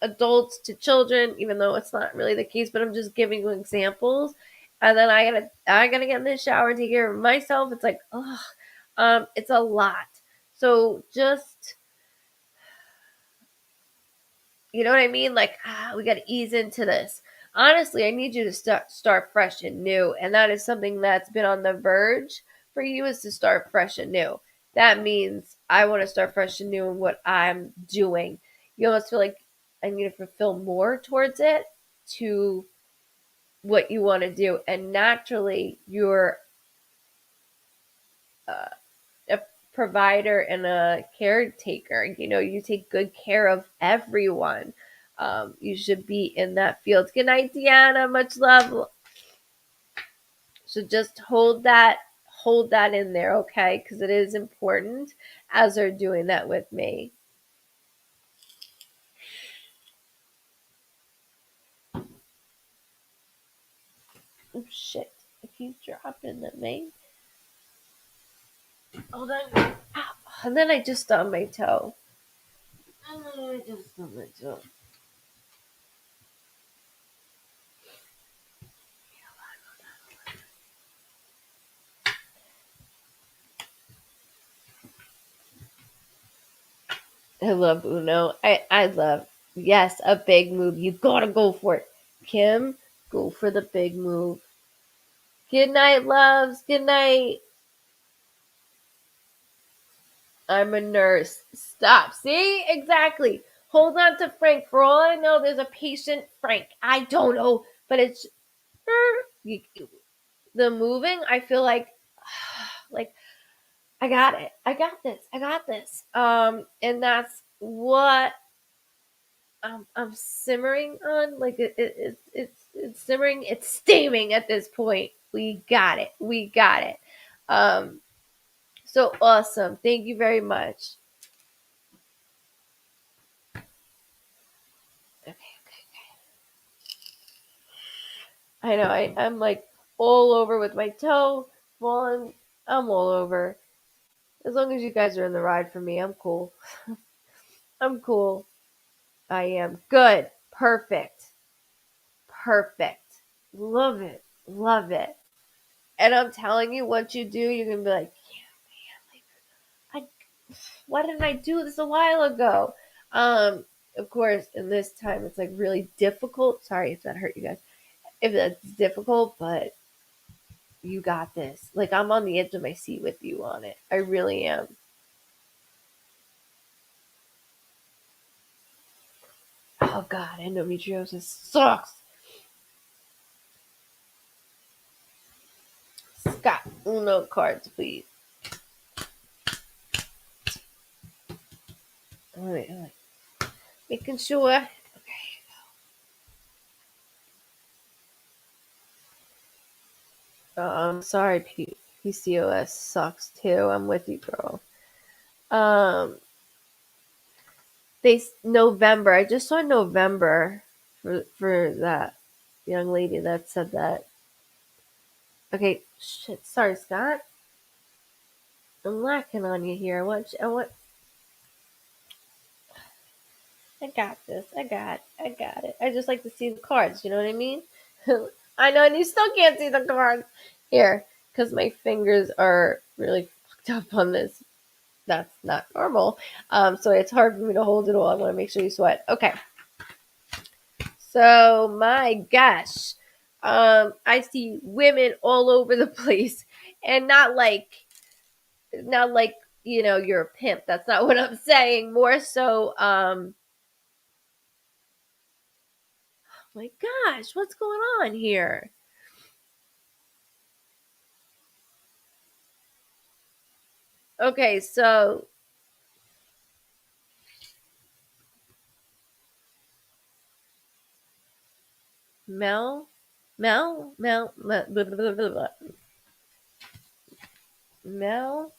Speaker 1: adults to children, even though it's not really the case. But I'm just giving you examples. And then I gotta get in the shower and take care of myself. It's like, oh, it's a lot. So just, you know what I mean? Like, we got to ease into this. Honestly, I need you to start fresh and new, and that is something that's been on the verge for you, is to start fresh and new. That means I want to start fresh and new in what I'm doing. You almost feel like I need to fulfill more towards it to what you want to do, and naturally, you're uh, a provider and a caretaker. You take good care of everyone. You should be in that field. Good night, Deanna. Much love. So just hold that in there, okay? Because it is important as they're doing that with me. Oh shit! I keep dropping the main. Oh, then, ow. And then I just stubbed my toe. I just stubbed my toe. I love Uno. I love, yes, a big move. You gotta go for it. Kim, go for the big move. Good night, loves. Good night. I'm a nurse. Stop. See? Exactly. Hold on to Frank. For all I know, there's a patient Frank. I don't know, but it's you, the moving. I feel like I got it. I got this. I got this. And that's what I'm simmering on. Like it's simmering. It's steaming at this point. We got it. We got it. Um, so awesome. Thank you very much. I know. I'm like all over with my toe falling. I'm all over. As long as you guys are in the ride for me, I'm cool. I'm cool. I am good. Perfect. Perfect. Love it. Love it. And I'm telling you, once you do, you're gonna be like, yeah, man, like, why didn't I do this a while ago? Of course, in this time, it's like really difficult. Sorry if that hurt you guys. If that's difficult, but you got this. Like, I'm on the edge of my seat with you on it. I really am. Oh God, endometriosis sucks. Scott, Uno cards, please. All right. Making sure. Okay. I'm sorry, PCOS sucks too. I'm with you, girl. Um, November. I just saw November for that young lady that said that. Okay, shit. Sorry, Scott. I'm lacking on you here. I got this. I got it. I just like to see the cards. You know what I mean? I know, and you still can't see the cards here because my fingers are really fucked up on this. That's not normal. So it's hard for me to hold it all. I want to make sure you sweat. Okay. So my gosh, I see women all over the place, and not like you're a pimp. That's not what I'm saying. More so, my gosh, what's going on here? Okay, so Mel, blah, blah, blah, blah, blah. Mel,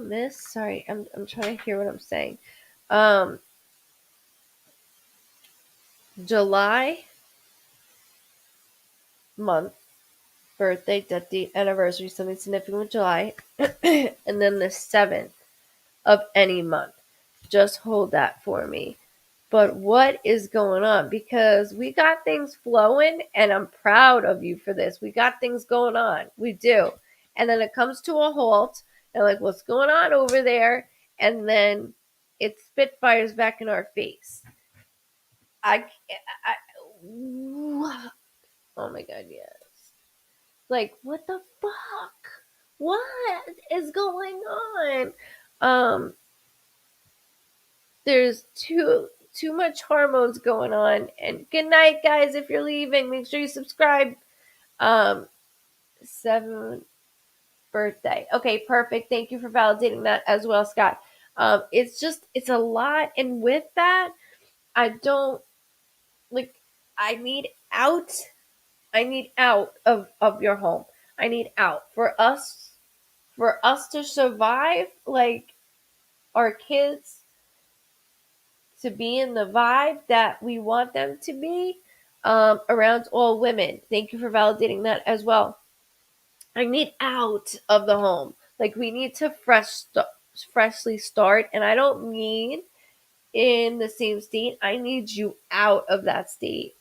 Speaker 1: Miss. Sorry, I'm trying to hear what I'm saying. Um, July month, birthday, death date, anniversary, something significant with July, and then the 7th of any month. Just hold that for me. But what is going on? Because we got things flowing, and I'm proud of you for this. We got things going on. We do. And then it comes to a halt, and like, what's going on over there? And then it spitfires back in our face. I, I oh my God, yes. Like, what the fuck? What is going on? Um, there's too much hormones going on. And good night, guys. If you're leaving, make sure you subscribe. Um, 7th birthday. Okay, perfect. Thank you for validating that as well, Scott. It's a lot, and with that, I don't like. I need out. I need out of your home. I need out for us to survive. Like, our kids to be in the vibe that we want them to be, around all women. Thank you for validating that as well. I need out of the home. Like, we need to freshly start, and I don't mean in the same state. I need you out of that state.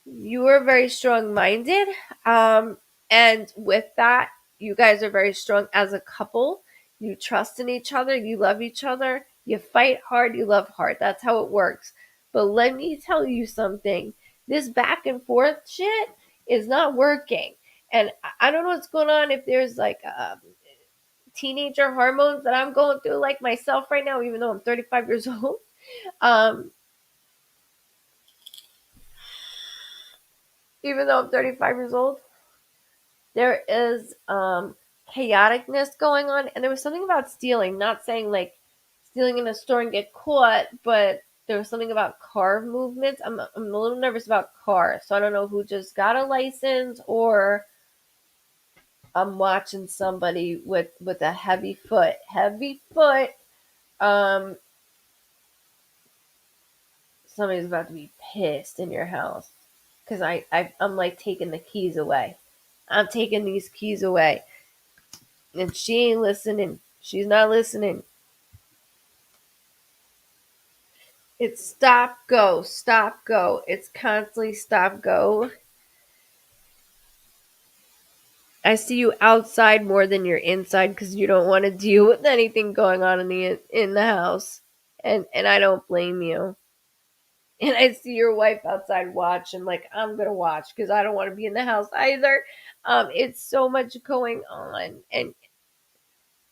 Speaker 1: You are very strong minded. And with that, you guys are very strong as a couple. You trust in each other. You love each other. You fight hard. You love hard. That's how it works. But let me tell you something. This back and forth shit is not working. And I don't know what's going on, if there's like teenager hormones that I'm going through, like myself right now, even though I'm 35 years old. Um, even though I'm 35 years old, there is chaoticness going on. And there was something about stealing, not saying like stealing in a store and get caught, but there was something about car movements. I'm a little nervous about cars, so I don't know who just got a license, or I'm watching somebody with a heavy foot. Um, somebody's about to be pissed in your house because I'm like taking the keys away. I'm taking these keys away, and she ain't listening. She's not listening. It's stop, go, stop, go. It's constantly stop, go. I see you outside more than you're inside because you don't want to deal with anything going on in the house, and I don't blame you. And I see your wife outside watching, like I'm gonna watch because I don't want to be in the house either. It's so much going on, and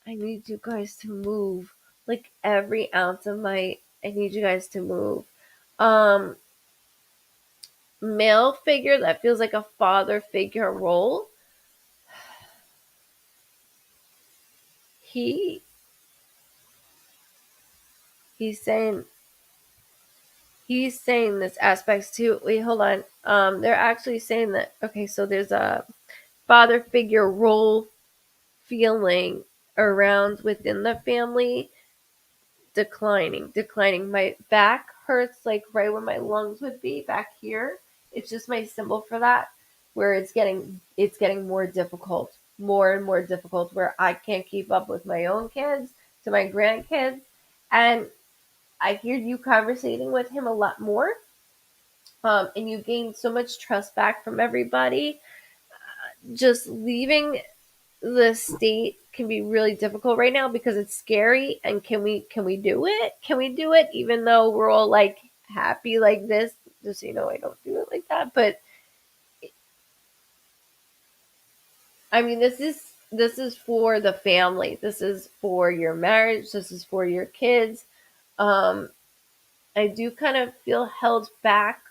Speaker 1: I need you guys to move. Like every ounce of my, I need you guys to move. Um, Male figure that feels like a father figure role. He he's saying he's saying this aspects too. Wait, hold on. They're actually saying that. Okay, so there's a father figure role feeling around within the family, declining. My back hurts like right where my lungs would be back here. It's just my symbol for that, where it's getting more difficult, more and more difficult, where I can't keep up with my own kids to my grandkids. And I hear you conversating with him a lot more. And you gain so much trust back from everybody. Just leaving the state can be really difficult right now because it's scary. And can we do it? Can we do it even though we're all like happy like this? Just so you know, I don't do it like that. But I mean, this is for the family. This is for your marriage. This is for your kids. Um, I do kind of feel held back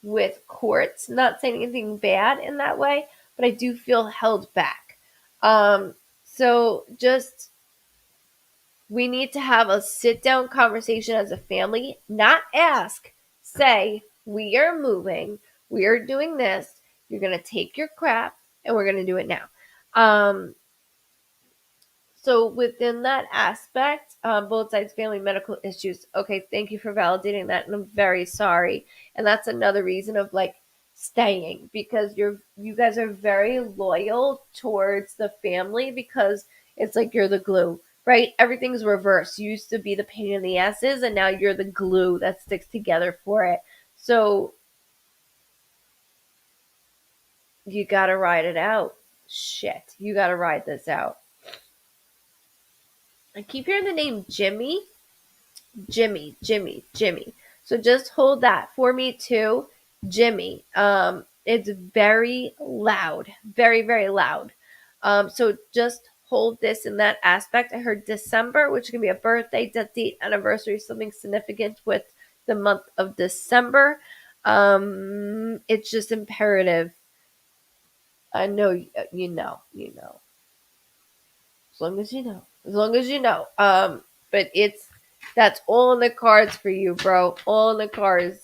Speaker 1: with courts. Not saying anything bad in that way, but I do feel held back. So just we need to have a sit down conversation as a family, not ask, say, we are moving, we are doing this, you're going to take your crap, and we're going to do it now. Um, so within that aspect, both sides family medical issues. Okay, thank you for validating that, and I'm very sorry. And that's another reason of like staying because you guys are very loyal towards the family because it's like you're the glue, right? Everything's reversed. You used to be the pain in the asses, and now you're the glue that sticks together for it. So you gotta ride it out. Shit, you gotta ride this out. I keep hearing the name Jimmy. Jimmy. So just hold that for me too, Jimmy. It's very loud, very, very loud. So just hold this in that aspect. I heard December, which can be a birthday, death date, anniversary, something significant with the month of December. It's just imperative. I know you know. As long as you know. As long as you know. But that's all in the cards for you, bro. All in the cards.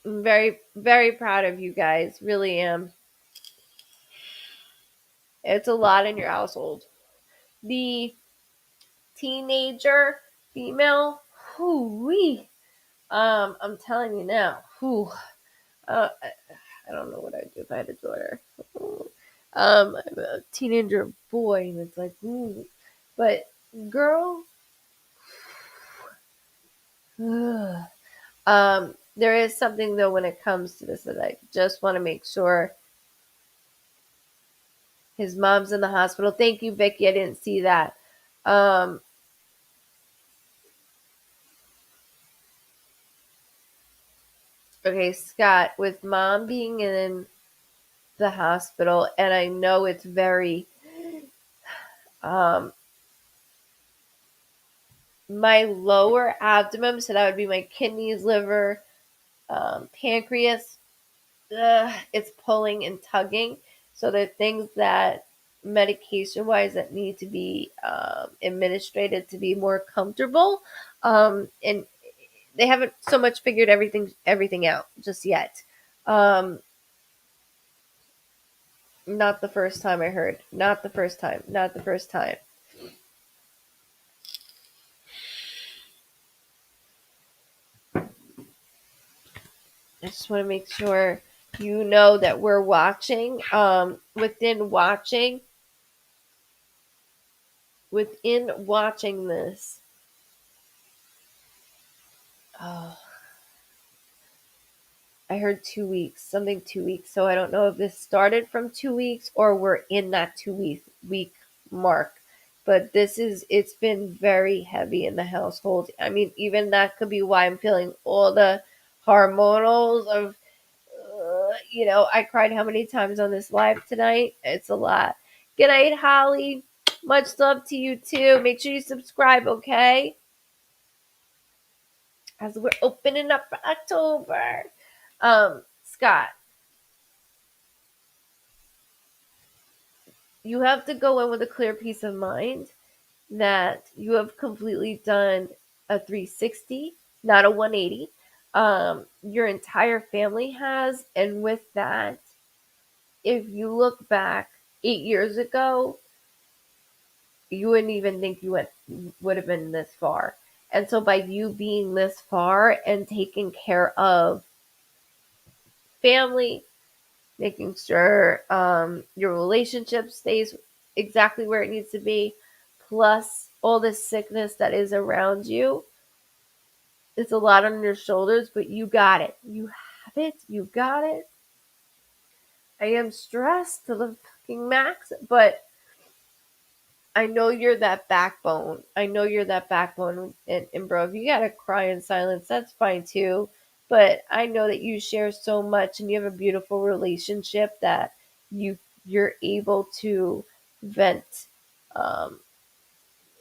Speaker 1: I'm very, very proud of you guys. Really am. It's a lot in your household. The teenager female, whoo I'm telling you now, I don't know what I'd do if I had a daughter. I'm a teenager boy, and it's like, ooh. But girl, there is something though when it comes to this that I just want to make sure. His mom's in the hospital. Thank you, Vicky. I didn't see that. Um, okay, Scott, with mom being in the hospital, and I know it's very, um, my lower abdomen, so that would be my kidneys, liver, pancreas, it's pulling and tugging. So there are things that medication wise that need to be administrated to be more comfortable. And they haven't so much figured everything out just yet. Um, Not the first time I heard. Not the first time. Not the first time. I just want to make sure you know that we're watching. Within watching this. Oh, I heard 2 weeks, something 2 weeks. So I don't know if this started from 2 weeks or we're in that two week mark. But it's been very heavy in the household. I mean, even that could be why I'm feeling all the hormonals of, I cried how many times on this live tonight? It's a lot. Good night, Holly. Much love to you too. Make sure you subscribe, okay? As we're opening up for October. Scott, you have to go in with a clear peace of mind that you have completely done a 360, not a 180. Your entire family has, and with that, if you look back 8 years ago, you wouldn't even think would have been this far. And so by you being this far and taking care of family, making sure your relationship stays exactly where it needs to be, plus all the sickness that is around you. It's a lot on your shoulders, but you got it. You have it. You got it. I am stressed to the fucking max, but I know you're that backbone. I know you're that backbone. And bro, if you gotta cry in silence, that's fine too. But I know that you share so much and you have a beautiful relationship that you're able to vent. Um,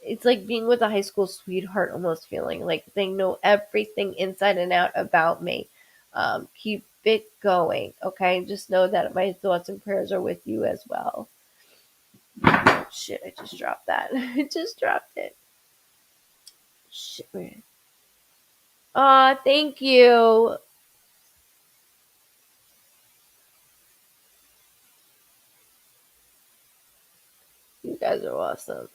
Speaker 1: it's like being with a high school sweetheart almost feeling like they know everything inside and out about me. Keep it going, okay? Just know that my thoughts and prayers are with you as well. Shit, I just dropped that. I just dropped it. Shit. Aw, thank you. You guys are awesome.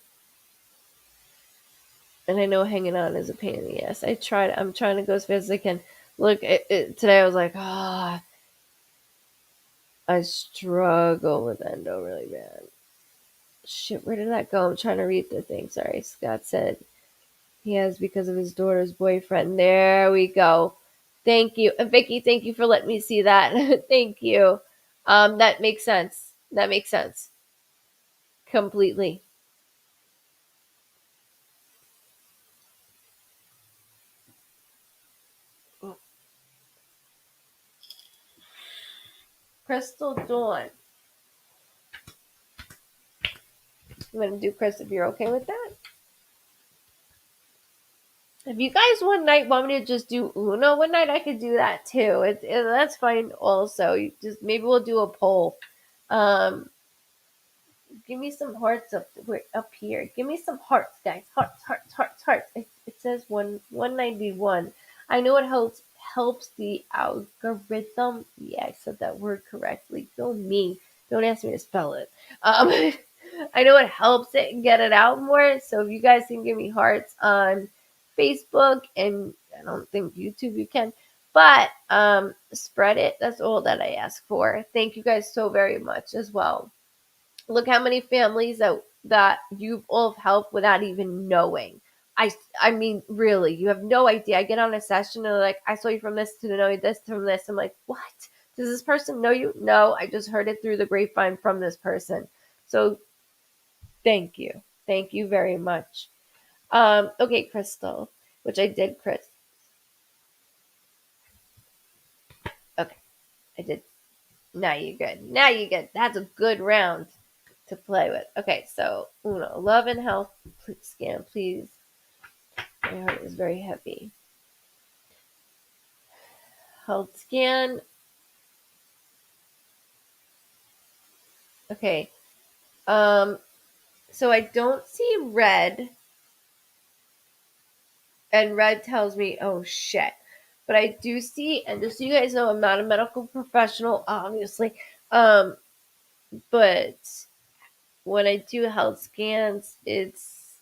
Speaker 1: And I know hanging on is a pain in the ass. I'm trying to go as fast as I can. Look, today I was like, I struggle with endo really bad. Shit, where did that go? I'm trying to read the thing. Sorry. Scott said he has because of his daughter's boyfriend. There we go. Thank you. And Vicky, thank you for letting me see that. Thank you. That makes sense. That makes sense. Completely. Crystal Dawn. I'm gonna do Chris if you're okay with that. If you guys one night want me to just do Uno one night, I could do that too. That's fine. Also, just maybe we'll do a poll. Um, Give me some hearts up here. Give me some hearts, guys. Hearts, hearts, hearts, hearts. It says 191. I know it helps the algorithm. Yeah, I said that word correctly. Go me. Don't ask me to spell it. I know it helps it get it out more. So if you guys can give me hearts on Facebook, and I don't think YouTube you can, but spread it. That's all that I ask for. Thank you guys so very much as well. Look how many families that you've all helped without even knowing. I mean, really, you have no idea. I get on a session and they're like, I saw you from this to know this from this. I'm like, what? Does this person know you? No, I just heard it through the grapevine from this person. So thank you. Thank you very much. Okay, Crystal, which I did, Chris. Okay, I did. Now you're good. Now you're good. That's a good round to play with. Okay, so Uno, love and health scan, please. My heart is very heavy. Health scan. Okay. Um, so I don't see red, and red tells me, oh shit. But I do see, and just so you guys know, I'm not a medical professional, obviously. Um, but when I do health scans, it's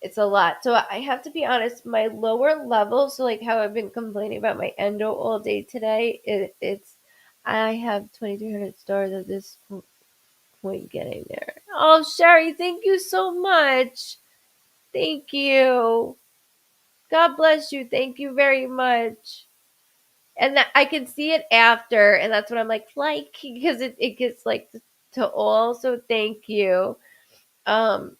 Speaker 1: It's a lot. So I have to be honest, my lower level, so like how I've been complaining about my endo all day today, it's I have 2,300 stars at this point getting there. Oh, Sherry, thank you so much. Thank you. God bless you. Thank you very much. And that I can see it after, and that's what I'm like, because it gets like to all. So thank you. Um,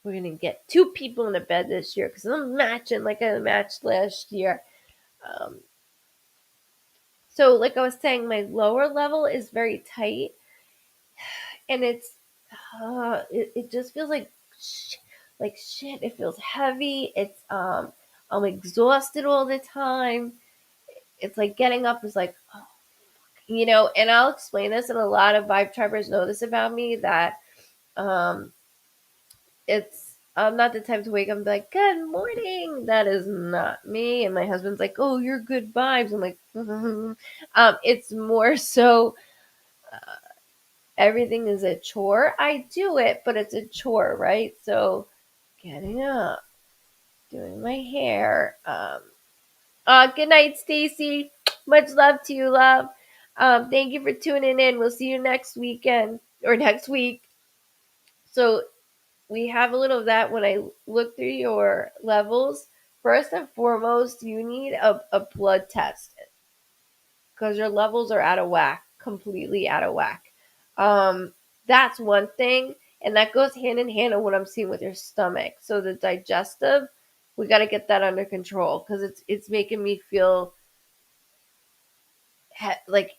Speaker 1: we're gonna get two people in a bed this year because I'm matching like I matched last year. Um, so like I was saying, my lower level is very tight, and it just feels like shit. It feels heavy. I'm exhausted all the time. It's like getting up is like, oh, and I'll explain this, and a lot of vibe tribers know this about me, that um it's I'm not the type to wake up and be like, good morning. That is not me. And my husband's like, oh, you're good vibes. I'm like, it's more so everything is a chore. I do it, but it's a chore, right? So getting up, doing my hair. Good night, Stacy. Much love to you, love. Thank you for tuning in. We'll see you next weekend or next week. So we have a little of that. When I look through your levels, first and foremost, you need a blood test because your levels are out of whack, completely out of whack. Um, that's one thing, and that goes hand in hand with what I'm seeing with your stomach. So the digestive, we got to get that under control because it's making me feel like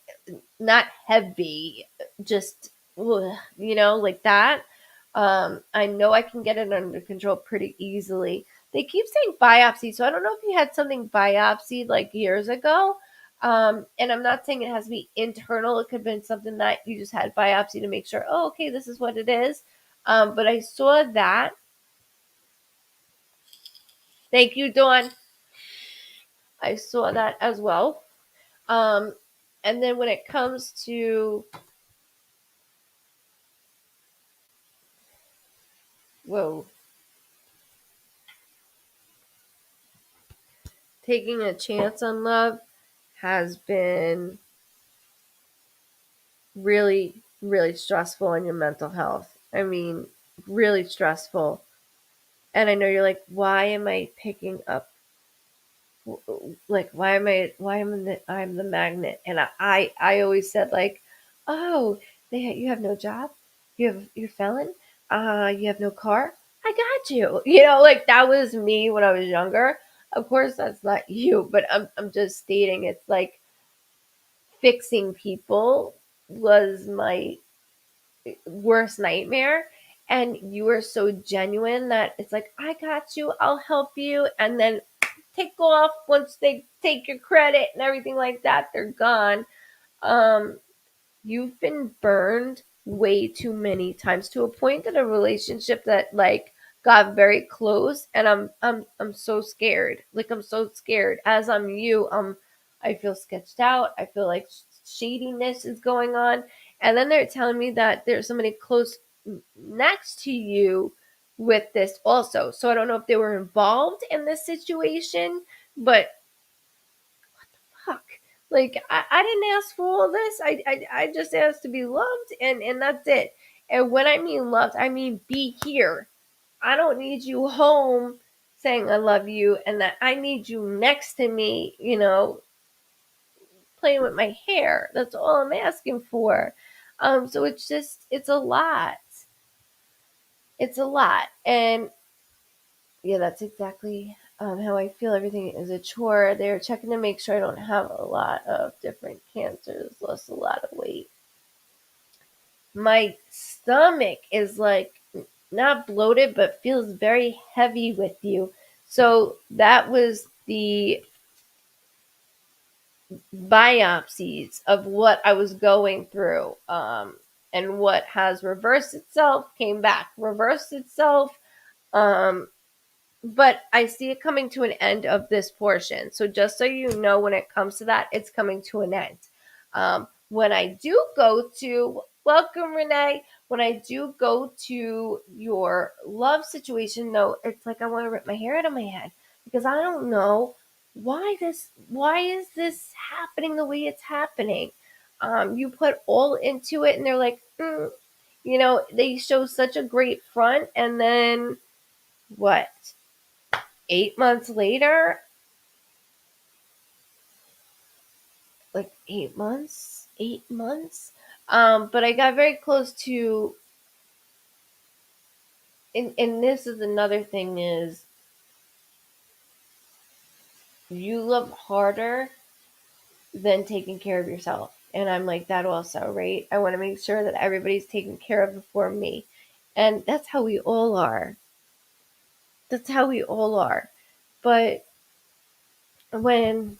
Speaker 1: not heavy, just like that. I know I can get it under control pretty easily. They keep saying biopsy, so I don't know if you had something biopsied like years ago. And I'm not saying it has to be internal. It could have been something that you just had biopsy to make sure, oh, okay, this is what it is. But I saw that. Thank you, Dawn. I saw that as well. Um, and then when it comes to, whoa, taking a chance on love has been really, really stressful on your mental health. I mean, really stressful. And I know you're like, why am I picking up? Like, why am I'm the magnet? And I always said like, oh, you have no job, you're felon, you have no car. I got you. Like that was me when I was younger. Of course, that's not you, but I'm just stating it's like fixing people was my worst nightmare. And you were so genuine that it's like, I got you, I'll help you. And then take off once they take your credit and everything like that, they're gone. Um, you've been burned way too many times to a point in a relationship that like got very close, and I'm so scared. Like I'm so scared. As I'm you, I feel sketched out. I feel like shadiness is going on. And then they're telling me that there's somebody close next to you with this also. So I don't know if they were involved in this situation, but fuck. Like I didn't ask for all this. I just asked to be loved, and that's it. And when I mean loved, I mean be here. I don't need you home saying I love you, and that I need you next to me, playing with my hair. That's all I'm asking for. So it's a lot. It's a lot. And yeah, that's exactly how I feel. Everything is a chore. They're checking to make sure I don't have a lot of different cancers, lost a lot of weight. My stomach is like not bloated, but feels very heavy with you. So that was the biopsies of what I was going through. And what has reversed itself, came back, reversed itself. Um, but I see it coming to an end of this portion. So just so you know, when it comes to that, it's coming to an end. When I do go to Welcome, Renee. When I do go to your love situation, though, it's like I want to rip my hair out of my head because I don't know why is this happening the way it's happening. You put all into it, and they're like, they show such a great front, and then what? 8 months later, like 8 months, 8 months. But I got very close to, and this is another thing is you love harder than taking care of yourself. And I'm like that also, right? I want to make sure that everybody's taken care of before me. And that's how we all are. That's how we all are. But when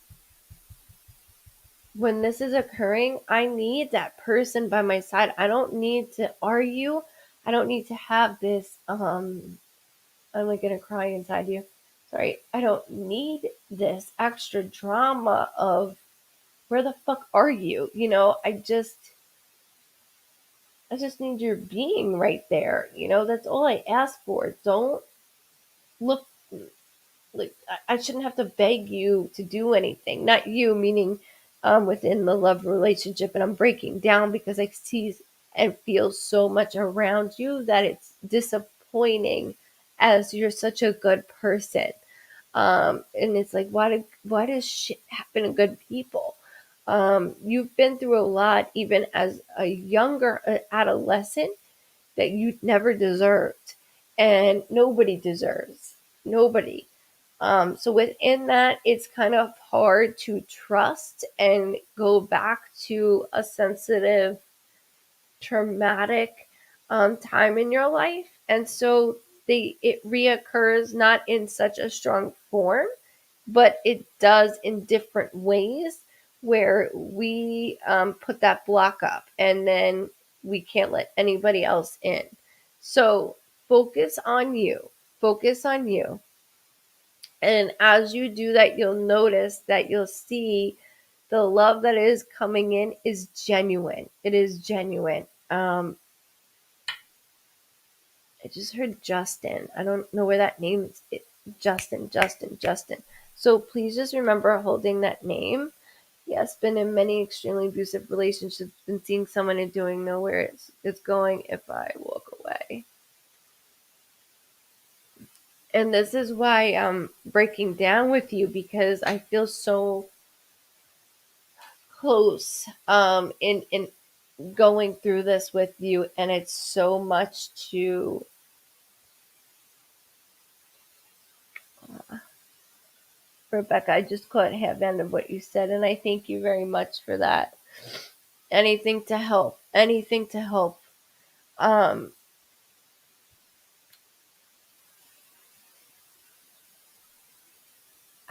Speaker 1: when this is occurring, I need that person by my side. I don't need to argue. I don't need to have this I'm like gonna cry inside you. Sorry. I don't need this extra drama of where the fuck are you? I just need your being right there. That's all I ask for. Don't look like I shouldn't have to beg you to do anything. Not you, meaning within the love relationship, and I'm breaking down because I see and feel so much around you that it's disappointing as you're such a good person. And it's like, why does shit happen to good people? You've been through a lot, even as a younger adolescent, that you never deserved, and nobody deserves. Nobody. So within that, it's kind of hard to trust and go back to a sensitive, traumatic time in your life, and so it reoccurs not in such a strong form, but it does in different ways where we put that block up and then we can't let anybody else in. So focus on you. Focus on you. And as you do that, you'll notice that you'll see the love that is coming in is genuine. It is genuine. I just heard Justin. I don't know where that name is. Justin, Justin, Justin. So please just remember holding that name. Yes, been in many extremely abusive relationships, been seeing someone and doing nowhere it's going if I walk away. And this is why I'm breaking down with you, because I feel so close in going through this with you, and it's so much to Rebecca. I just caught half end of what you said, and I thank you very much for that. Anything to help, anything to help. um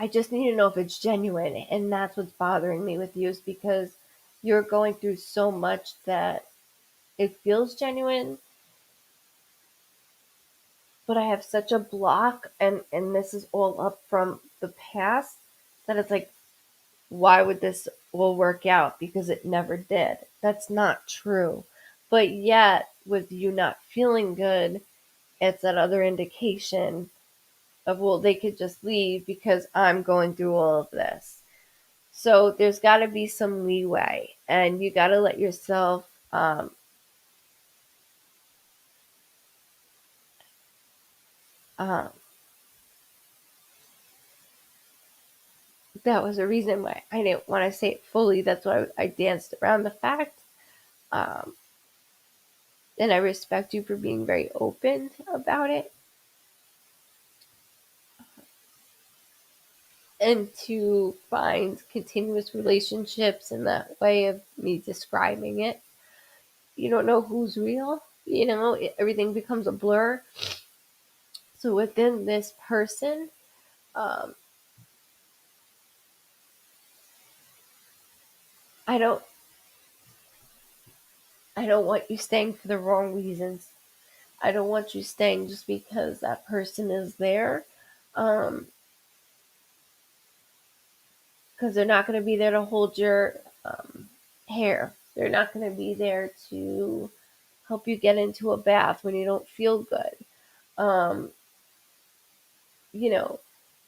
Speaker 1: I just need to know if it's genuine, and that's what's bothering me with you, is because you're going through so much that it feels genuine, but I have such a block, and this is all up from the past, that it's like, why would this all work out? Because it never did. That's not true. But yet, with you not feeling good, it's that other indication of, well, they could just leave because I'm going through all of this. So there's got to be some leeway, and you got to let yourself. Um, that was a reason why I didn't want to say it fully. That's why I danced around the fact. Um, and I respect you for being very open about it, and to find continuous relationships in that way of me describing it. You don't know who's real. Everything becomes a blur. So within this person, um, I don't I don't want you staying for the wrong reasons. I don't want you staying just because that person is there. Um, because they're not going to be there to hold your hair. They're not going to be there to help you get into a bath when you don't feel good. Um, you know,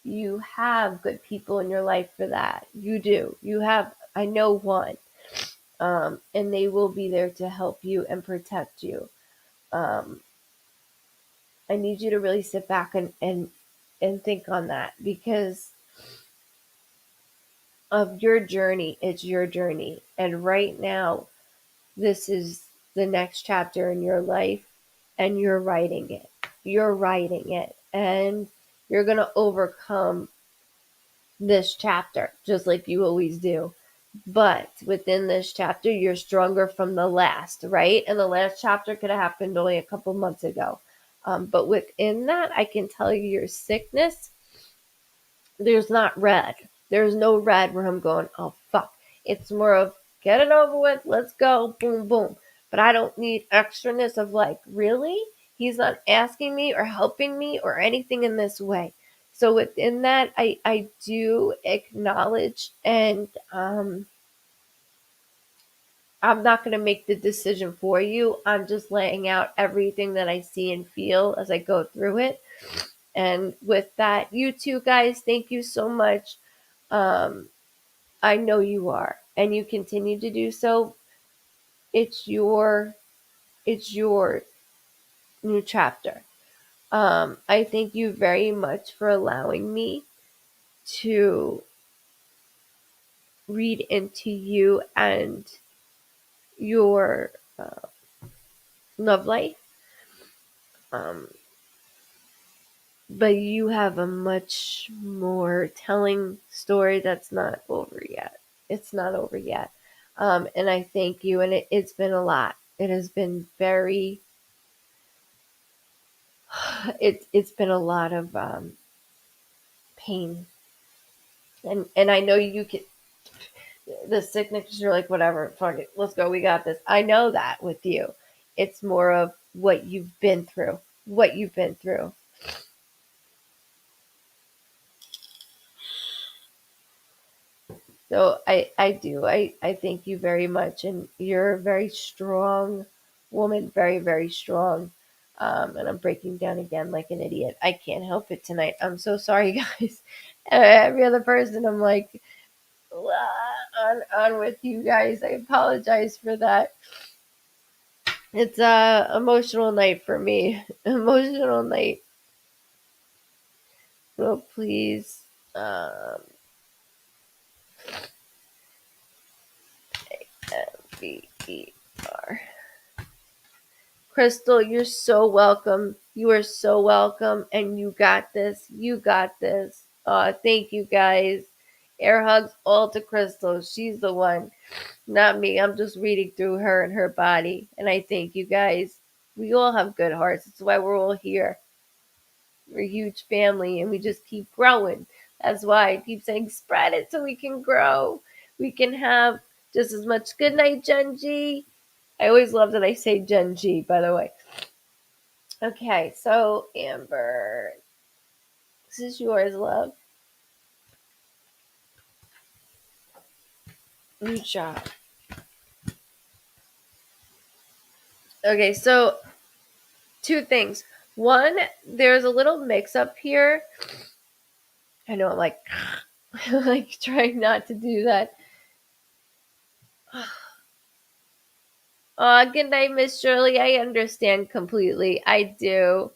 Speaker 1: you have good people in your life for that. You do. You have, I know one. And they will be there to help you and protect you. Um, I need you to really sit back and think on that because of your journey. It's your journey. And right now, this is the next chapter in your life, and you're writing it. You're writing it. And you're going to overcome this chapter, just like you always do. But within this chapter, you're stronger from the last, right? And the last chapter could have happened only a couple months ago. But within that, I can tell you your sickness, there's not red. There's no red where I'm going, oh, fuck. It's more of get it over with. Let's go. Boom, boom. But I don't need extraness of like, really? He's not asking me or helping me or anything in this way. So within that, I do acknowledge and I'm not going to make the decision for you. I'm just laying out everything that I see and feel as I go through it. And with that, you two guys, thank you so much. Um, I know you are, and you continue to do so. It's your new chapter. I thank you very much for allowing me to read into you and your love life. Um, but you have a much more telling story that's not over yet. It's not over yet. And I thank you. And it's been a lot. It has been very, it's been a lot of pain. And I know you can, the sickness, you're like, whatever, fuck it, let's go, we got this. I know that with you. It's more of what you've been through, what you've been through. So I do. I thank you very much. And you're a very strong woman, very, very strong. And I'm breaking down again like an idiot. I can't help it tonight. I'm so sorry, guys. Every other person, I'm like, on with you guys. I apologize for that. It's a emotional night for me. Emotional night. So please, VER. Crystal, you're so welcome. You are so welcome, and you got this. You got this. Thank you guys. Air hugs all to Crystal. She's the one, not me. I'm just reading through her and her body, and I thank you guys. We all have good hearts. That's why we're all here. We're a huge family, and we just keep growing. That's why I keep saying spread it so we can grow. We can have just as much. Good night, Gen G. I always love that I say Gen G, by the way. Okay, so Amber, this is yours, love. New job. Okay, so two things. One, there's a little mix up here. I know I'm like, like trying not to do that. Good night, Miss Shirley. I understand completely. I do.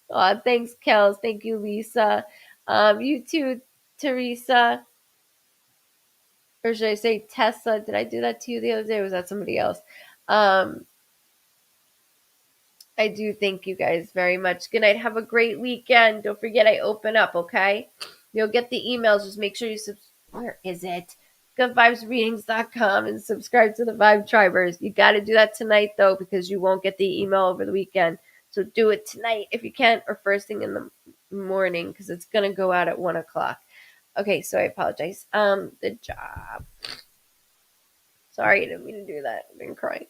Speaker 1: Thanks, Kels. Thank you, Lisa. You too, Teresa. Or should I say Tessa? Did I do that to you the other day? Or was that somebody else? Um, I do thank you guys very much. Good night. Have a great weekend. Don't forget I open up, okay? You'll get the emails. Just make sure you where is it? Goodvibesreadings.com and subscribe to the Vibe Tribers. You got to do that tonight though because you won't get the email over the weekend. So do it tonight if you can or first thing in the morning because it's going to go out at 1:00. Okay, so I apologize. The job. Sorry, I didn't mean to do that. I've been crying.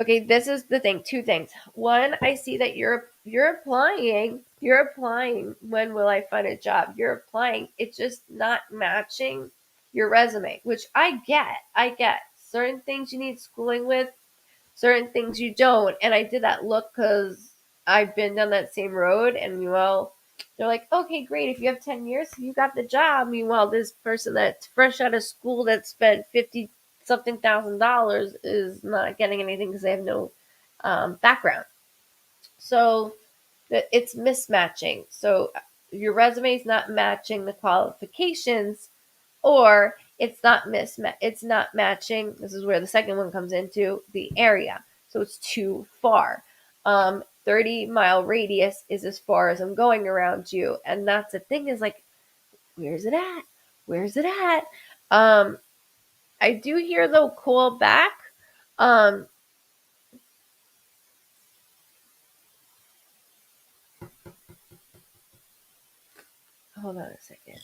Speaker 1: Okay, this is the thing. Two things. One, I see that you're applying. You're applying. When will I find a job? You're applying. It's just not matching your resume, which I get. I get. certain things you need schooling with, certain things you don't. And I did that look because I've been down that same road. And meanwhile, they're like, okay, great. If you have 10 years, you got the job. Meanwhile, this person that's fresh out of school that spent 50 something $1,000 is not getting anything because they have no background. So it's mismatching. So your resume is not matching the qualifications, or it's not matching. This is where the second one comes into the area. So it's too far. 30-mile radius is as far as I'm going around you, and that's the thing is like, where's it at? Where's it at? I do hear they'll call back. Um, Hold on a second.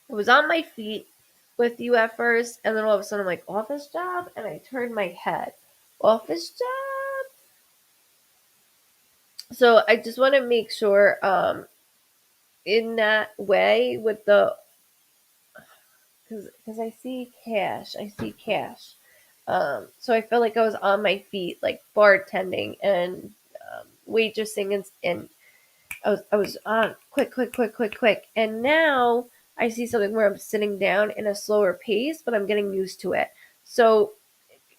Speaker 1: I was on my feet with you at first, and then all of a sudden I'm like, office job? And I turned my head. Office job? So I just want to make sure in that way with the, because I see cash. So I felt like I was on my feet, like bartending and waitressing, and I was on quick. And now I see something where I'm sitting down in a slower pace, but I'm getting used to it. So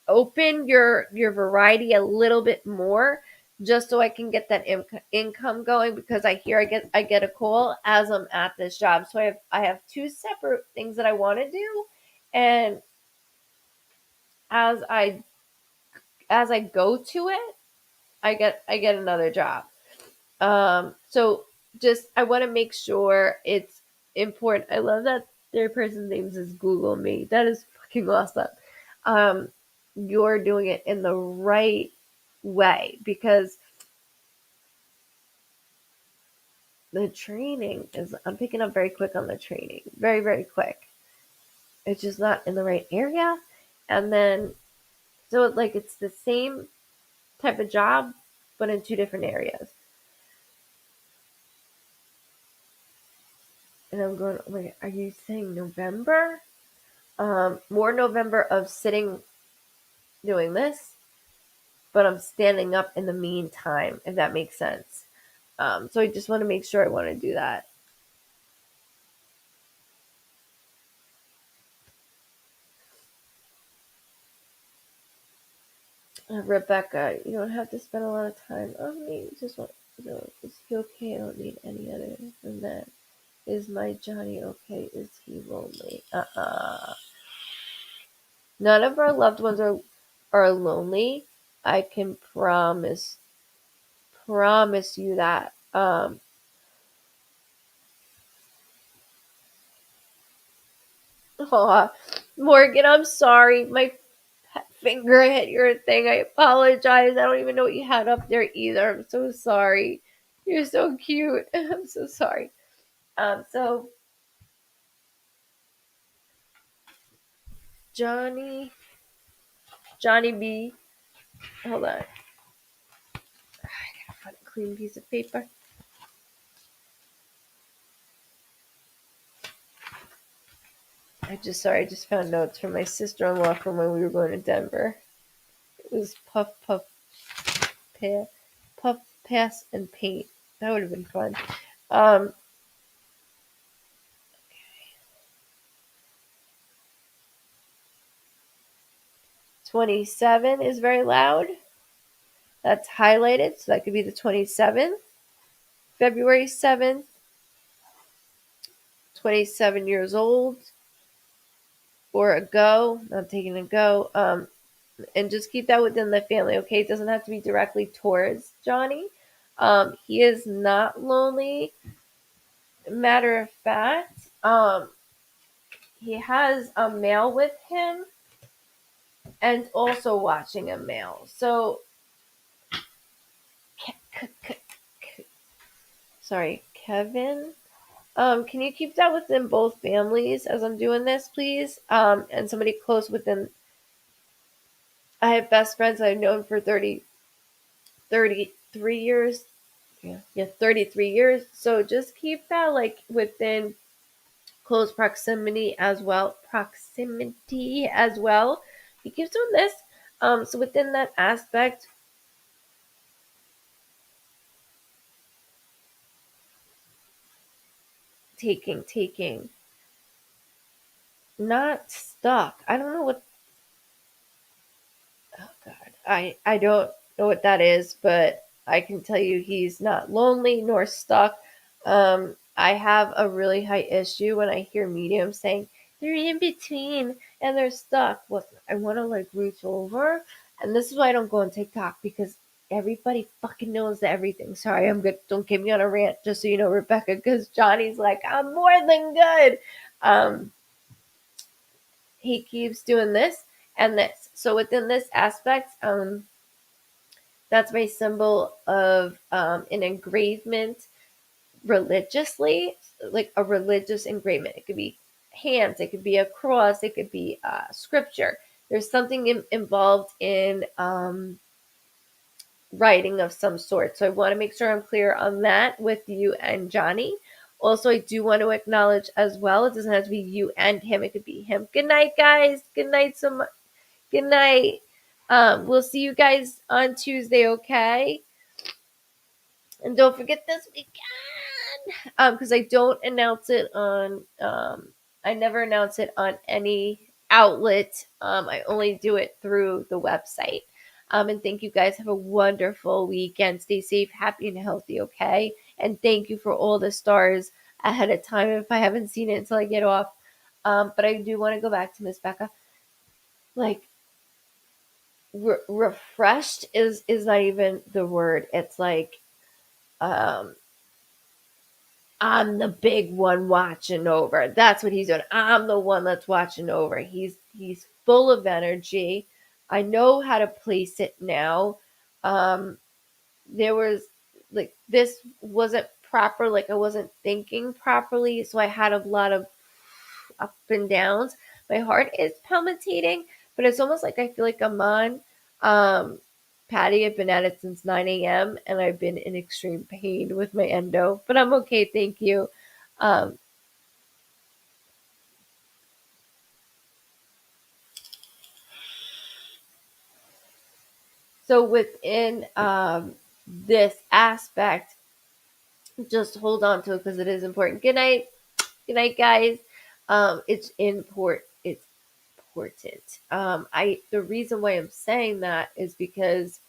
Speaker 1: open your variety a little bit more, just so I can get that income going, because I get a call as I'm at this job. So I have two separate things that I want to do, and as I go to it, I get another job. So just I want to make sure it's important. I love that their person's name is Google Me. That is fucking awesome. Um, you're doing it in the right way, because the training is, I'm picking up very quick on the training. Very, very quick. It's just not in the right area. And then, so like it's the same type of job, but in two different areas. And I'm going, wait, are you saying November? More November of sitting doing this, but I'm standing up in the meantime, if that makes sense. So I just want to make sure I want to do that. Rebecca, you don't have to spend a lot of time on me. Just want, is he okay? I don't need any other than that. Is my Johnny okay? Is he lonely? None of our loved ones are lonely. I can promise you that. Aw, Morgan, I'm sorry. My finger hit your thing. I apologize. I don't even know what you had up there either. I'm so sorry. You're so cute. I'm so sorry. So Johnny, Johnny B. Hold on. I gotta find a clean piece of paper. I just found notes from my sister-in-law from when we were going to Denver. It was pa- puff, pass, and paint. That would have been fun. Um, 27 is very loud. That's highlighted, so that could be the 27th. February 7th, 27 years old, or a go. I'm taking a go. And just keep that within the family, okay? It doesn't have to be directly towards Johnny. He is not lonely. Matter of fact, he has a male with him and also watching a male. So, sorry, Kevin. Can you keep that within both families as I'm doing this, please? And somebody close within. I have best friends I've known for 33 years. Yeah, 33 years. So just keep that like within close proximity as well. He keeps doing this. So within that aspect, taking, not stuck. I don't know what. Oh God, I don't know what that is, but I can tell you he's not lonely nor stuck. I have a really high issue when I hear mediums saying they're in between and they're stuck. Well, I want to like reach over, and this is why I don't go on TikTok because everybody fucking knows everything. Sorry, I'm good. Don't get me on a rant, just so you know, Rebecca, because Johnny's like I'm more than good. Um, he keeps doing this and this. So within this aspect, that's my symbol of an engravement religiously, like a religious engravement. It could be hands, it could be a cross, it could be scripture. There's something involved in writing of some sort. So I want to make sure I'm clear on that with you and Johnny. Also, I do want to acknowledge as well, it doesn't have to be you and him, it could be him. Good night, guys. Good night, so much. Good night. We'll see you guys on Tuesday, okay? And don't forget this weekend. Because I don't announce it on I never announce it on any outlet. I only do it through the website. And thank you guys. Have a wonderful weekend. Stay safe, happy, and healthy, okay? And thank you for all the stars ahead of time if I haven't seen it until I get off. But I do want to go back to Miss Becca. Like refreshed is not even the word. It's like um I'm the big one watching over. That's what he's doing. I'm the one that's watching over. He's full of energy. I know how to place it now. Um there was like this wasn't proper, like I wasn't thinking properly, so I had a lot of up and downs. My heart is palpitating, but it's almost like I feel like I'm on. Um, Patty, I've been at it since 9 a.m. and I've been in extreme pain with my endo, but I'm okay, thank you. Um, so within this aspect, just hold on to it because it is important. Good night, guys. It's important. It's important. I the reason why I'm saying that is because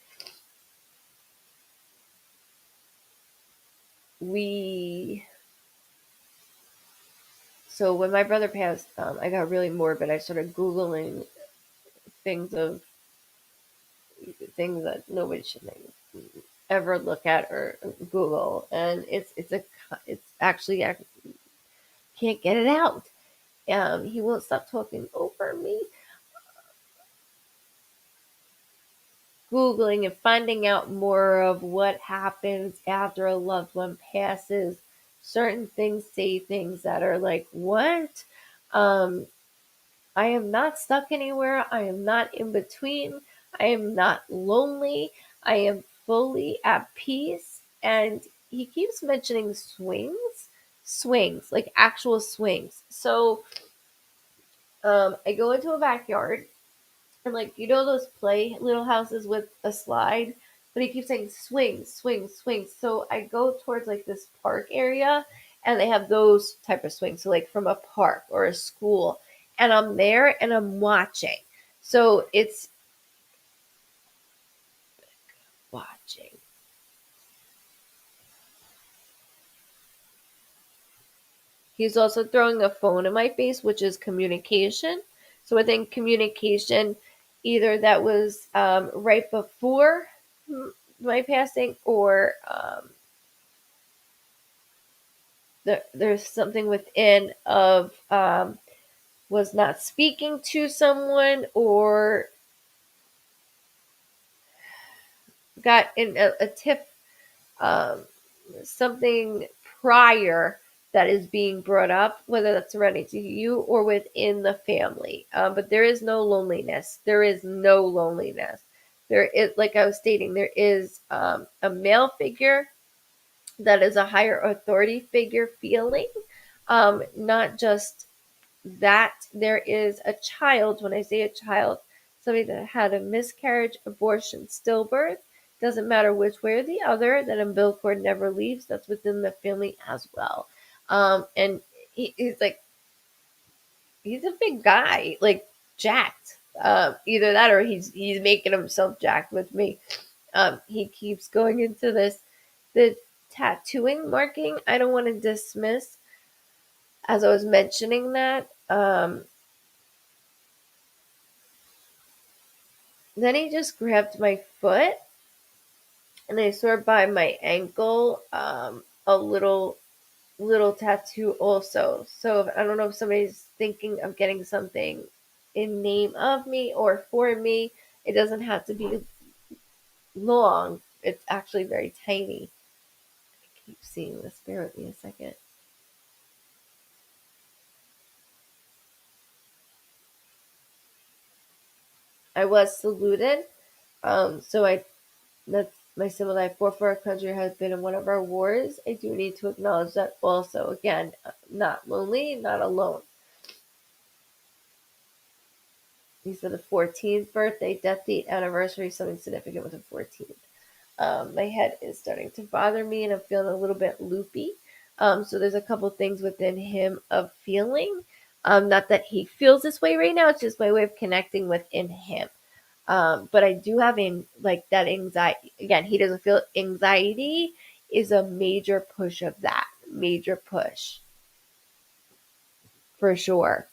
Speaker 1: we so when my brother passed, I got really morbid. I started Googling things of things that nobody should ever look at or Google, and it's actually I can't get it out. He won't stop talking over me. Googling and finding out more of what happens after a loved one passes. Certain things say things that are like, what? Um, I am not stuck anywhere. I am not in between. I am not lonely. I am fully at peace. And he keeps mentioning swings, like actual swings. So I go into a backyard and like those play little houses with a slide, but he keeps saying swings, swings, swings. So I go towards like this park area and they have those type of swings. So like from a park or a school, and I'm there and I'm watching. So it's watching. He's also throwing a phone in my face, which is communication. So within communication, either that was right before my passing, or there's something within of was not speaking to someone or got in a tip, um, something prior that is being brought up, whether that's related to you or within the family. But there is no loneliness. There is no loneliness. There is, like I was stating, there is a male figure that is a higher authority figure feeling. Not just that, there is a child, when I say a child, somebody that had a miscarriage, abortion, stillbirth, doesn't matter which way or the other, that umbilical cord never leaves, that's within the family as well. And he's like, he's a big guy, like jacked. Either that or he's making himself jacked with me. He keeps going into the tattooing marking. I don't want to dismiss, as I was mentioning that. Then he just grabbed my foot and I saw by my ankle a little tattoo also. So I don't know if somebody's thinking of getting something in name of me or for me. It doesn't have to be long. It's actually very tiny. I keep seeing this. Bear with me a second. I was saluted. So I that's my symbol that I fought for our country has been in one of our wars. I do need to acknowledge that also. Again, not lonely, not alone. He said the 14th birthday, death date, anniversary, something significant with the 14th. My head is starting to bother me and I'm feeling a little bit loopy. So there's a couple things within him of feeling. Not that he feels this way right now, it's just my way of connecting within him. But I do have like that anxiety. Again, he doesn't feel anxiety is a major push of that. Major push for sure.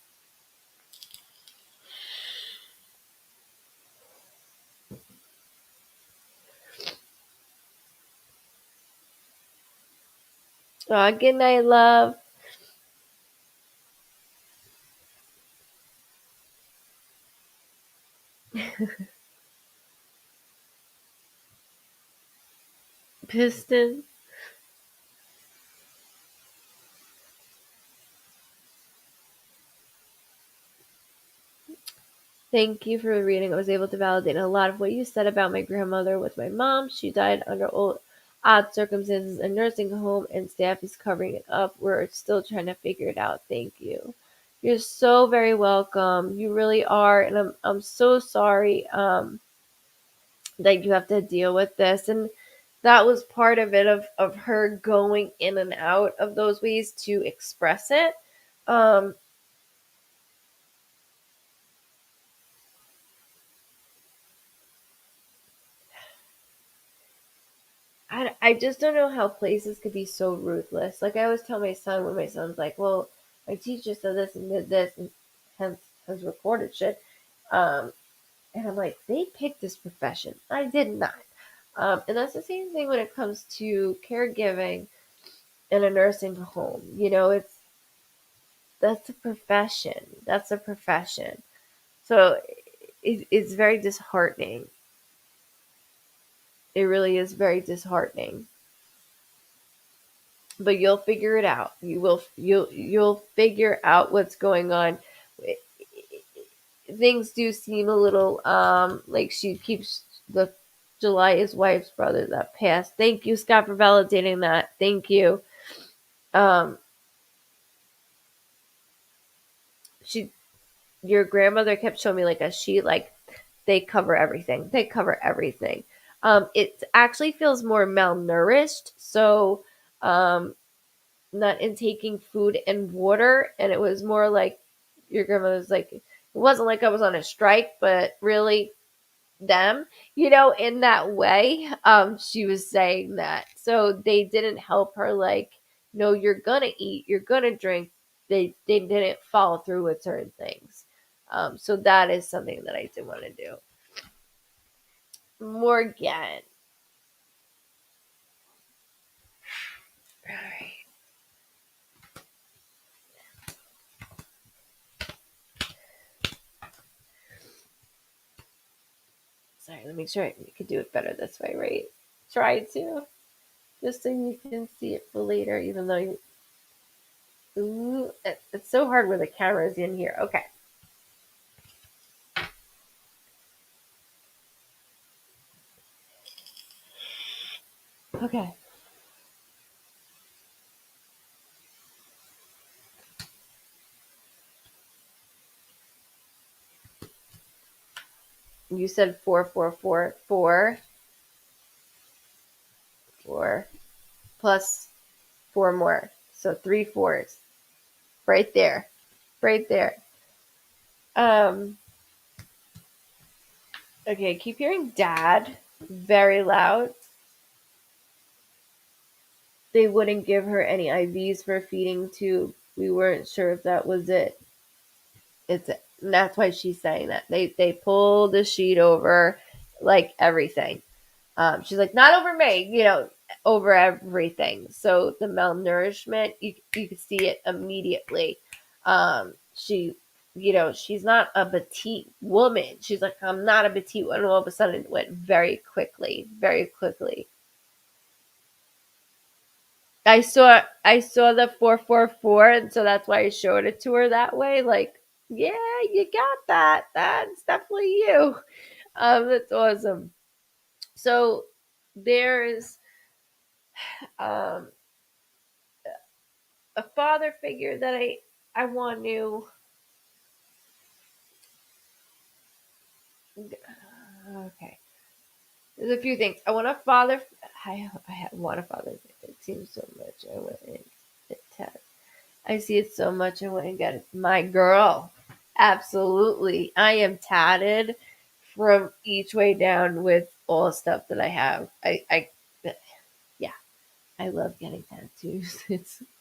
Speaker 1: Good night, love. Piston. Thank you for reading. I was able to validate a lot of what you said about my grandmother with my mom. She died under odd circumstances in a nursing home, and staff is covering it up. We're still trying to figure it out. Thank you. You're so very welcome. You really are, and I'm so sorry that you have to deal with this. And that was part of it of her going in and out of those ways to express it. Um, I just don't know how places could be so ruthless. Like I always tell my son when my son's like, "Well, my teacher said this and did this," and hence has recorded shit. Um, and I'm like, they picked this profession. I did not. And that's the same thing when it comes to caregiving in a nursing home. You know, that's a profession. That's a profession. So it's very disheartening. It really is very disheartening. But you'll figure it out. You'll figure out what's going on. Things do seem a little like she keeps the July is wife's brother that passed. Thank you, Scott, for validating that. Thank you. Um, she your grandmother kept showing me like a sheet, like they cover everything. They cover everything. It actually feels more malnourished. So not intaking food and water, and it was more like your grandmother's like it wasn't like I was on a strike, but really them, in that way. She was saying that. So they didn't help her like, no, you're gonna eat, you're gonna drink. They didn't follow through with certain things. So that is something that I did want to do. Morgan. All right. Sorry, let me make sure I could do it better this way, right? Try to. Just so you can see it for later, even though you. Ooh, it's so hard when the camera is in here. Okay. Okay. You said 4, 4, 4, 4 plus four more. So three fours. Right there. Right there. Um okay, keep hearing dad very loud. They wouldn't give her any IVs for feeding tube. We weren't sure if that was it. It's and that's why she's saying that. They pull the sheet over like everything. She's like, not over me, over everything. So the malnourishment, you could see it immediately. She, she's not a petite woman. She's like, I'm not a petite one. And all of a sudden, it went very quickly, very quickly. I saw the 444, and so that's why I showed it to her that way. Like, yeah, you got that. That's definitely you. That's awesome. So there's um a father figure that I want to. Okay, there's a few things I want a father. I want a father figure. It seems so much. I want it. I see it so much. I want to get it. My girl, absolutely. I am tatted from each way down with all the stuff that I have. Yeah, I love getting tattoos.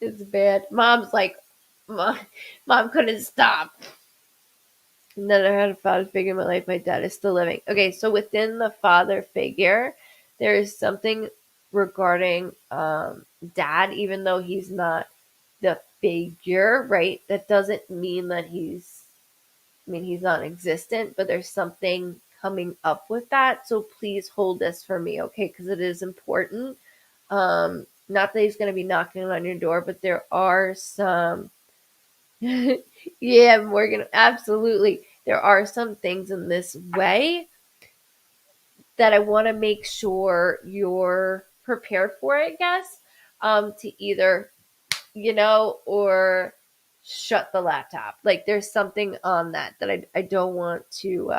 Speaker 1: It's bad. Mom's like, mom couldn't stop. And then I had a father figure in my life. My dad is still living. Okay, so within the father figure, there is something regarding dad, even though he's not the figure, right? That doesn't mean that he's non-existent, but there's something coming up with that. So please hold this for me, okay? Because it is important. Not that he's going to be knocking on your door, but there are some. Yeah, Morgan, absolutely. There are some things in this way that I want to make sure you're prepared for, I guess, to either, or shut the laptop. Like there's something on that I don't want to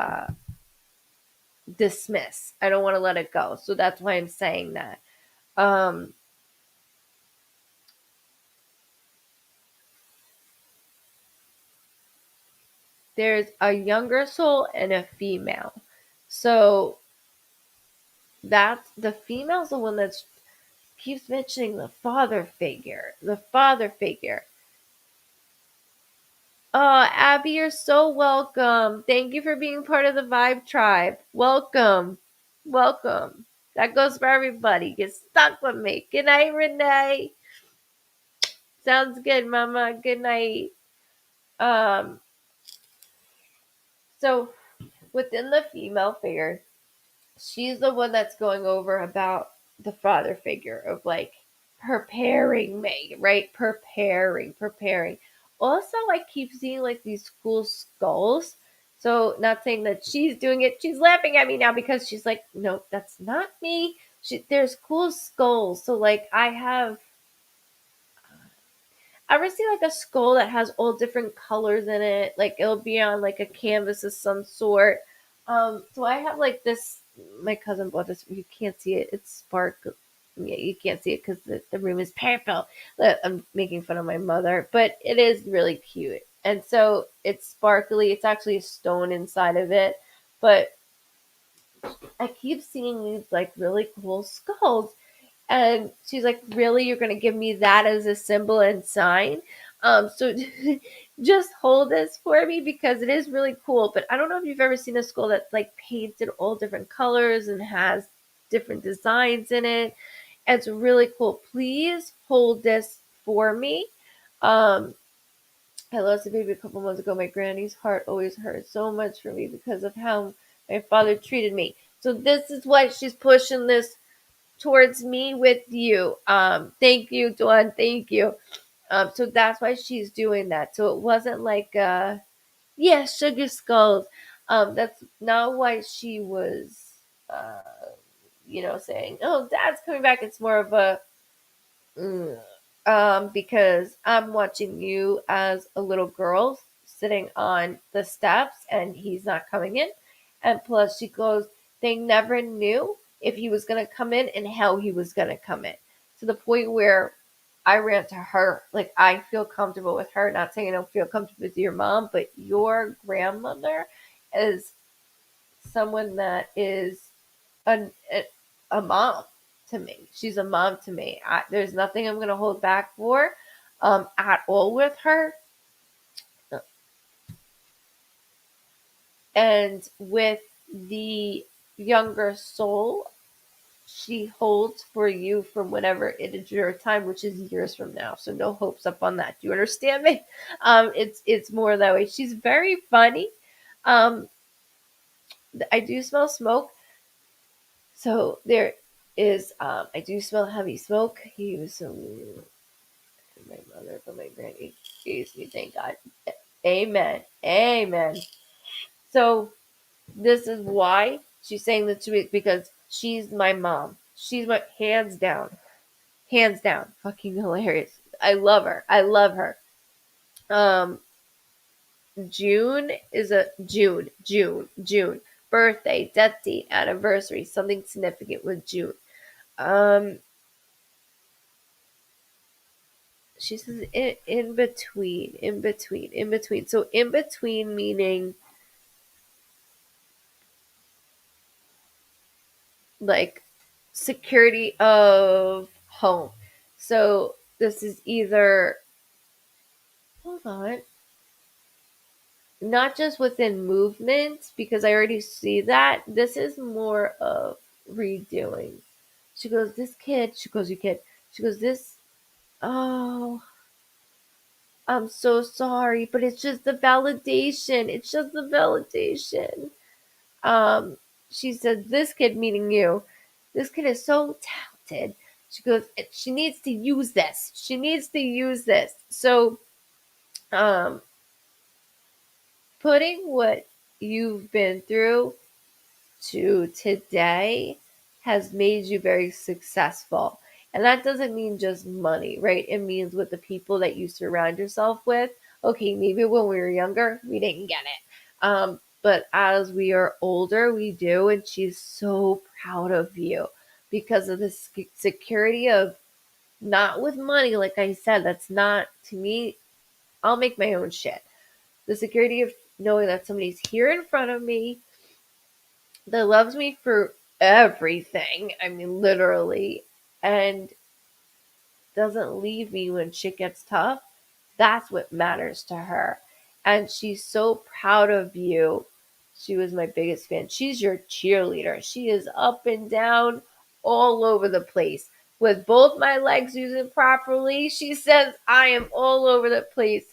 Speaker 1: dismiss. I don't want to let it go. So that's why I'm saying that. Um, there's a younger soul and a female. So that's the female's the one that's keeps mentioning the father figure. The father figure. Oh, Abby, you're so welcome. Thank you for being part of the Vibe Tribe. Welcome. Welcome. That goes for everybody. Get stuck with me. Good night, Renee. Sounds good, Mama. Good night. Um, so within the female figure, she's the one that's going over about the father figure of like preparing me, right? Preparing. Also, I keep seeing like these cool skulls. So, not saying that she's doing it. She's laughing at me now because she's like, no, that's not me. There's cool skulls. So, like, I ever see like a skull that has all different colors in it? Like it'll be on like a canvas of some sort. So I have like this. My cousin bought this. You can't see it. It's sparkle. Yeah, you can't see it because the room is purple. I'm making fun of my mother, but it is really cute. And so it's sparkly. It's actually a stone inside of it, but I keep seeing these like really cool skulls. And she's like, really? You're going to give me that as a symbol and sign? So just hold this for me because it is really cool. But I don't know if you've ever seen a skull that's like painted all different colors and has different designs in it. It's really cool. Please hold this for me. Um, I lost a baby a couple months ago. My granny's heart always hurt so much for me because of how my father treated me. So this is why she's pushing this towards me with you. Thank you, Dawn. Thank you. So that's why she's doing that. So it wasn't like yeah, sugar skulls. That's not why she was uh saying, oh, dad's coming back. It's more of a mm, because I'm watching you as a little girl sitting on the steps and he's not coming in. And plus, she goes, they never knew if he was going to come in and how he was going to come in. To the point where I ran to her. Like, I feel comfortable with her. Not saying I don't feel comfortable with your mom, but your grandmother is someone that is a mom to me. She's a mom to me. There's nothing I'm going to hold back for at all with her. And with the younger soul, she holds for you from whenever it is your time, which is years from now. So no hopes up on that. Do you understand me? It's more that way. She's very funny. Um, I do smell smoke. So there is, I do smell heavy smoke. He was so my mother, but my granny excuse me, thank God. Amen. Amen. So this is why she's saying this to me, because she's my mom. She's my hands down, fucking hilarious. I love her. I love her. Um, June is a June birthday, death date, anniversary, something significant with June. Um, she says in between, in between, in between. So in between meaning like security of home. So this is either, hold on, not just within movement, because I already see that. This is more of redoing. She goes, this kid, she goes, you kid. She goes, this, oh, I'm so sorry, but it's just the validation. It's just the validation. Um, she said, this kid, meaning you, this kid is so talented. She goes, she needs to use this. She needs to use this. So, um, putting what you've been through to today has made you very successful. And that doesn't mean just money, right? It means with the people that you surround yourself with. Okay, maybe when we were younger, we didn't get it. But as we are older, we do. And she's so proud of you because of the security of not with money. Like I said, that's not to me. I'll make my own shit. The security of knowing that somebody's here in front of me that loves me for everything. I mean, literally, and doesn't leave me when shit gets tough. That's what matters to her. And she's so proud of you. She was my biggest fan. She's your cheerleader. She is up and down all over the place. With both my legs using properly, she says I am all over the place.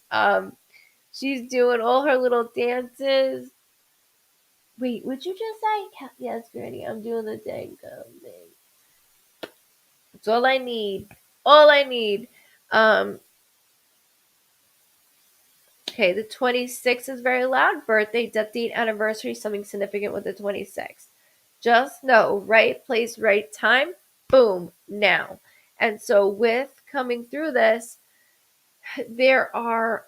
Speaker 1: She's doing all her little dances. Wait, would you just say yes, Granny? I'm doing the dang thing. It's all I need. All I need. Um, okay, the 26th is very loud. Birthday, death date, anniversary, something significant with the 26th. Just know, right place, right time. Boom, now. And so with coming through this, there are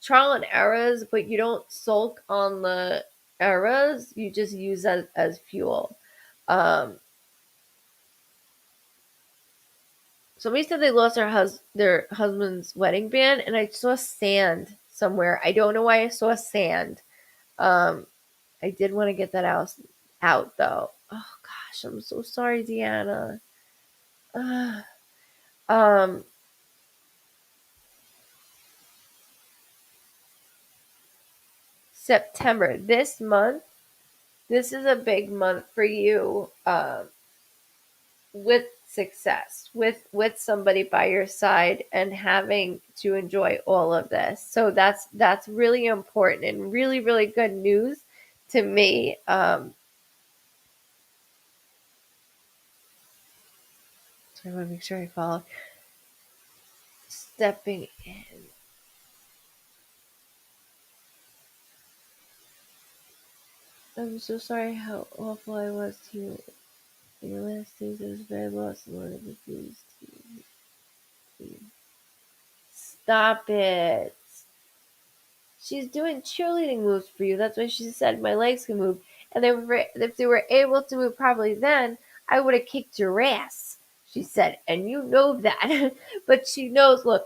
Speaker 1: trial and errors, but you don't sulk on the errors. You just use that as fuel. Um, Somebody said they lost their husband's wedding band, and I saw sand somewhere. I don't know why I saw sand. Um, I did want to get that out though. Oh gosh, I'm so sorry, Deanna. Ugh. Um, September this month. This is a big month for you. With success, with somebody by your side and having to enjoy all of this. So that's really important and really really good news to me. So I want to make sure I follow. Stepping in. I'm so sorry how awful I was to you in your last days. I was very lost and wanted to refuse to. Stop it. She's doing cheerleading moves for you. That's why she said my legs can move. And if they were able to move properly then, I would have kicked your ass, she said. And you know that. But she knows, look,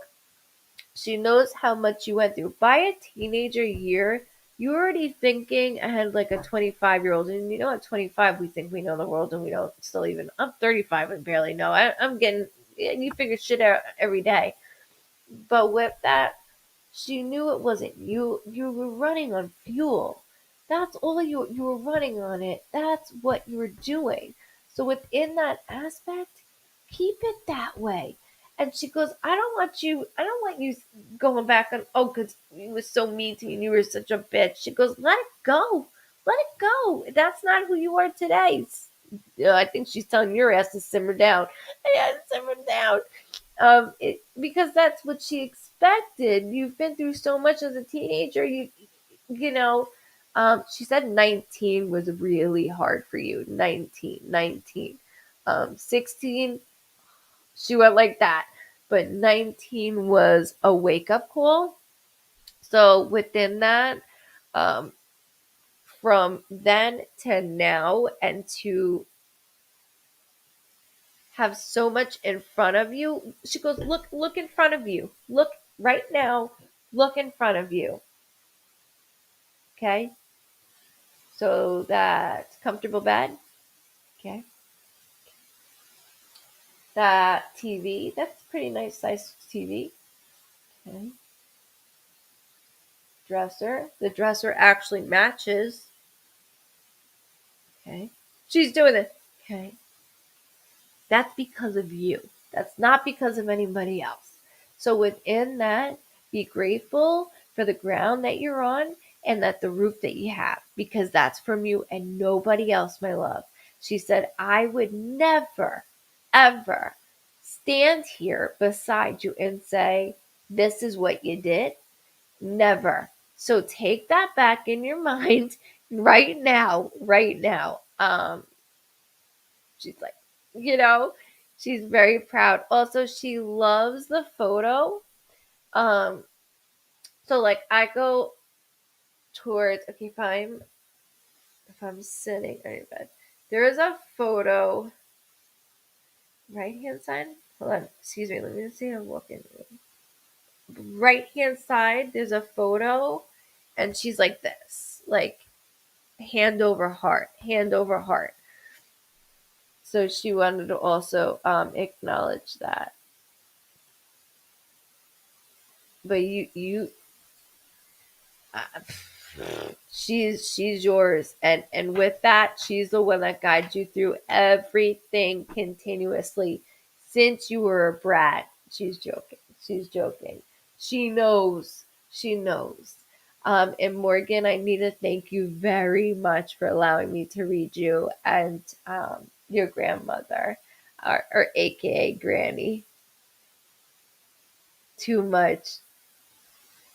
Speaker 1: she knows how much you went through. By a teenager year, you're already thinking ahead like a 25-year-old. And you know, at 25, we think we know the world and we don't still even. I'm 35 and barely know. I'm getting, you figure shit out every day. But with that, she knew it wasn't you. You were running on fuel. That's all you were running on it. That's what you were doing. So within that aspect, keep it that way. And she goes, I don't want you going back on, oh, because you was so mean to me and you were such a bitch. She goes, let it go. Let it go. That's not who you are today. I think she's telling your ass to simmer down. Yeah, simmer down. Because that's what she expected. You've been through so much as a teenager. You know, she said 19 was really hard for you. 19. 16, she went like that. But 19 was a wake up call. So within that, um, from then to now, and to have so much in front of you. She goes, look in front of you. Look right now. Look in front of you. Okay. So that comfortable bed. Okay. That TV. That's pretty nice size TV. Okay. Dresser. The dresser actually matches. Okay. She's doing this. Okay. That's because of you. That's not because of anybody else. So within that, be grateful for the ground that you're on and that the roof that you have, because that's from you and nobody else, my love. She said, I would never, ever stand here beside you and say, this is what you did. Never. So take that back in your mind right now, right now. She's like, you know, she's very proud. Also, she loves the photo. Um, so like I go towards, okay, if I'm sitting on your bed, there is a photo right hand side. Hold on, excuse me, let me see. I'm walking. Right hand side, there's a photo, and she's like this, like hand over heart, hand over heart. So she wanted to also acknowledge that. But uh, she's yours, and with that, she's the one that guides you through everything continuously since you were a brat. She's joking. She knows. And Morgan, I need to thank you very much for allowing me to read you and your grandmother, or aka Granny. Too much.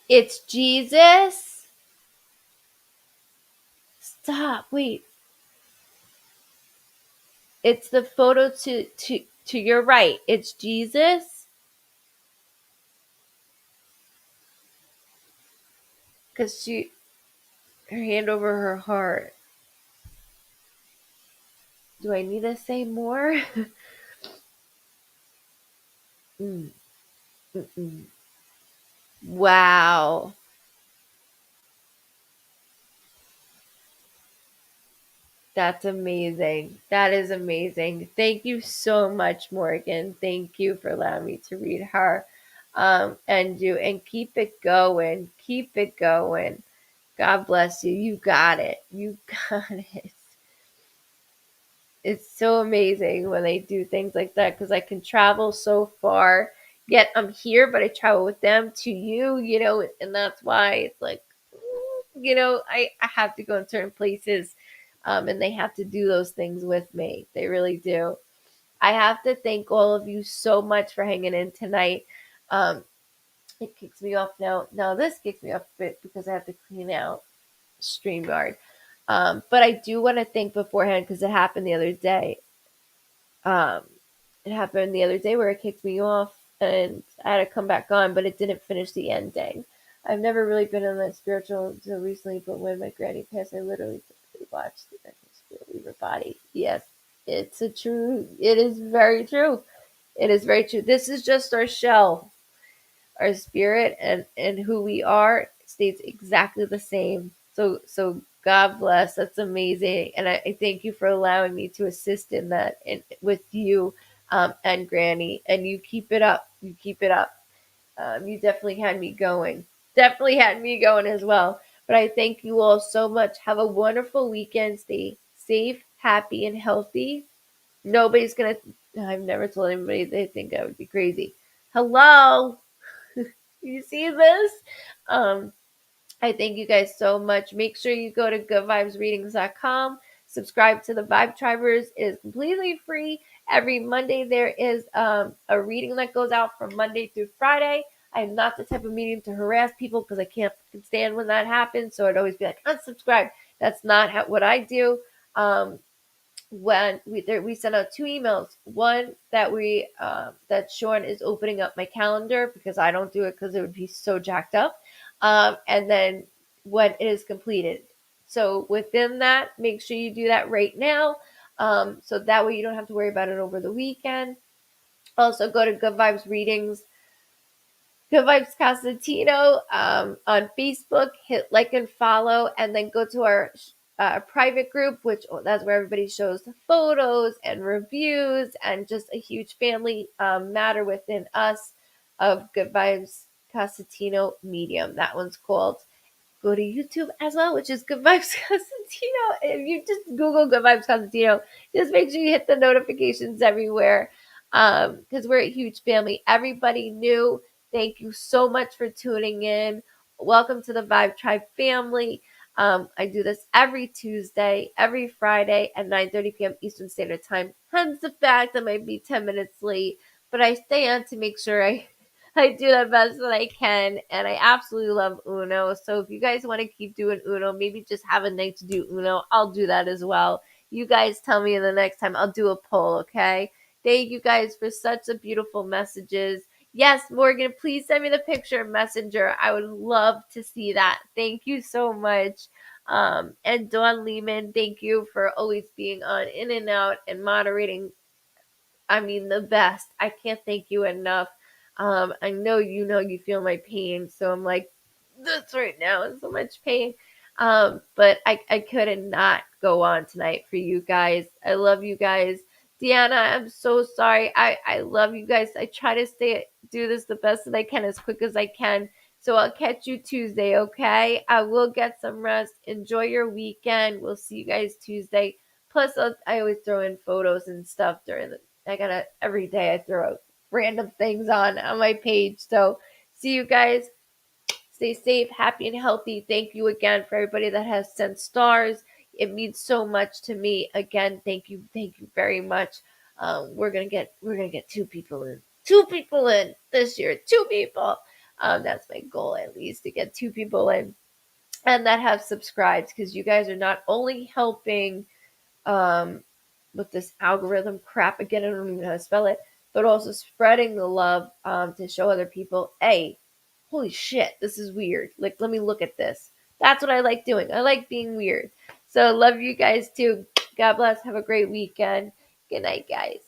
Speaker 1: It's Jesus. Stop. Wait. It's the photo to your right. It's Jesus, because she her hand over her heart. Do I need to say more? mm, mm-mm. Wow, that's amazing. That is amazing. Thank you so much, Morgan. Thank you for allowing me to read her. And keep it going. Keep it going. God bless you. You got it. You got it. It's so amazing when they do things like that, because I can travel so far. Yet I'm here, but I travel with them to you, and that's why it's like, I have to go in certain places, and they have to do those things with me. They really do. I have to thank all of you so much for hanging in tonight. Um, it kicks me off now. Now this kicks me off a bit because I have to clean out StreamYard. But I do want to thank beforehand, because it happened the other day. Um, it happened the other day where it kicked me off and I had to come back on, but it didn't finish the ending. I've never really been on that spiritual until recently, but when my granny passed, I literally watched the spirit leave her body. Yes, it is very true. It is very true. This is just our shell. Our spirit and who we are stays exactly the same. So God bless. That's amazing, and I thank you for allowing me to assist in that and with you, and Granny. And you keep it up. You keep it up. You definitely had me going. Definitely had me going as well. But I thank you all so much. Have a wonderful weekend. Stay safe, happy, and healthy. Nobody's gonna. I've never told anybody they think I would be crazy. Hello, you see this? Um, I thank you guys so much. Make sure you go to goodvibesreadings.com. Subscribe to the Vibe Tribers. It is completely free. Every Monday there is a reading that goes out from Monday through Friday. I am not the type of medium to harass people because I can't stand when that happens. So I'd always be like, unsubscribe. That's not what I do. When we sent out two emails. One that that Sean is opening up my calendar because I don't do it because it would be so jacked up. And then when it is completed. So within that, make sure you do that right now. So that way you don't have to worry about it over the weekend. Also go to Good Vibes Readings, Goodvibes Cosentino, on Facebook. Hit like and follow, and then go to our private group, which that's where everybody shows the photos and reviews, and just a huge family matter within us of Good Vibes Cosentino Medium. That one's called. Go to YouTube as well, which is Good Vibes Cosentino. If you just Google Good Vibes Cosentino, just make sure you hit the notifications everywhere, because we're a huge family. Everybody new, thank you so much for tuning in. Welcome to the Vibe Tribe family. I do this every Tuesday, every Friday at 9:30 p.m. Eastern Standard Time. Hence the fact I might be 10 minutes late, but I stay on to make sure I do the best that I can, and I absolutely love Uno. So if you guys want to keep doing Uno, maybe just have a night to do Uno, I'll do that as well. You guys tell me the next time. I'll do a poll, okay? Thank you guys for such a beautiful messages. Yes, Morgan, please send me the picture of Messenger. I would love to see that. Thank you so much. And Dawn Lehman, thank you for always being on In and Out and moderating. I mean, the best. I can't thank you enough. I know you feel my pain, so I'm like this right now in so much pain. But I couldn't not go on tonight for you guys. I love you guys. Deanna, I'm so sorry. I love you guys. I try to do this the best that I can as quick as I can. So I'll catch you Tuesday, okay? I will get some rest. Enjoy your weekend. We'll see you guys Tuesday. Plus, I always throw in photos and stuff during the every day I throw out random things on my page. So see you guys. Stay safe, happy, and healthy. Thank you again for everybody that has sent stars. It means so much to me. Again, thank you very much. We're gonna get two people in this year. Two people. That's my goal at least, to get two people in and that have subscribed, because you guys are not only helping um, with this algorithm crap again. I don't even know how to spell it, but also spreading the love, to show other people, hey, holy shit, this is weird. Like, let me look at this. That's what I like doing. I like being weird. So, love you guys too. God bless. Have a great weekend. Good night, guys.